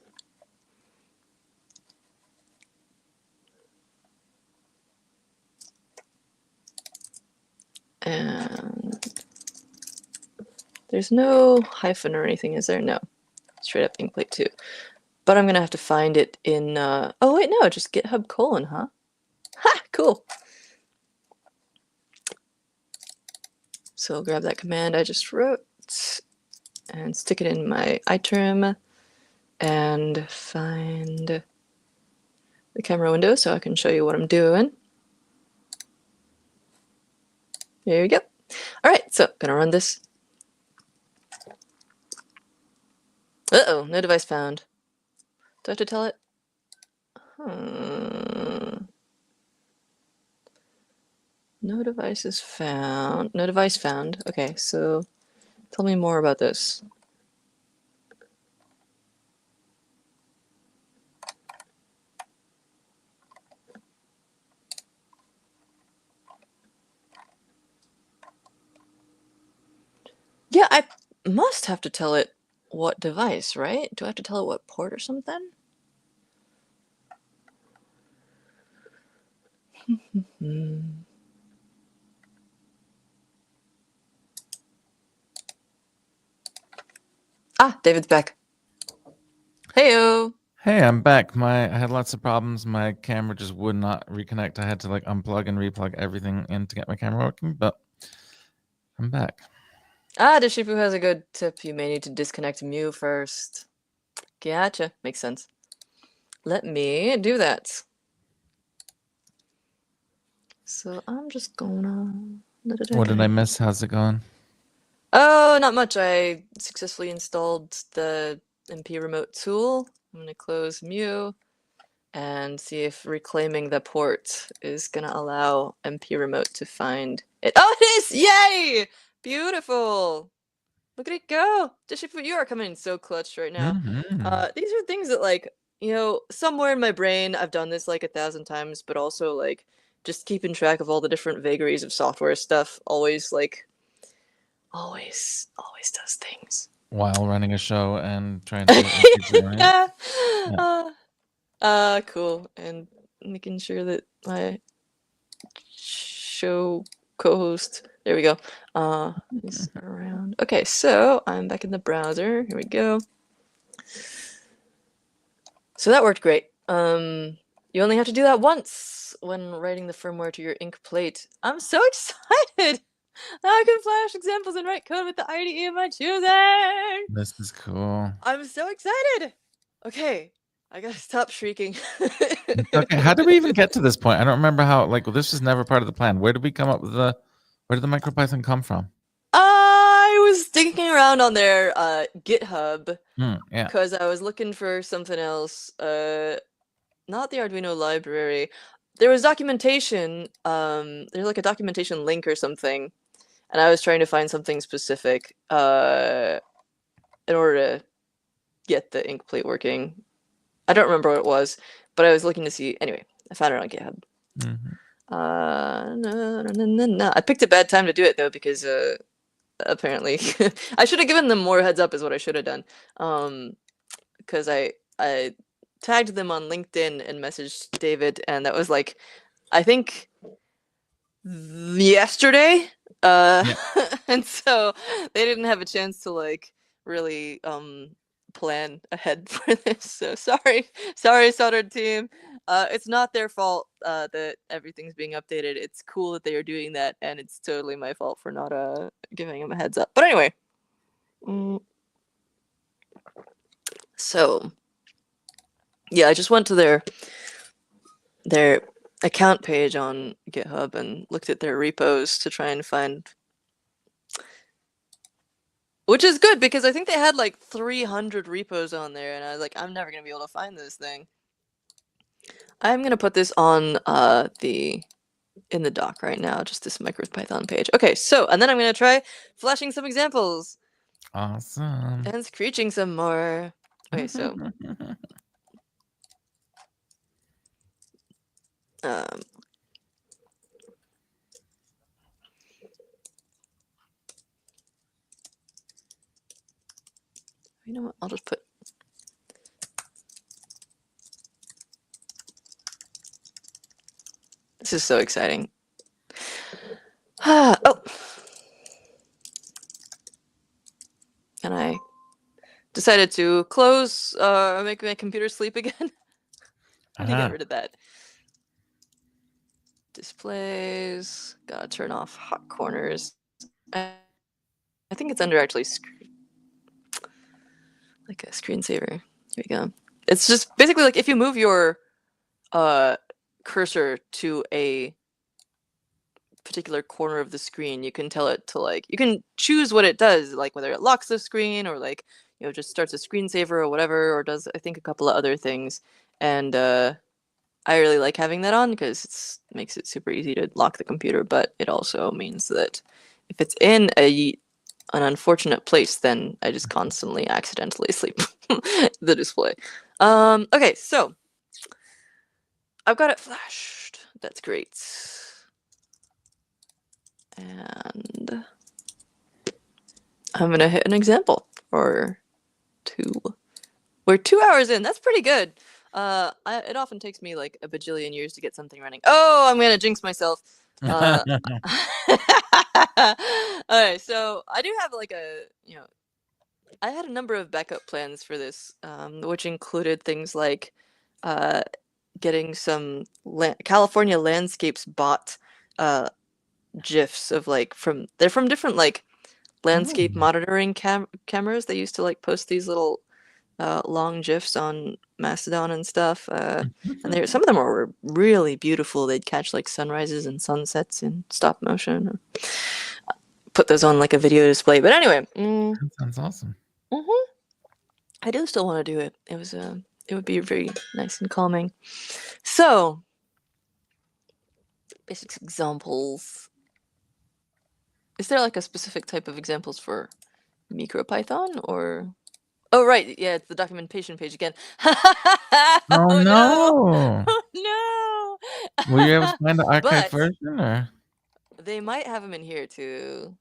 And there's no hyphen or anything, is there? No. Straight up Inkplate 2. But I'm gonna have to find it in, oh wait, no, just GitHub : huh? Ha! Cool. So grab that command I just wrote and stick it in my iTerm and find the camera window so I can show you what I'm doing. There we go. All right, so gonna run this. Uh-oh, no device found. Do I have to tell it? No devices found. No device found. Okay, so tell me more about this. Yeah, I must have to tell it what device, right? Do I have to tell it what port or something? Ah, David's back. Heyo. Hey, I'm back. I had lots of problems. My camera just would not reconnect. I had to like unplug and replug everything in to get my camera working, but I'm back. Ah, Deshipu has a good tip. You may need to disconnect Mew first. Gotcha. Makes sense. Let me do that. So I'm just gonna... What did I miss? How's it going? Oh, not much. I successfully installed the MP remote tool. I'm gonna close Mew and see if reclaiming the port is gonna allow MP remote to find it. Oh, it is! Yay! Beautiful! Look at it go! Deshipu, you are coming in so clutch right now. These are things that, like, you know, somewhere in my brain I've done this like 1,000 times, but also like just keeping track of all the different vagaries of software stuff always does things. While running a show and trying to increase it, right? Yeah. Cool. And making sure that my show co-host, there we go, is around. Okay, so I'm back in the browser. Here we go. So that worked great. You only have to do that once when writing the firmware to your Inkplate. I'm so excited! Now I can flash examples and write code with the IDE of my choosing! This is cool. I'm so excited! Okay, I gotta stop shrieking. Okay, how did we even get to this point? I don't remember how, like, this was never part of the plan. Where did we come up with where did the MicroPython come from? I was digging around on their GitHub Yeah. because I was looking for something else. Not the Arduino library. There was documentation. There's like a documentation link or something, and I was trying to find something specific in order to get the Inkplate working. I don't remember what it was, but I was looking to see. Anyway, I found it on GitHub. No. I picked a bad time to do it though because apparently I should have given them more heads up is what I should have done. Because I tagged them on LinkedIn and messaged David, and that was like, I think yesterday. And so they didn't have a chance to like really plan ahead for this. So sorry, Soldered team. It's not their fault that everything's being updated. It's cool that they are doing that, and it's totally my fault for not giving them a heads up. But anyway, so yeah, I just went to their account page on GitHub and looked at their repos to try and find, which is good because I think they had like 300 repos on there, and I was like, I'm never gonna be able to find this thing. I'm gonna put this on in the doc right now, just this MicroPython page. Okay, so and then I'm gonna try flashing some examples. Awesome. And screeching some more. Okay, so Um, you know what? I'll just put. This is so exciting. Oh, and I decided to close, make my computer sleep again. How do you get rid of that? Displays. Gotta turn off hot corners. I think it's under actually like a screensaver. Here we go. It's just basically like if you move your cursor to a particular corner of the screen, you can tell it to like you can choose what it does, like whether it locks the screen or like just starts a screensaver or whatever, or does I think a couple of other things. And I really like having that on because it makes it super easy to lock the computer, but it also means that if it's in an unfortunate place, then I just constantly accidentally sleep the display. Okay, so I've got it flashed. That's great. And I'm gonna hit an example or two. We're 2 hours in. That's pretty good. It often takes me like a bajillion years to get something running. Oh, I'm gonna jinx myself. Alright, so I do have like I had a number of backup plans for this, which included things like getting some California Landscapes bot GIFs of like they're from different like landscape monitoring cameras. They used to like post these little long GIFs on Mastodon and stuff. And some of them were really beautiful. They'd catch like sunrises and sunsets in stop motion. Or put those on like a video display. But anyway, That sounds awesome. I do still want to do it. It would be very nice and calming. So, basic examples. Is there like a specific type of examples for MicroPython or? Oh right, yeah, it's the documentation page again. Oh Oh no! Oh no! Were you able to find the archive But version, or? they might have them in here too.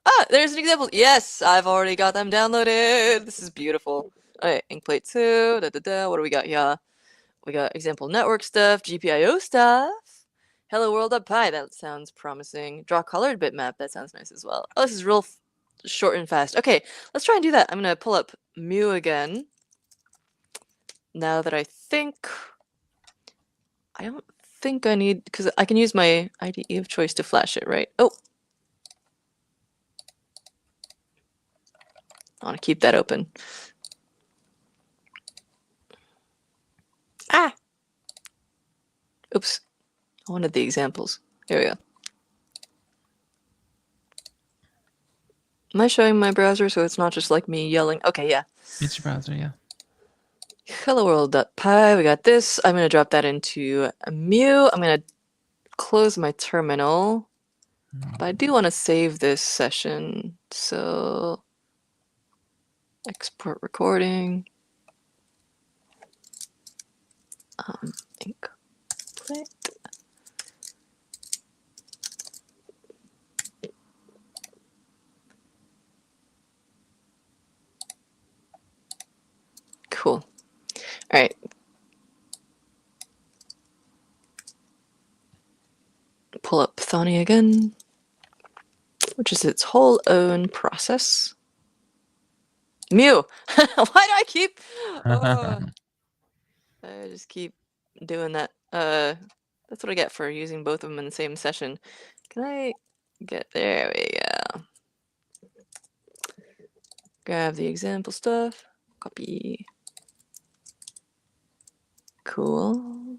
Ah, there's an example. Yes, I've already got them downloaded. This is beautiful. Alright, Inkplate 2. What do we got here? We got example network stuff, GPIO stuff. Hello world.py, that sounds promising. Draw colored bitmap, that sounds nice as well. Oh, this is real short and fast. Okay, let's try and do that. I'm gonna pull up Mu again. Now that I don't think I need, because I can use my IDE of choice to flash it, right? Oh. I want to keep that open. Ah! Oops. I wanted the examples. Here we go. Am I showing my browser so it's not just like me yelling? Okay, yeah. It's your browser, yeah. Hello world.py, we got this. I'm going to drop that into Mu. I'm going to close my terminal. But I do want to save this session. So, export recording. Inkplate. Cool. All right. Pull up Thani again, which is its whole own process. Mu! Why do I keep... I just keep doing that. That's what I get for using both of them in the same session. Can I get... There we go. Grab the example stuff. Copy. Cool.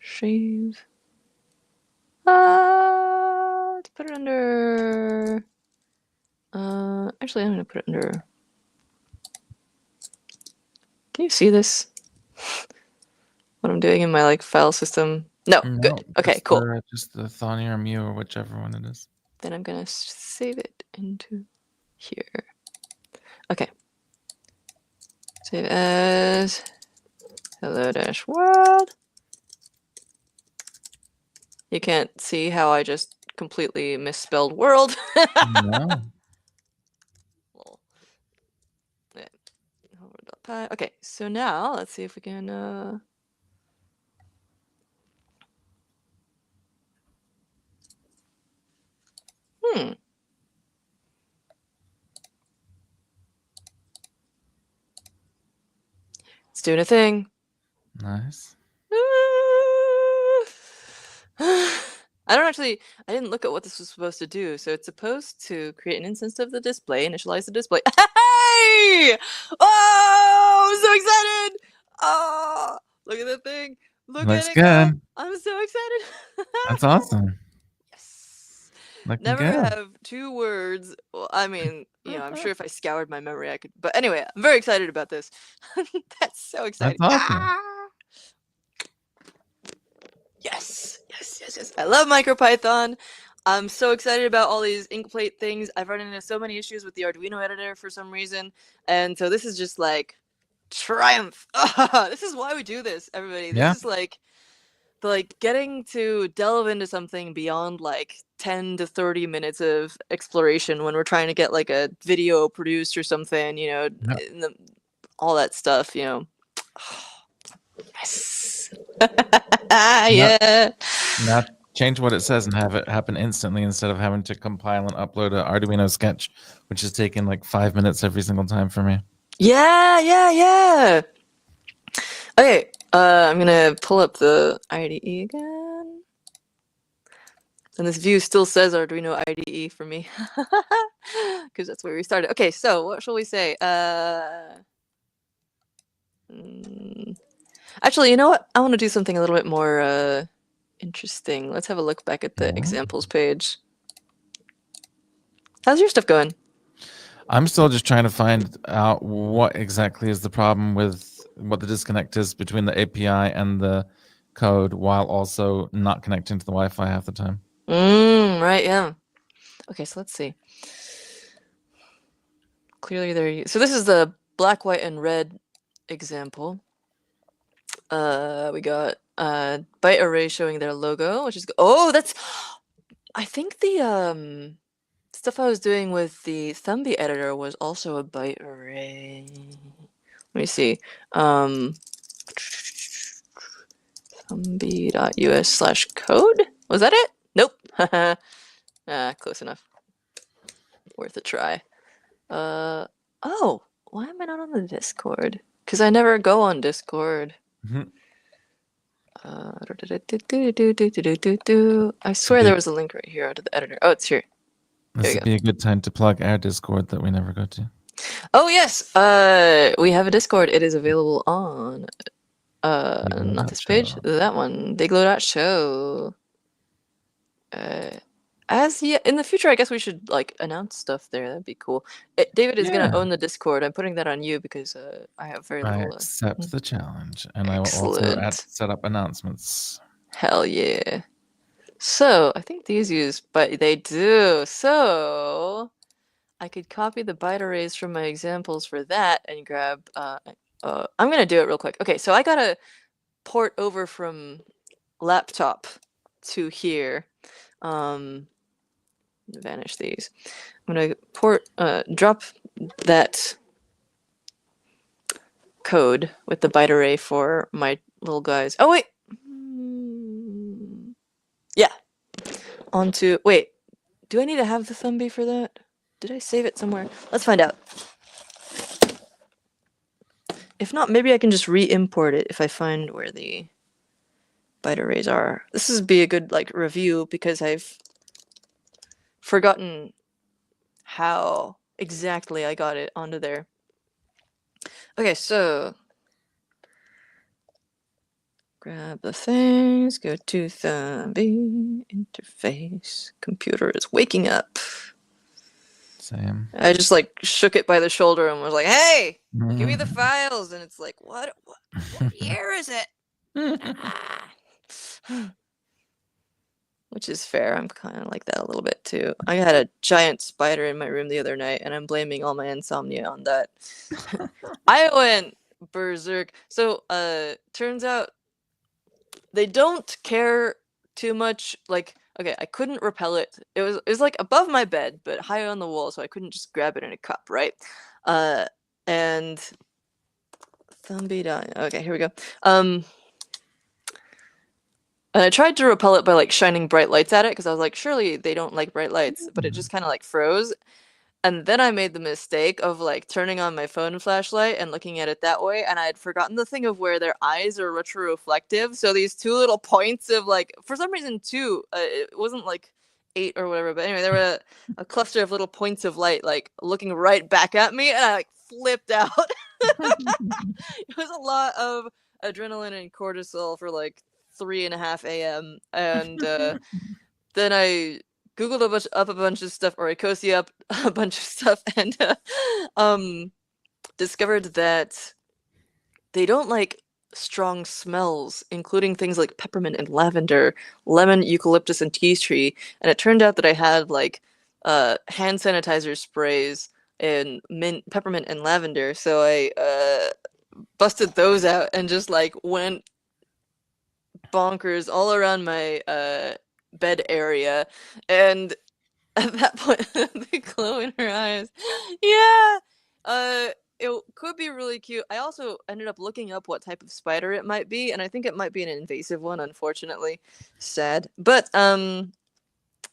Save. Let's put it under... actually, I'm going to put it under... Can you see this? What I'm doing in my like file system? No, good. Okay, cool. Just the Thani or Mu or whichever one it is. Then I'm going to save it into here. Okay. Save as hello-world. You can't see how I just completely misspelled world. No. Lol. Yeah. Pi. Okay, so now let's see if we can. Hmm. It's doing a thing. Nice. I didn't look at what this was supposed to do. So it's supposed to create an instance of the display, initialize the display. Hey! Oh, I'm so excited! Oh, look at that thing. Look at Looks it go. good. I'm so excited. That's awesome. Yes. Looking Never good. have two words. Well, I mean, I'm sure if I scoured my memory, I could. But anyway, I'm very excited about this. That's so That's exciting. awesome. Ah! Yes, yes, yes, yes. I love MicroPython. I'm so excited about all these Inkplate things. I've run into so many issues with the Arduino editor for some reason, and so this is just like triumph. This is why we do this, everybody. This Yeah. is like getting to delve into something beyond like 10 to 30 minutes of exploration when we're trying to get like a video produced or something, Yep. all that stuff, Yes. Yep. Yeah. Now change what it says and have it happen instantly instead of having to compile and upload an Arduino sketch, which is taking like 5 minutes every single time for me. Yeah, yeah, yeah. Okay, I'm gonna pull up the IDE again. And this view still says Arduino IDE for me. Because that's where we started. Okay, so what shall we say? Actually, you know what? I want to do something a little bit more interesting. Let's have a look back at the examples page. How's your stuff going? I'm still just trying to find out what exactly is the problem with what the disconnect is between the API and the code while also not connecting to the Wi-Fi half the time. Right, yeah. Okay, so let's see. Clearly there. So this is the black, white, and red example. We got byte array showing their logo, which is that's. I think the stuff I was doing with the Thumbie editor was also a byte array. Let me see. Thumbie.us/code. Was that it? Nope. Close enough. Worth a try. Oh, why am I not on the Discord? Because I never go on Discord. I swear there was a link right here out of the editor. Oh, it's here. This would be a good time to plug our Discord that we never go to. Oh yes, we have a Discord. It is available on not this page, that one, Show. In the future, I guess we should like announce stuff there. That'd be cool. David is gonna own the Discord. I'm putting that on you because I have very little. I accept the challenge, and I will also set up announcements. Hell yeah! So I think these use, but they do. So I could copy the byte arrays from my examples for that and grab. I'm gonna do it real quick. Okay, so I gotta port over from laptop to here. Vanish these. I'm gonna drop that code with the byte array for my little guys. Oh wait, yeah. Wait. Do I need to have the Thumbie for that? Did I save it somewhere? Let's find out. If not, maybe I can just re-import it if I find where the byte arrays are. This would be a good like review because I've forgotten how exactly I got it onto there. Okay, so grab the things, go to Thumbie interface. Computer is waking up. Same. I just like shook it by the shoulder and was like, "Hey, give me the files." And it's like, "What year is it?" Which is fair. I'm kind of like that a little bit too. I had a giant spider in my room the other night, and I'm blaming all my insomnia on that. I went berserk. So, turns out they don't care too much. Like, okay, I couldn't repel it. It was like above my bed, but high on the wall, so I couldn't just grab it in a cup, right? And Thumby down. Okay, here we go. And I tried to repel it by like shining bright lights at it because I was like, surely they don't like bright lights, but it just kind of like froze. And then I made the mistake of like turning on my phone flashlight and looking at it that way, and I had forgotten the thing of where their eyes are retroreflective. So these two little points of like, for some reason, two, it wasn't like 8 or whatever, but anyway, there were a cluster of little points of light like looking right back at me, and I like flipped out. It was a lot of adrenaline and cortisol for like 3:30 a.m. and then I Googled up a bunch of stuff, or I cozy up a bunch of stuff, and discovered that they don't like strong smells, including things like peppermint and lavender, lemon, eucalyptus, and tea tree. And it turned out that I had like hand sanitizer sprays and mint, peppermint, and lavender. So I busted those out and just like went bonkers all around my bed area. And at that point, the glow in her eyes. Yeah. It could be really cute. I also ended up looking up what type of spider it might be, and I think it might be an invasive one, unfortunately. Sad. But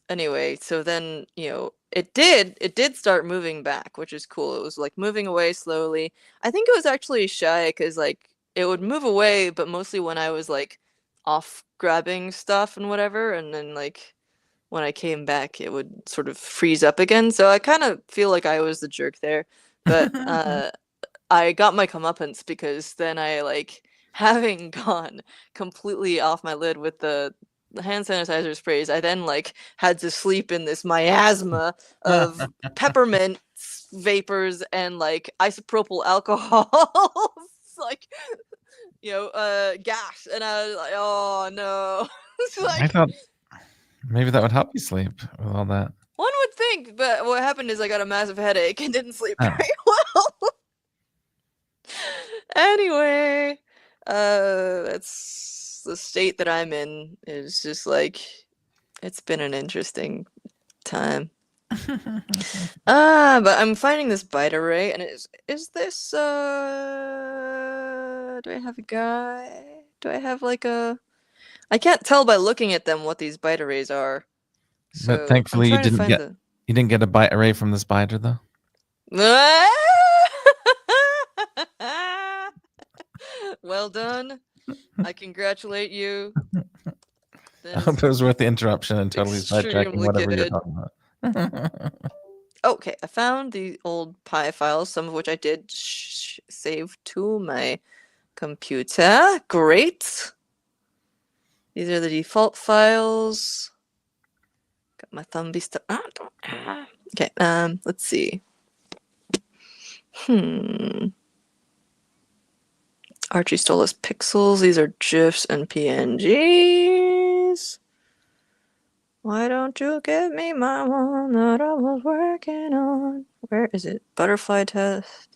anyway, so then, it did start moving back, which is cool. It was like moving away slowly. I think it was actually shy because like it would move away, but mostly when I was like off grabbing stuff and whatever, and then like when I came back, it would sort of freeze up again. So I kind of feel like I was the jerk there. But I got my comeuppance because then I like having gone completely off my lid with the hand sanitizer sprays. I then like had to sleep in this miasma of peppermint vapors and like isopropyl alcohol, like gas, and I was like, oh no. It's like, I thought maybe that would help you sleep with all that. one would think, but what happened is I got a massive headache and didn't sleep Oh. very well. Anyway, that's the state that I'm in. Is just like, it's been an interesting time. But I'm finding this bite array, and is this do I have a guy? Do I have like a I can't tell by looking at them what these bite arrays are. But So I'm thankfully trying to find you didn't get a bite array from the spider though. Well done. I congratulate you. I hope it was worth the interruption and totally sidetracking Extremely whatever you're good. talking about. Okay, I found the old Pi files, some of which I did save to my computer. Great. These are the default files. Got my Thumby stuff. Okay, let's see. Archie stole us pixels. These are GIFs and PNGs. Why don't you give me my one that I was working on? Where is it? Butterfly test.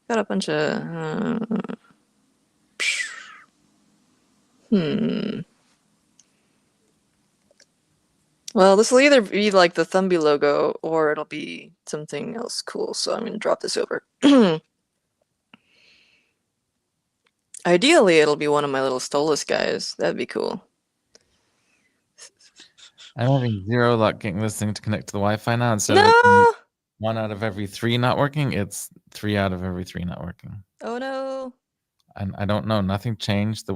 Got a bunch of. Well, this will either be like the Thumby logo or it'll be something else cool. So I'm gonna drop this over. Ideally, it'll be one of my little Stolas guys. That'd be cool. I'm having zero luck getting this thing to connect to the Wi-Fi now. Instead No! of 1 out of every 3 not working, it's 3 out of every 3 not working. Oh no! And I don't know. Nothing changed.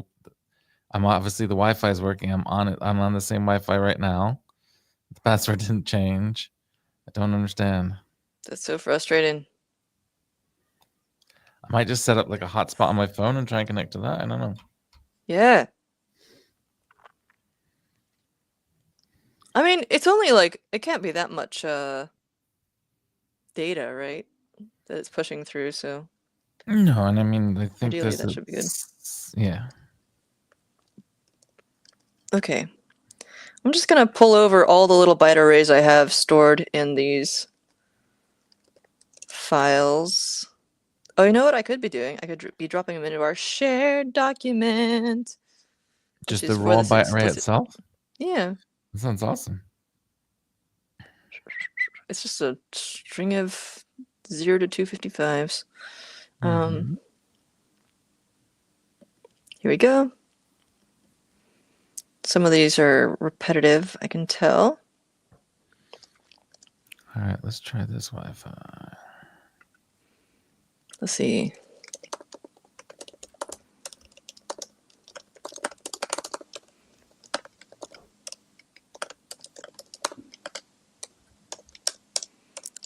I'm obviously the Wi-Fi is working. I'm on it. I'm on the same Wi-Fi right now. The password didn't change. I don't understand. That's so frustrating. I might just set up like a hotspot on my phone and try and connect to that. I don't know. Yeah. I mean, it's only like, it can't be that much data, right? That it's pushing through, so. No, and I mean, I think ideally that should be good. Yeah. Okay. I'm just gonna pull over all the little byte arrays I have stored in these files. Oh, you know what I could be doing? I could be dropping them into our shared document. Just the raw byte array itself? Yeah. That sounds awesome. It's just a string of 0 to 255s. Mm-hmm. Here we go. Some of these are repetitive, I can tell. All right, let's try this Wi-Fi. Let's see.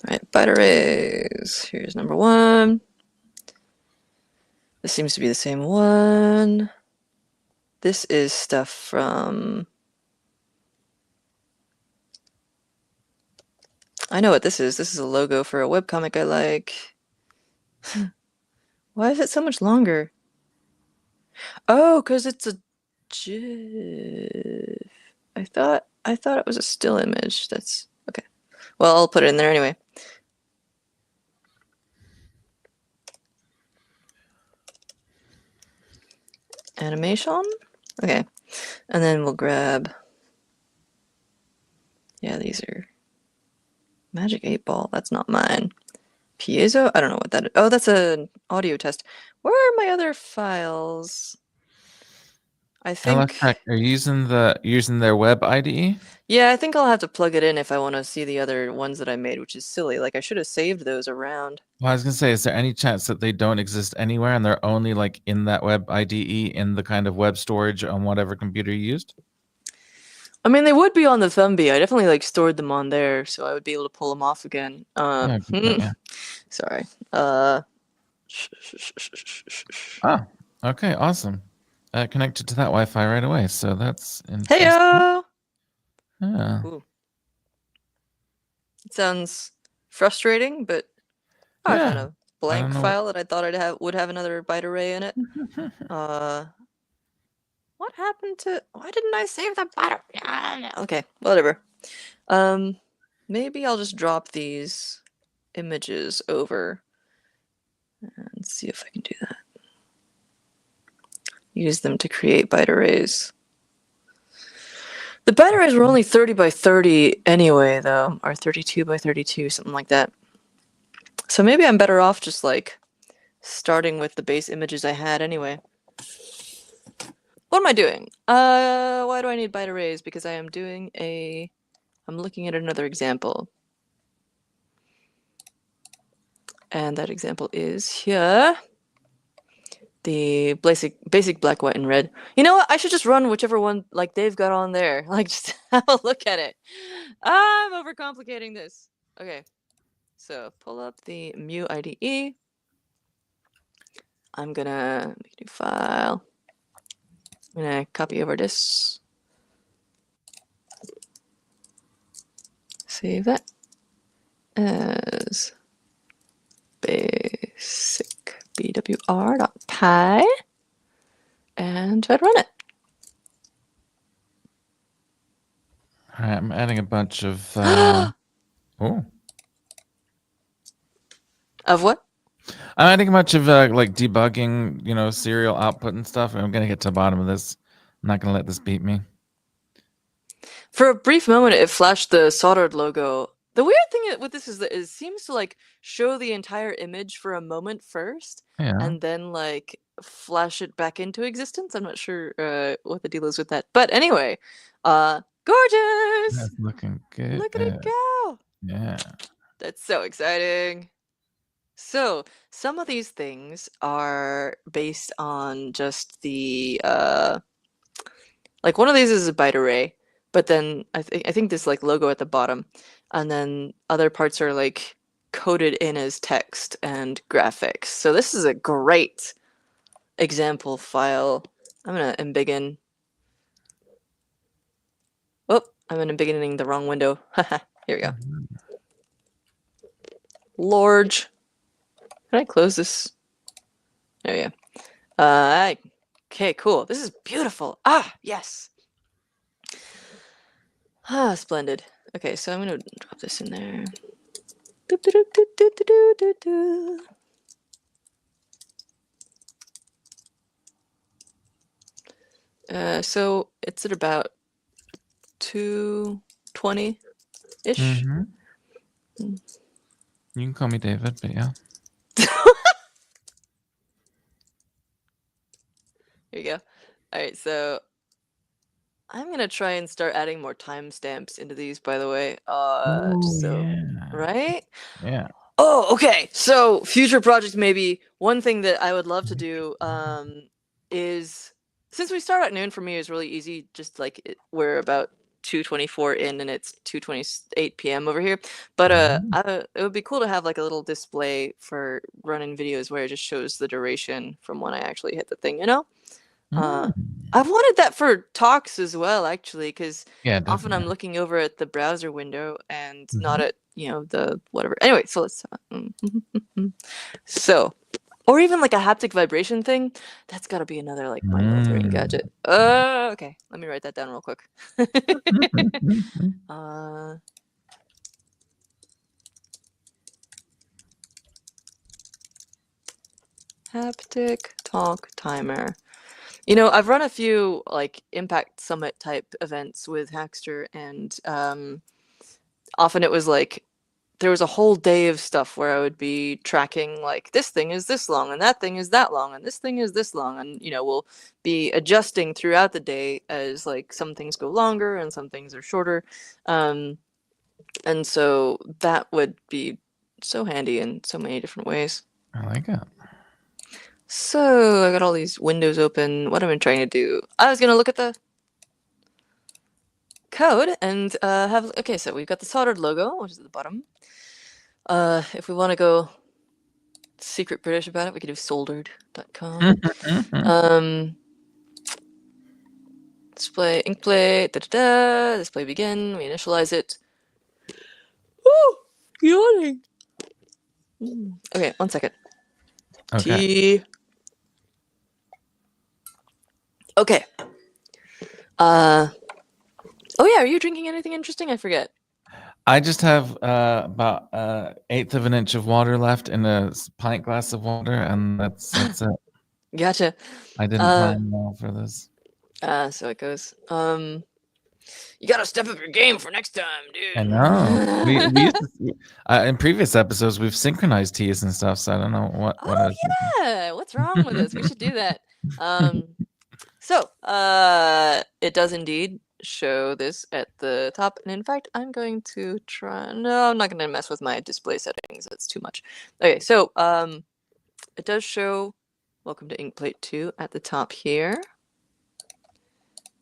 All right, byte arrays. Here's number 1. This seems to be the same one. This is stuff from... I know what this is. This is a logo for a webcomic I like. Why is it so much longer? Oh, because it's a GIF. I thought it was a still image. That's okay. Well, I'll put it in there anyway. Animation? Okay. And then we'll grab... Yeah, these are... Magic 8 Ball. That's not mine. Piezo? I don't know what that is. Oh, that's an audio test. Where are my other files? I think... LFTech, are you using their web IDE? Yeah, I think I'll have to plug it in if I want to see the other ones that I made, which is silly. Like, I should have saved those around. Well, I was gonna say, is there any chance that they don't exist anywhere and they're only like in that web IDE in the kind of web storage on whatever computer you used? I mean, they would be on the Thumbie. I definitely like stored them on there, so I would be able to pull them off again. Yeah, good point, yeah. Sorry. Oh, okay, awesome. Connected to that Wi-Fi right away, so that's interesting. Heyo! Yeah. Ooh. It sounds frustrating, but I found Yeah. a I don't blank know. file that I thought would have another byte array in it. What happened to... Why didn't I save that byte array? Okay, whatever. Maybe I'll just drop these images over and see if I can do that. Use them to create byte arrays. The byte arrays were only 30 by 30 anyway, though, or 32 by 32, something like that. So maybe I'm better off just like starting with the base images I had anyway. What am I doing? Why do I need byte arrays? Because I'm looking at another example. And that example is here. The basic black, white, and red. You know what? I should just run whichever one like they've got on there. Like, just have a look at it. I'm overcomplicating this. Okay, so pull up the Mu IDE. I'm gonna make a new file. I'm gonna copy over this. Save that as basic bwr.py and try to run it. All right, I'm adding a bunch of oh. Of what? I'm adding a bunch of like debugging, serial output and stuff. I'm gonna get to the bottom of this. I'm not gonna let this beat me. For a brief moment, it flashed the soldered logo. The weird thing with this is that it seems to like show the entire image for a moment first, Yeah. and then like flash it back into existence. I'm not sure what the deal is with that, but anyway, gorgeous! That's looking good. Look at it go! Yeah. That's so exciting. So some of these things are based on just the like one of these is a byte array, but then I think this like logo at the bottom, and then other parts are like coded in as text and graphics. So this is a great example file. I'm gonna embiggen. Oh, I'm embiggening the wrong window. Here we go. Large. Can I close this? There we go. Okay, cool. This is beautiful. Ah, yes. Ah, splendid. Okay, so I'm gonna drop this in there. So it's at about 220-ish. Mm-hmm. You can call me David, but yeah. Here you go. All right, so I'm gonna try and start adding more timestamps into these, by the way. Just so, right? Yeah. Oh, okay. So future project, maybe one thing that I would love to do is, since we start at noon, for me is really easy. Just like we're about 2:24 in, and it's 2:28 p.m. over here. But it would be cool to have like a little display for running videos where it just shows the duration from when I actually hit the thing. I've wanted that for talks as well, actually, because Yeah, often I'm definitely. looking over at the browser window and not at, the whatever. Anyway, so let's so, or even like a haptic vibration thing. That's got to be another like mind altering gadget. Okay, let me write that down real quick. Haptic talk timer. I've run a few like Impact Summit type events with Hackster, and often it was like there was a whole day of stuff where I would be tracking like this thing is this long and that thing is that long and this thing is this long, and we'll be adjusting throughout the day as like some things go longer and some things are shorter, and so that would be so handy in so many different ways. I like it. So I got all these windows open. What am I trying to do? I was gonna look at the code and okay, so we've got the soldered logo, which is at the bottom. If we want to go secret British about it, we could do soldered.com. Display Inkplate, display begin, we initialize it. Woo! Yawning. Okay, 1 second. Okay. Tea. Okay. Oh yeah, are you drinking anything interesting? I forget. I just have about 1/8 of an inch of water left in a pint glass of water, and that's it. Gotcha. I didn't plan well for this. So it goes. You gotta step up your game for next time, dude. I know. We used to, in previous episodes we've synchronized teas and stuff, so I don't know what. Oh yeah, what's wrong with us? We should do that. So it does indeed show this at the top, and in fact, I'm going to try. No, I'm not going to mess with my display settings. That's too much. Okay, so it does show "Welcome to Inkplate 2" at the top here,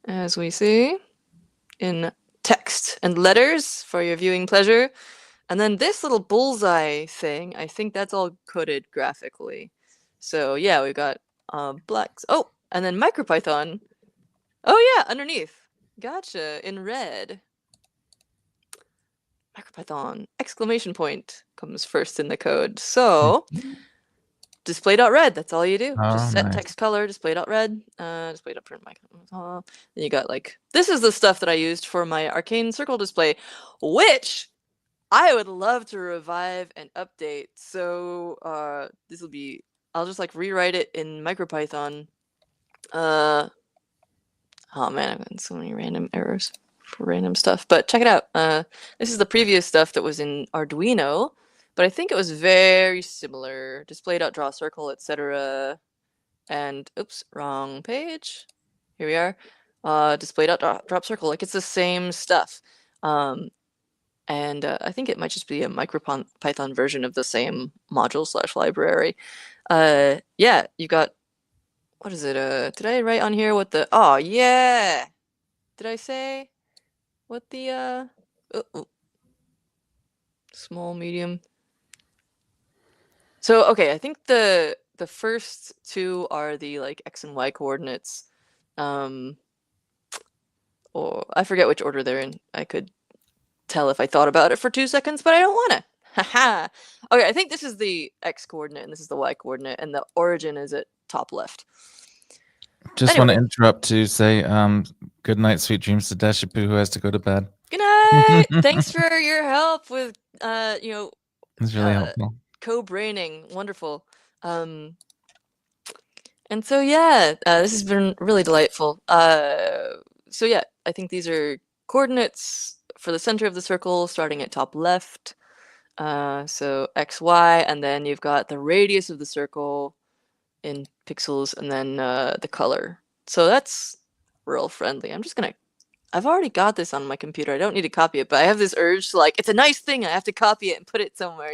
as we see in text and letters for your viewing pleasure. And then this little bullseye thing, I think that's all coded graphically. So yeah, we've got blacks. Oh, and then MicroPython. Oh yeah, underneath. Gotcha, in red. MicroPython, exclamation point comes first in the code. So display.red, that's all you do. Just set text color, display.red, display.print. Then you got like, this is the stuff that I used for my arcane circle display, which I would love to revive and update. So this will be, I'll just like rewrite it in MicroPython. Oh man, I've gotten so many random errors for random stuff. But check it out. This is the previous stuff that was in Arduino, but I think it was very similar. Display.draw circle, etc. And oops, wrong page. Here we are. Display.drop circle. Like it's the same stuff. And I think it might just be a MicroPython version of the same module/library. Yeah, you got, what is it? Did I write on here what the, oh yeah! Did I say what the, small, medium? So, okay, I think the first two are the like X and Y coordinates. Or I forget which order they're in. I could tell if I thought about it for 2 seconds, but I don't want to. Haha. Okay, I think this is the X coordinate and this is the Y coordinate, and the origin is at top left. Just want to interrupt to say good night, sweet dreams to Deshipu, who has to go to bed. Good night. Thanks for your help with it's really helpful. Co-braining. Wonderful. And so yeah, this has been really delightful. So yeah, I think these are coordinates for the center of the circle, starting at top left. So X, Y, and then you've got the radius of the circle in pixels, and then the color. So that's real friendly. I've already got this on my computer. I don't need to copy it, but I have this urge to, like, it's a nice thing. I have to copy it and put it somewhere,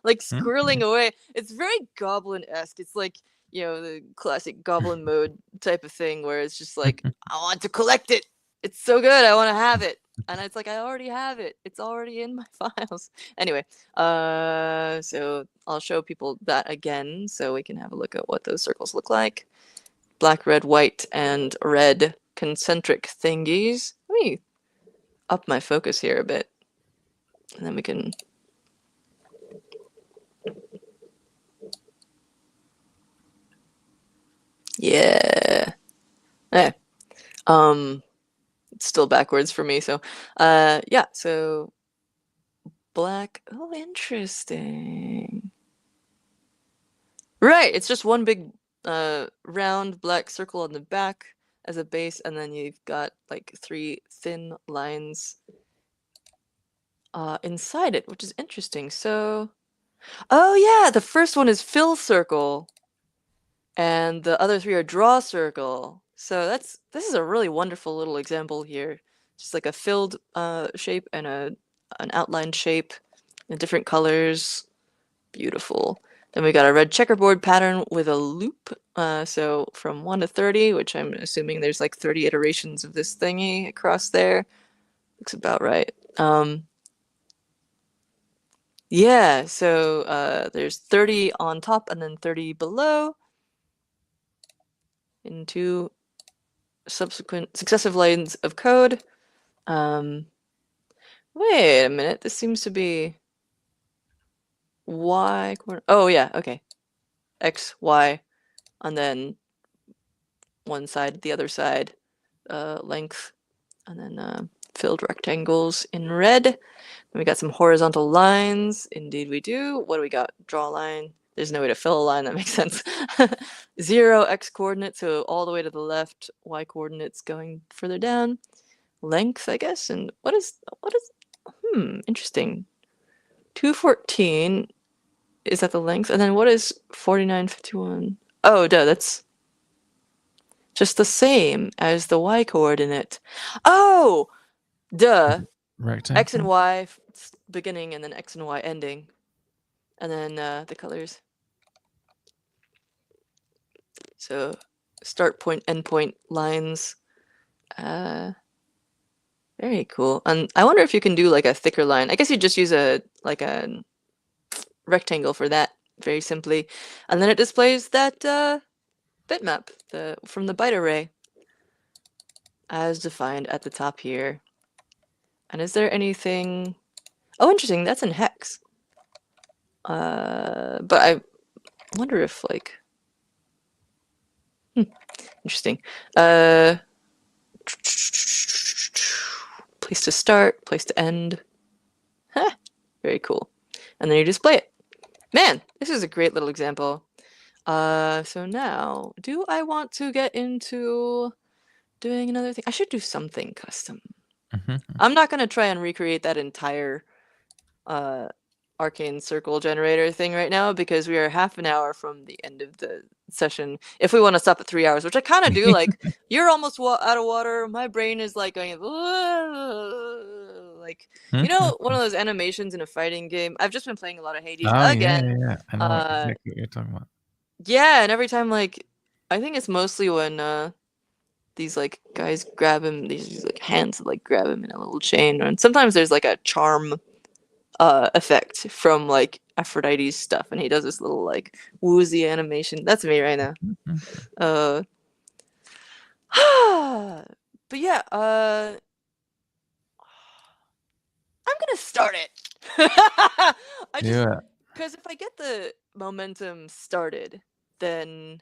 like squirreling away. It's very Goblin-esque. It's like, the classic Goblin mode type of thing where it's just like, I want to collect it. It's so good. I want to have it. And it's like, I already have it. It's already in my files. Anyway, so I'll show people that again so we can have a look at what those circles look like. Black, red, white, and red concentric thingies. Let me up my focus here a bit, and then we can. Yeah. Eh. It's still backwards for me, so yeah, so black. Oh, interesting. Right, it's just one big round black circle on the back as a base, and then you've got like 3 thin lines inside it, which is interesting. So, oh yeah, the first one is fill circle, and the other 3 are draw circle. So this is a really wonderful little example here. Just like a filled shape and an outlined shape in different colors. Beautiful. Then we got a red checkerboard pattern with a loop. So from 1 to 30, which I'm assuming there's like 30 iterations of this thingy across there. Looks about right. Yeah, so there's 30 on top and then 30 below in 2 successive lines of code. Wait a minute, this seems to be Y. Oh yeah, okay. X, Y, and then one side, the other side, length, and then filled rectangles in red. Then we got some horizontal lines. Indeed we do. What do we got? Draw a line. There's no way to fill a line, that makes sense. 0 X coordinates, so all the way to the left, Y coordinates going further down. Length, I guess, and what is, interesting. 214, is that the length? And then what is 4951? Oh, duh, that's just the same as the Y coordinate. Oh, duh. Rectangle. X and Y beginning and then X and Y ending. And then the colors. So start point, end point lines. Very cool. And I wonder if you can do like a thicker line. I guess you just use a rectangle for that, very simply. And then it displays that bitmap from the byte array as defined at the top here. And is there anything... Oh, interesting, that's in hex. But I wonder if, like... Interesting. Place to start, place to end. Huh, very cool. And then you display it. Man, this is a great little example. So now, do I want to get into doing another thing? I should do something custom. I'm not going to try and recreate that entire arcane circle generator thing right now because we are half an hour from the end of the session. If we want to stop at 3 hours, which I kind of do, like, you're almost out of water. My brain is like going, like, one of those animations in a fighting game. I've just been playing a lot of Hades again. Yeah. I know exactly what you're talking about. Yeah, and every time, like, I think it's mostly when these like guys grab him, these like hands that like grab him in a little chain, and sometimes there's like a charm effect from like Aphrodite's stuff, and he does this little like woozy animation. That's me right now. But yeah, I'm gonna start it. Because if I get the momentum started, then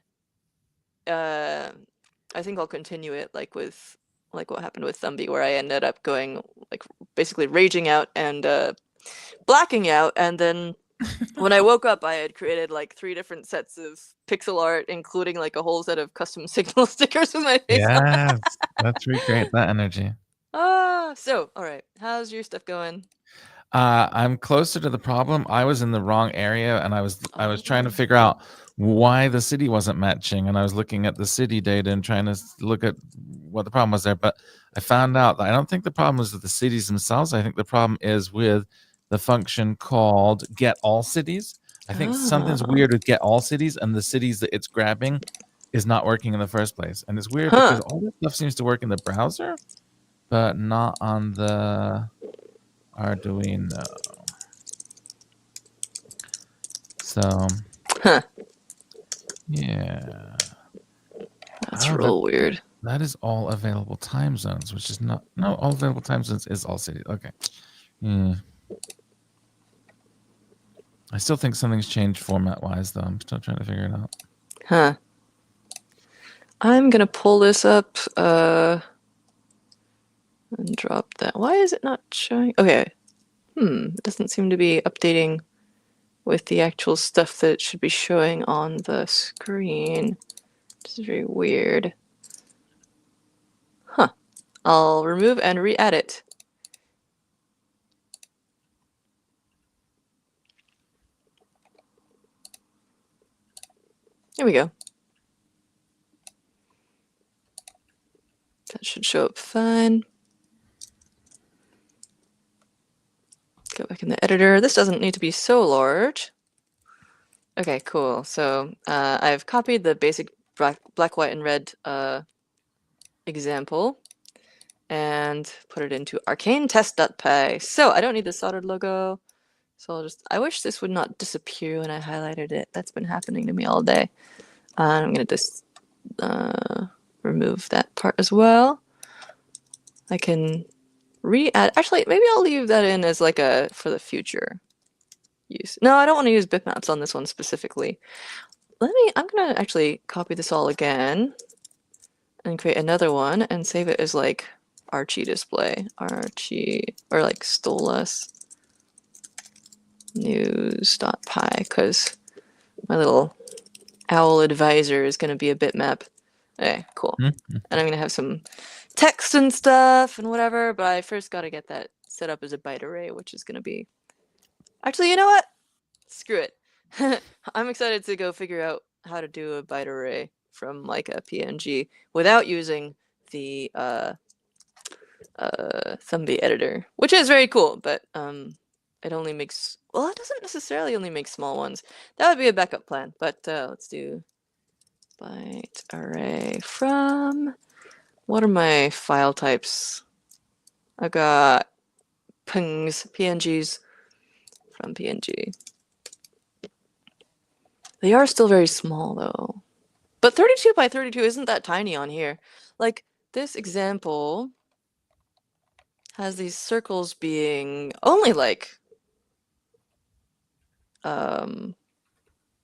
I think I'll continue it like with like what happened with Thumby, where I ended up going like basically raging out and blacking out, and then when I woke up I had created like 3 different sets of pixel art, including like a whole set of custom signal stickers with my face on. Let's recreate that energy. So, all right. How's your stuff going? I'm closer to the problem. I was in the wrong area, and I was trying to Oh. figure out why the city wasn't matching, and I was looking at the city data and trying to look at what the problem was there. But I found out that I don't think the problem was with the cities themselves. I think the problem is with the function called get all cities. I think something's Oh. weird with get all cities, and the cities that it's grabbing is not working in the first place. And it's weird because Huh. all this stuff seems to work in the browser, but not on the Arduino. So, Huh. yeah. That's Oh, real weird. that is all available time zones, which is not, no, all available time zones is all cities. Okay. Yeah. I still think something's changed format-wise, though. I'm still trying to figure it out. Huh. I'm gonna pull this up, and drop that. Why is it not showing? Okay. It doesn't seem to be updating with the actual stuff that it should be showing on the screen. Which is very weird. Huh. I'll remove and re-add it. There we go. That should show up fine. Go back in the editor. This doesn't need to be so large. Okay, cool. So I've copied the basic black, white, and red example and put it into arcane test.py. So I don't need the soldered logo. So I wish this would not disappear when I highlighted it. That's been happening to me all day. I'm going to just remove that part as well. I can re-add. Actually, maybe I'll leave that in as like a for the future use. No, I don't want to use bitmaps on this one specifically. I'm going to actually copy this all again and create another one and save it as like Archie display. Archie, or like Stolas news.py, because my little owl advisor is going to be a bitmap. Okay, cool. Mm-hmm. And I'm going to have some text and stuff and whatever, but I first got to get that set up as a byte array, which is going to be... Actually, you know what? Screw it. I'm excited to go figure out how to do a byte array from like a PNG without using the Thumbie editor, which is very cool, but it only makes... Well, it doesn't necessarily only make small ones. That would be a backup plan, but let's do byte array from... What are my file types? I got PNGs from PNG. They are still very small though. But 32 by 32 isn't that tiny on here. Like this example has these circles being only like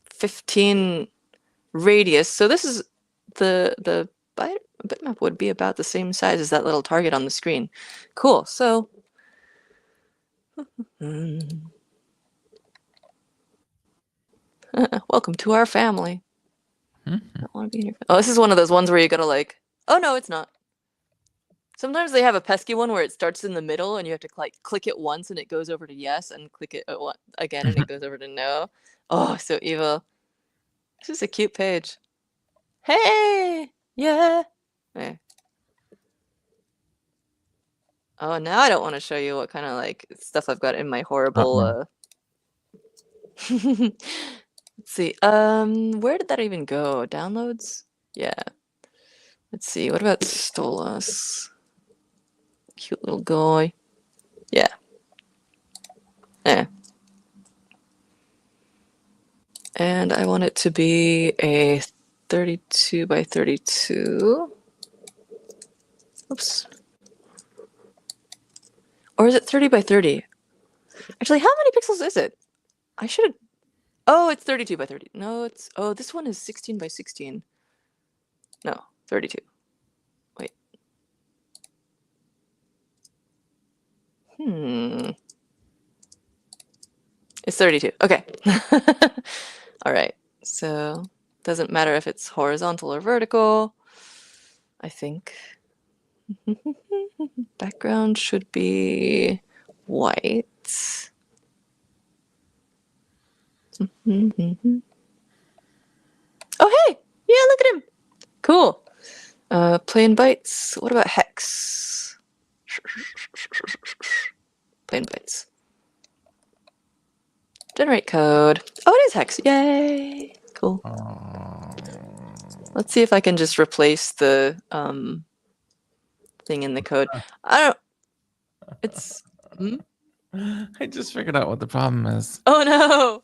15 radius. So this is the bitmap would be about the same size as that little target on the screen. Cool. So welcome to our family. Mm-hmm. I don't want to be in your... Oh, this is one of those ones where you gotta like... Oh no, it's not. Sometimes they have a pesky one where it starts in the middle and you have to like click it once and it goes over to yes, and click it again and it goes over to no. Oh, so evil. This is a cute page. Hey! Yeah! Okay. Oh, now I don't want to show you what kind of like stuff I've got in my horrible Let's see. Where did that even go? Downloads? Yeah. Let's see. What about Stolas? Cute little guy. Yeah. Yeah. And I want it to be a 32 by 32. Oops. Or is it 30 by 30? Actually, how many pixels is it? I should have... Oh, it's 32 by 30. No, it's... Oh, this one is 16 by 16. No, 32. Wait. It's 32. Okay. All right. So doesn't matter if it's horizontal or vertical, I think. Background should be white. Oh, hey! Yeah, look at him! Cool. Plain bytes. What about hex? Plain bytes. Generate code. Oh, it is hex. Yay! Cool. Let's see if I can just replace the thing in the code. I don't. It's. I just figured out what the problem is. Oh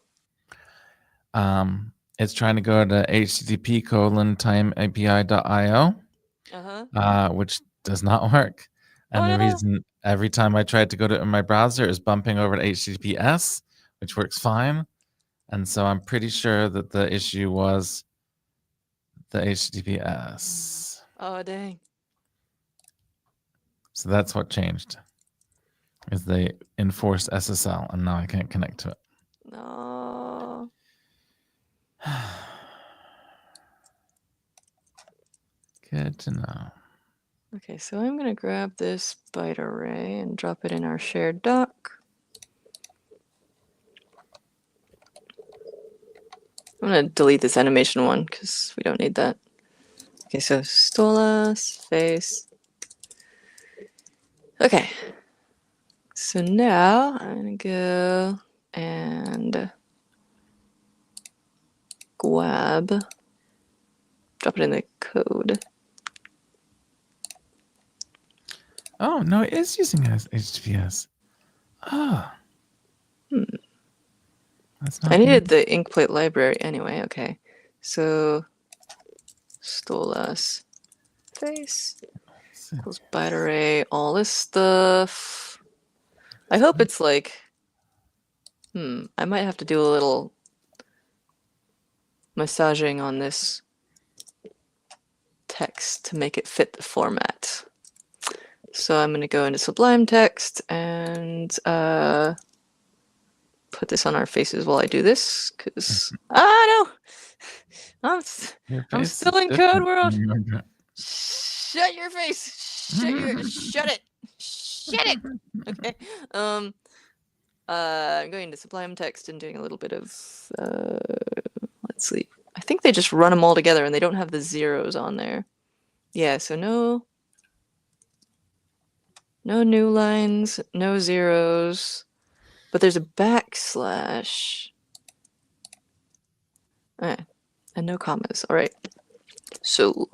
no! It's trying to go to http://timeapi.io, which does not work. And Oh the no! reason every time I tried to go to it in my browser is bumping over to HTTPS, which works fine. And so I'm pretty sure that the issue was the HTTPS. Oh dang! So that's what changed. Is they enforced SSL, and now I can't connect to it. No. Good to know. Okay, so I'm gonna grab this byte array and drop it in our shared doc. I'm gonna delete this animation one because we don't need that. Okay, so Stolas, face. Okay. So now I'm gonna go and grab, drop it in the code. Oh, no, it is using HTTPS. Ah. That's not I needed the Inkplate library anyway. Okay. So Stolas, face, equals byte array, all this stuff. I hope it's like, I might have to do a little massaging on this text to make it fit the format. So I'm going to go into Sublime Text and put this on our faces while I do this, because no, I'm still in Code World. Shut your face. Shut it. Okay. I'm going to Sublime Text and doing a little bit of let's see. I think they just run them all together and they don't have the zeros on there. Yeah, so no new lines, no zeros, but there's a backslash. And no commas. All right. So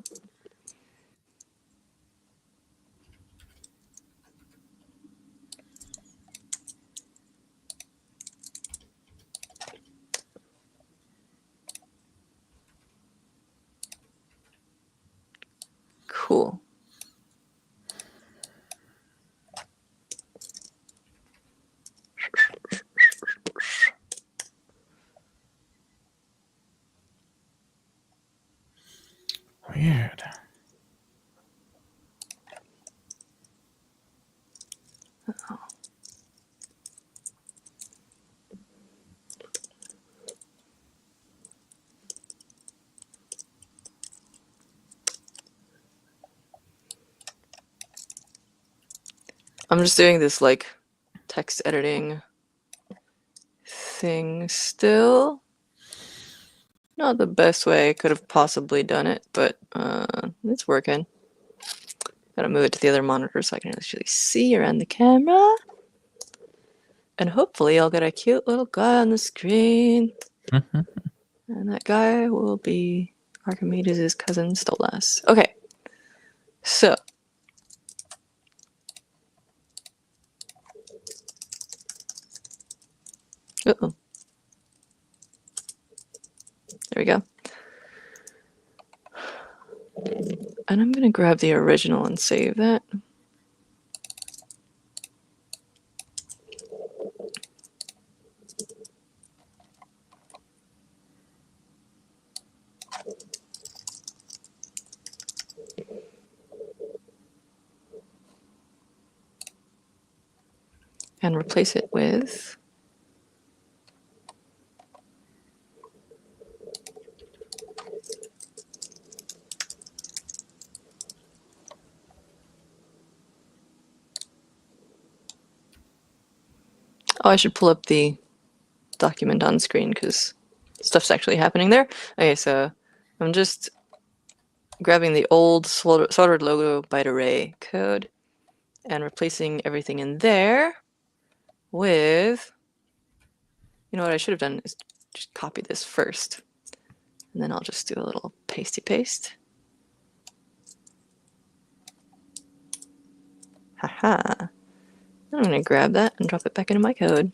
cool. Weird. I'm just doing this like text editing thing still. Not the best way I could have possibly done it, but it's working. Gotta move it to the other monitor so I can actually see around the camera. And hopefully I'll get a cute little guy on the screen. And that guy will be Archimedes' cousin Stolas. Okay. So. Uh-oh. There we go. And I'm gonna grab the original and save that. And replace it with Oh, I should pull up the document on screen because stuff's actually happening there. Okay, so I'm just grabbing the old soldered logo byte array code and replacing everything in there with, you know what I should have done is just copy this first. And then I'll just do a little pasty paste. Haha. I'm going to grab that and drop it back into my code.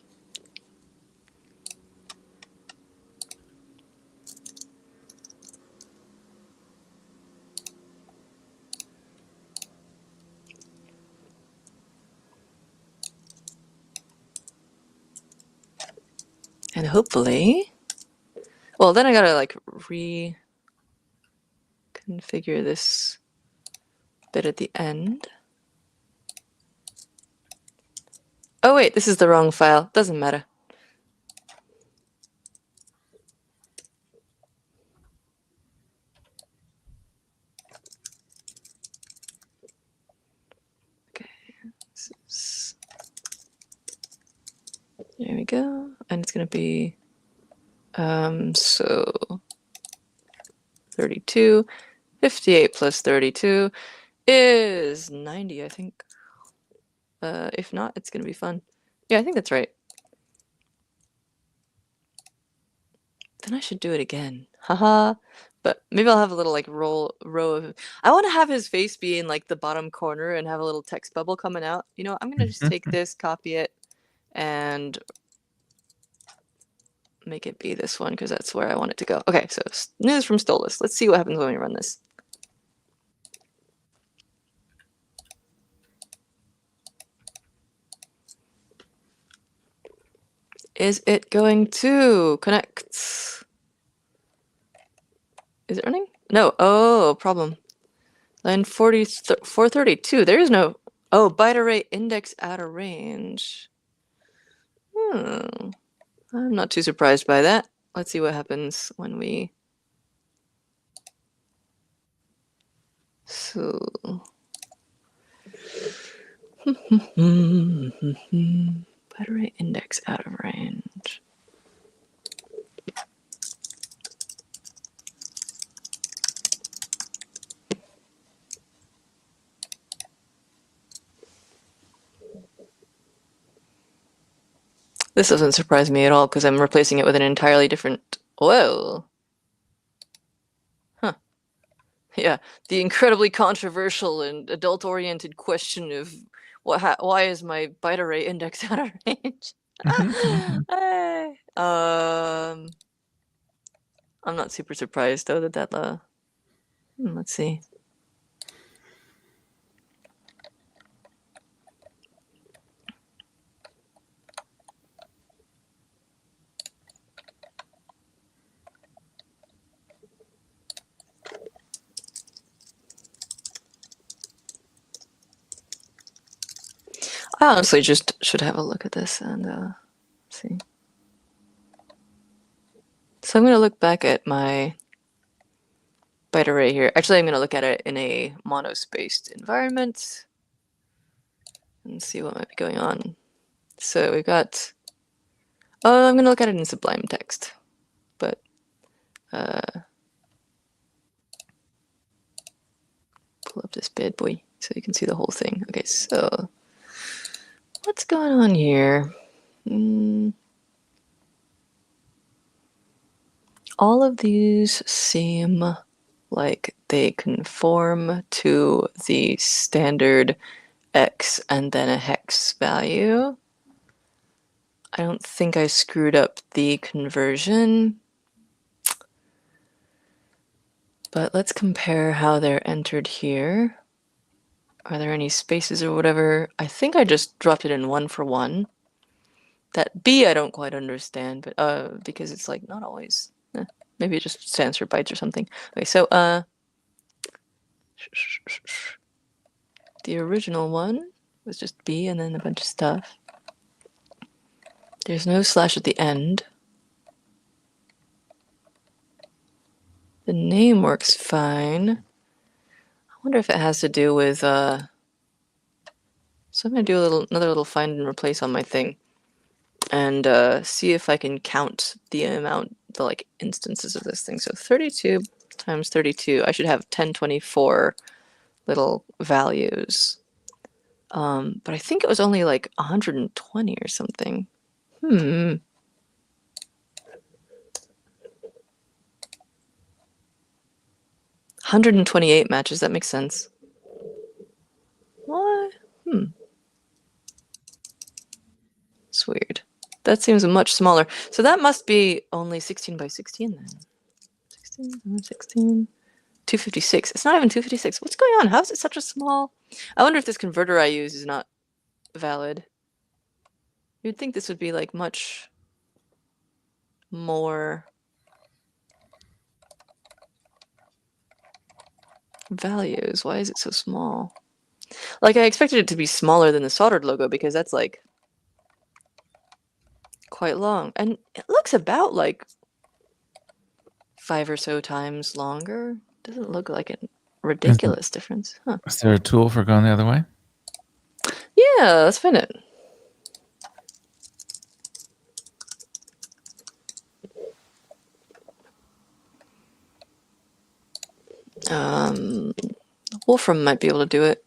And hopefully, well, then I gotta like reconfigure this bit at the end. Oh wait, this is the wrong file. Doesn't matter. Okay, there we go. And it's gonna be so 32. 58 plus 32 is 90, I think. If not, it's gonna be fun. Yeah, I think that's right. Then I should do it again. Haha. But maybe I'll have a little like row of. I want to have his face be in like the bottom corner and have a little text bubble coming out. You know, I'm gonna just take this, copy it, and make it be this one because that's where I want it to go. Okay, so news from Stolas. Let's see what happens when we run this. Is it going to connect? Is it running? No. Oh, problem. Line 432. There is no. Oh, byte array index out of range. I'm not too surprised by that. Let's see what happens when we. So. Byte array index out of range. This doesn't surprise me at all because I'm replacing it with an entirely different. Whoa. Huh. Yeah, the incredibly controversial and adult-oriented question of why is my byte array index out of range? I'm not super surprised though that let's see. I honestly just should have a look at this and see. So I'm going to look back at my byte array here. Actually, I'm going to look at it in a monospaced environment and see what might be going on. So we've got. Oh, I'm going to look at it in Sublime Text, but pull up this bad boy so you can see the whole thing. Okay, so what's going on here? All of these seem like they conform to the standard X and then a hex value. I don't think I screwed up the conversion. But let's compare how they're entered here. Are there any spaces or whatever? I think I just dropped it in 1-for-1. That B I don't quite understand, but because it's like not always. Maybe it just stands for bytes or something. Okay, so the original one was just B and then a bunch of stuff. There's no slash at the end. The name works fine. I wonder if it has to do with so I'm gonna do another little find and replace on my thing. and see if I can count the amount, the like instances of this thing. So 32 times 32, I should have 1024 little values. But I think it was only like 120 or something. 128 matches, that makes sense. What? It's weird. That seems much smaller. So that must be only 16 by 16 then. 16, 256. It's not even 256. What's going on? How is it such a small? I wonder if this converter I use is not valid. You'd think this would be like much more values. Why is it so small? Like, I expected it to be smaller than the soldered logo because that's like quite long. And it looks about like 5 or so times longer. Doesn't look like a ridiculous difference. Huh. Is there a tool for going the other way? Yeah, let's find it. Wolfram might be able to do it.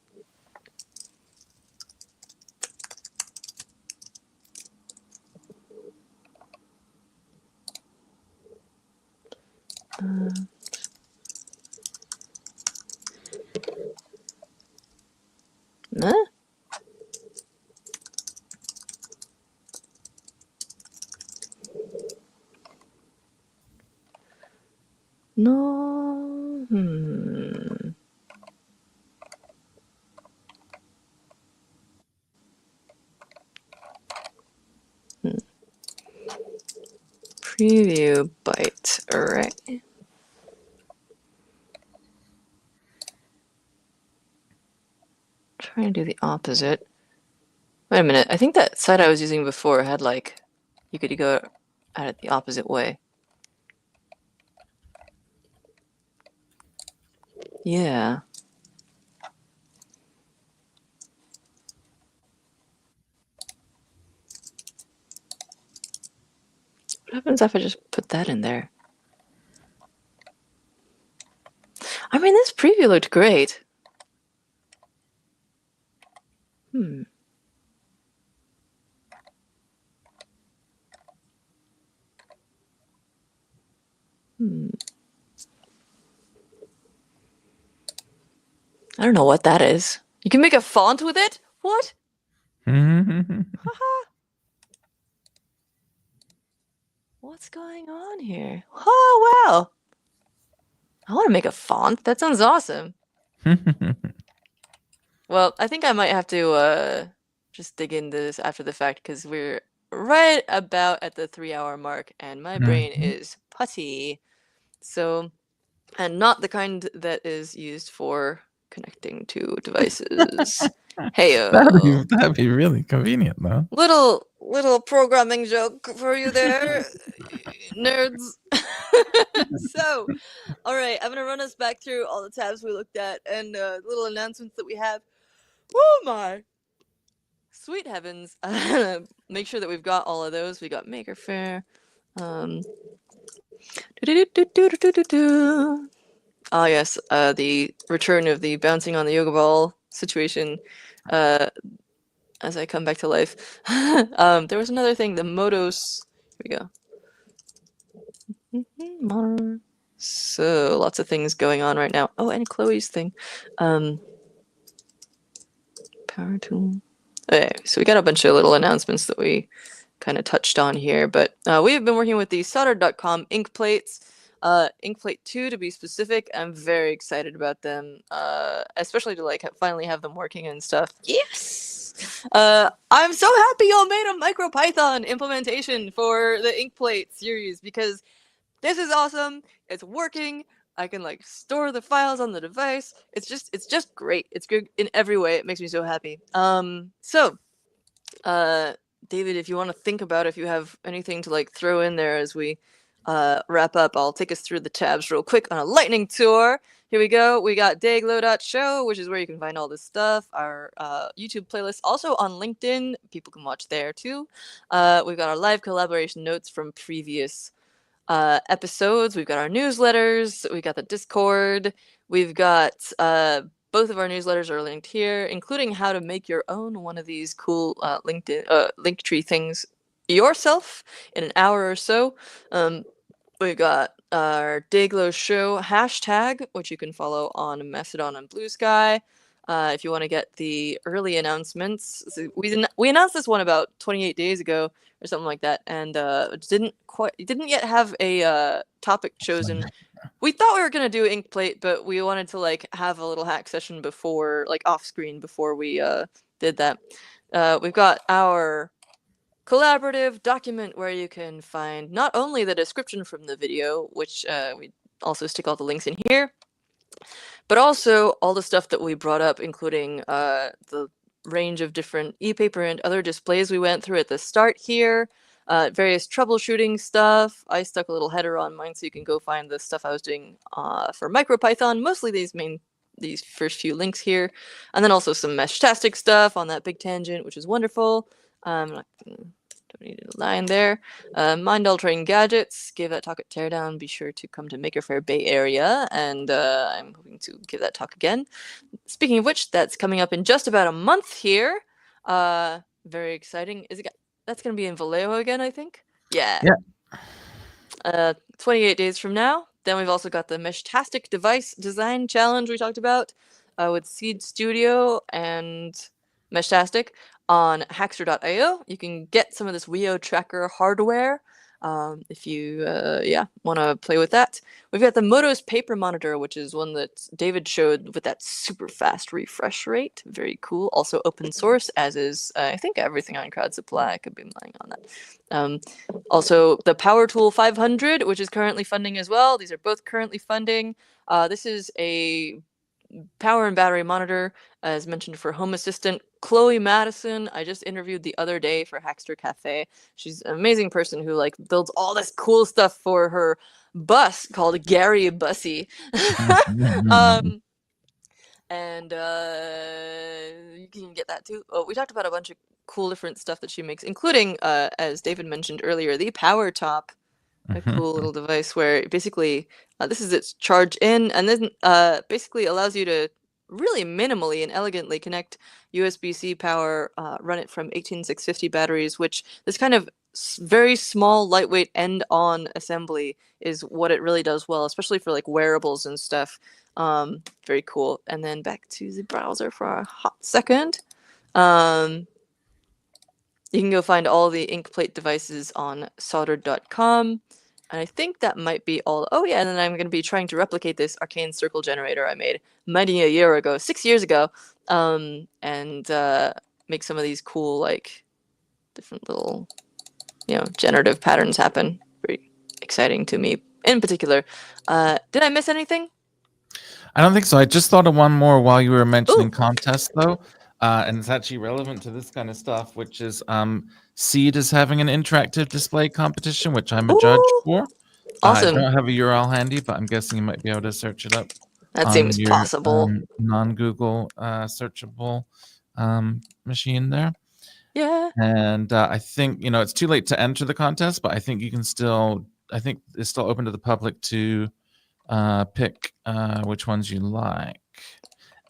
Nah? No. Preview byte array. Trying to do the opposite. Wait a minute. I think that site I was using before had like, you could go at it the opposite way. Yeah. What happens if I just put that in there? I mean, this preview looked great. I don't know what that is. You can make a font with it? What? Haha. What's going on here? Oh, wow. I want to make a font. That sounds awesome. Well, I think I might have to just dig into this after the fact because we're right about at the 3-hour mark and my brain is putty. So, and not the kind that is used for connecting to devices. Heyo. That'd be really convenient, though. Little programming joke for you there, nerds. So, all right, I'm gonna run us back through all the tabs we looked at and little announcements that we have. Oh my! Sweet heavens! Make sure that we've got all of those. We got Maker Faire. Ah yes, the return of the bouncing on the yoga ball situation. As I come back to life. There was another thing, the Motos. Here we go. So, lots of things going on right now. Oh, and Chloe's thing. Power tool. Okay, so we got a bunch of little announcements that we kind of touched on here, but we have been working with the soldered.com Inkplates. Inkplate 2 to be specific. I'm very excited about them, especially to like finally have them working and stuff. Yes! I'm so happy y'all made a MicroPython implementation for the Inkplate series because this is awesome. It's working. I can like store the files on the device. It's just great. It's good in every way. It makes me so happy. David, if you want to think about if you have anything to like throw in there as we wrap up, I'll take us through the tabs real quick on a lightning tour. here we go. We got dayglow.show, which is where you can find all this stuff. Our YouTube playlist, also on LinkedIn. People can watch there too. We've got our live collaboration notes from previous episodes. We've got our newsletters. We got the Discord. We've got both of our newsletters are linked here, including how to make your own one of these cool LinkedIn Linktree things yourself in an hour or so. We've got our Dayglow Show hashtag, which you can follow on Mastodon and Blue Sky. If you want to get the early announcements, so we announced this one about 28 days ago or something like that, and didn't yet have a topic chosen. We thought we were gonna do Inkplate, but we wanted to like have a little hack session before, like off screen, before we did that. We've got our collaborative document where you can find not only the description from the video, which we also stick all the links in here, but also all the stuff that we brought up, including the range of different e-paper and other displays we went through at the start here, various troubleshooting stuff. I stuck a little header on mine so you can go find the stuff I was doing for MicroPython, mostly these first few links here, and then also some Meshtastic stuff on that big tangent, which is wonderful. Don't need a line there. Mind-altering gadgets. Gave that talk at Teardown. Be sure to come to Maker Faire Bay Area, and I'm hoping to give that talk again. Speaking of which, that's coming up in just about a month here. Very exciting. That's going to be in Vallejo again, I think? Yeah. 28 days from now. Then we've also got the Meshtastic device design challenge we talked about with Seed Studio and Meshtastic on hackster.io. You can get some of this Wio tracker hardware if you want to play with that. We've got the Motos paper monitor, which is one that David showed with that super fast refresh rate. Very cool. Also open source, as is I think everything on Crowd Supply. I could be lying on that. Also the Power Tool 500, which is currently funding as well. These are both currently funding. This is a power and battery monitor, as mentioned, for Home Assistant. Chloe Madison, I just interviewed the other day for Hackster Cafe. She's an amazing person who like builds all this cool stuff for her bus called Gary Bussy. And you can get that too. Oh, we talked about a bunch of cool different stuff that she makes, including, as David mentioned earlier, the Power Top, a cool little device where basically this is its charge in, and then basically allows you to really minimally and elegantly connect USB-C power, run it from 18650 batteries, which this kind of very small, lightweight end-on assembly is what it really does well, especially for like wearables and stuff. Very cool. And then back to the browser for a hot second. You can go find all the Inkplate devices on soldered.com. And I think that might be all. Oh yeah, and then I'm going to be trying to replicate this arcane circle generator I made many a year ago, 6 years ago, and make some of these cool, like, different little, generative patterns happen. Very exciting to me in particular. Did I miss anything? I don't think so. I just thought of one more while you were mentioning contests, though. And it's actually relevant to this kind of stuff, which is Seed is having an interactive display competition, which I'm a judge for. Awesome. I don't have a URL handy, but I'm guessing you might be able to search it up. That seems possible. Non-Google searchable machine there. Yeah. And I think, it's too late to enter the contest, but I think you can still, I think it's still open to the public to pick which ones you like.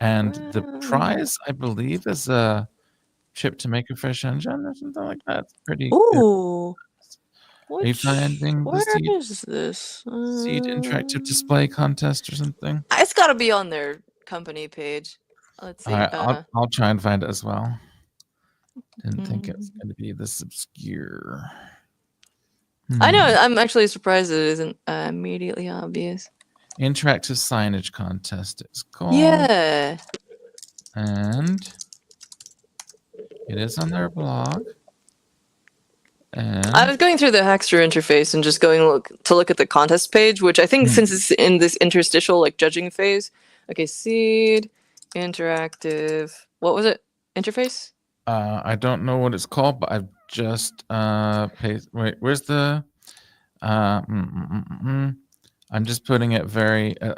And the prize, I believe, is a trip to Maker Faire Shenzhen or something like that. It's pretty good. Are you finding where the is this? Seed interactive display contest or something? It's got to be on their company page. Let's see. All right, I'll try and find it as well. Didn't think it was going to be this obscure. I know. I'm actually surprised it isn't immediately obvious. Interactive signage contest it's called. Yeah. And it is on their blog. And I was going through the Hackster interface and just going to look at the contest page, which I think since it's in this interstitial like judging phase. Okay, Seed interactive. What was it? Interface? I don't know what it's called, but I've just wait, where's the I'm just putting it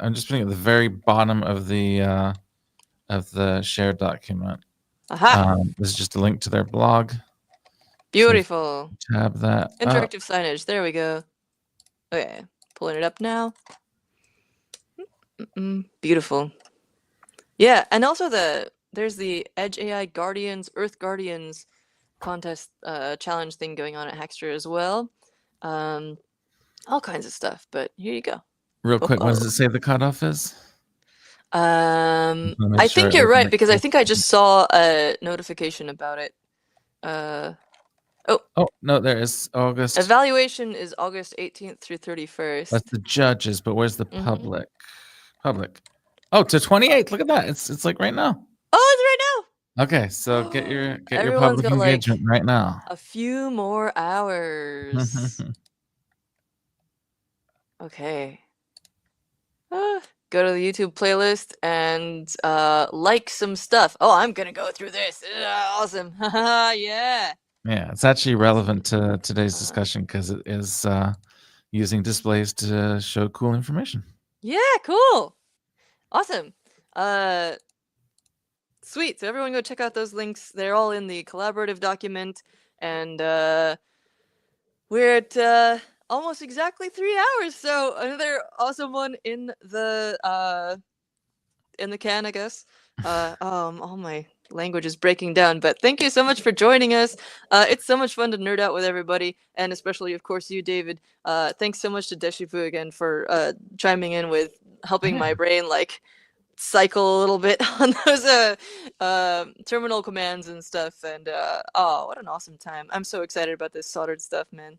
I'm just putting it at the very bottom of the shared document. Aha! This is just a link to their blog. So if Beautiful. you tab that up. Interactive signage. There we go. Okay, pulling it up now. Beautiful. Yeah, and also there's the Edge AI Guardians, Earth Guardians contest challenge thing going on at Hackster as well. All kinds of stuff, but here you go. Real quick, what does Whoa. it say the cutoff is? Just wanna make I sure think it you're wasn't right like because I think I this. just saw a notification about it. Oh, no, there is August. Evaluation is August 18th through 31st. That's the judges, but where's the Mm-hmm. public? Oh, to 28th. Look at that. It's like right now. Oh, it's Okay, so right get now. your Everyone's public got like engagement right now. a few more hours. Okay. Go to the YouTube playlist and like some stuff. Oh, I'm gonna go through this. Awesome. Yeah. Yeah, it's actually relevant to today's discussion because it is using displays to show cool information. Yeah, cool. Awesome. Sweet. So everyone go check out those links. They're all in the collaborative document. And we're at almost exactly 3 hours. So another awesome one in the can, I guess. All my language is breaking down, but thank you so much for joining us. It's so much fun to nerd out with everybody, and especially, of course, you, David. Thanks so much to Deshifu again for chiming in with helping my brain like cycle a little bit on those terminal commands and stuff. And oh, what an awesome time! I'm so excited about this soldered stuff, man.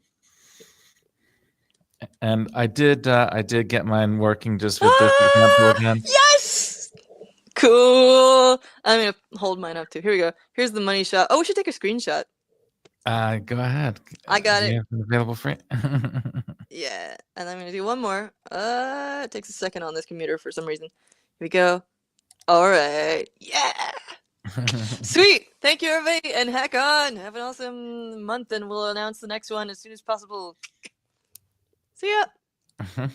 And I did get mine working just with this example again. Yes! Cool. I'm gonna hold mine up too. Here we go. Here's the money shot. Oh, we should take a screenshot. Go ahead. I got Do it. you have it available for it? Yeah, and I'm gonna do one more. It takes a second on this computer for some reason. Here we go. All right. Yeah. Sweet. Thank you, everybody, and hack on. Have an awesome month, and we'll announce the next one as soon as possible. See ya.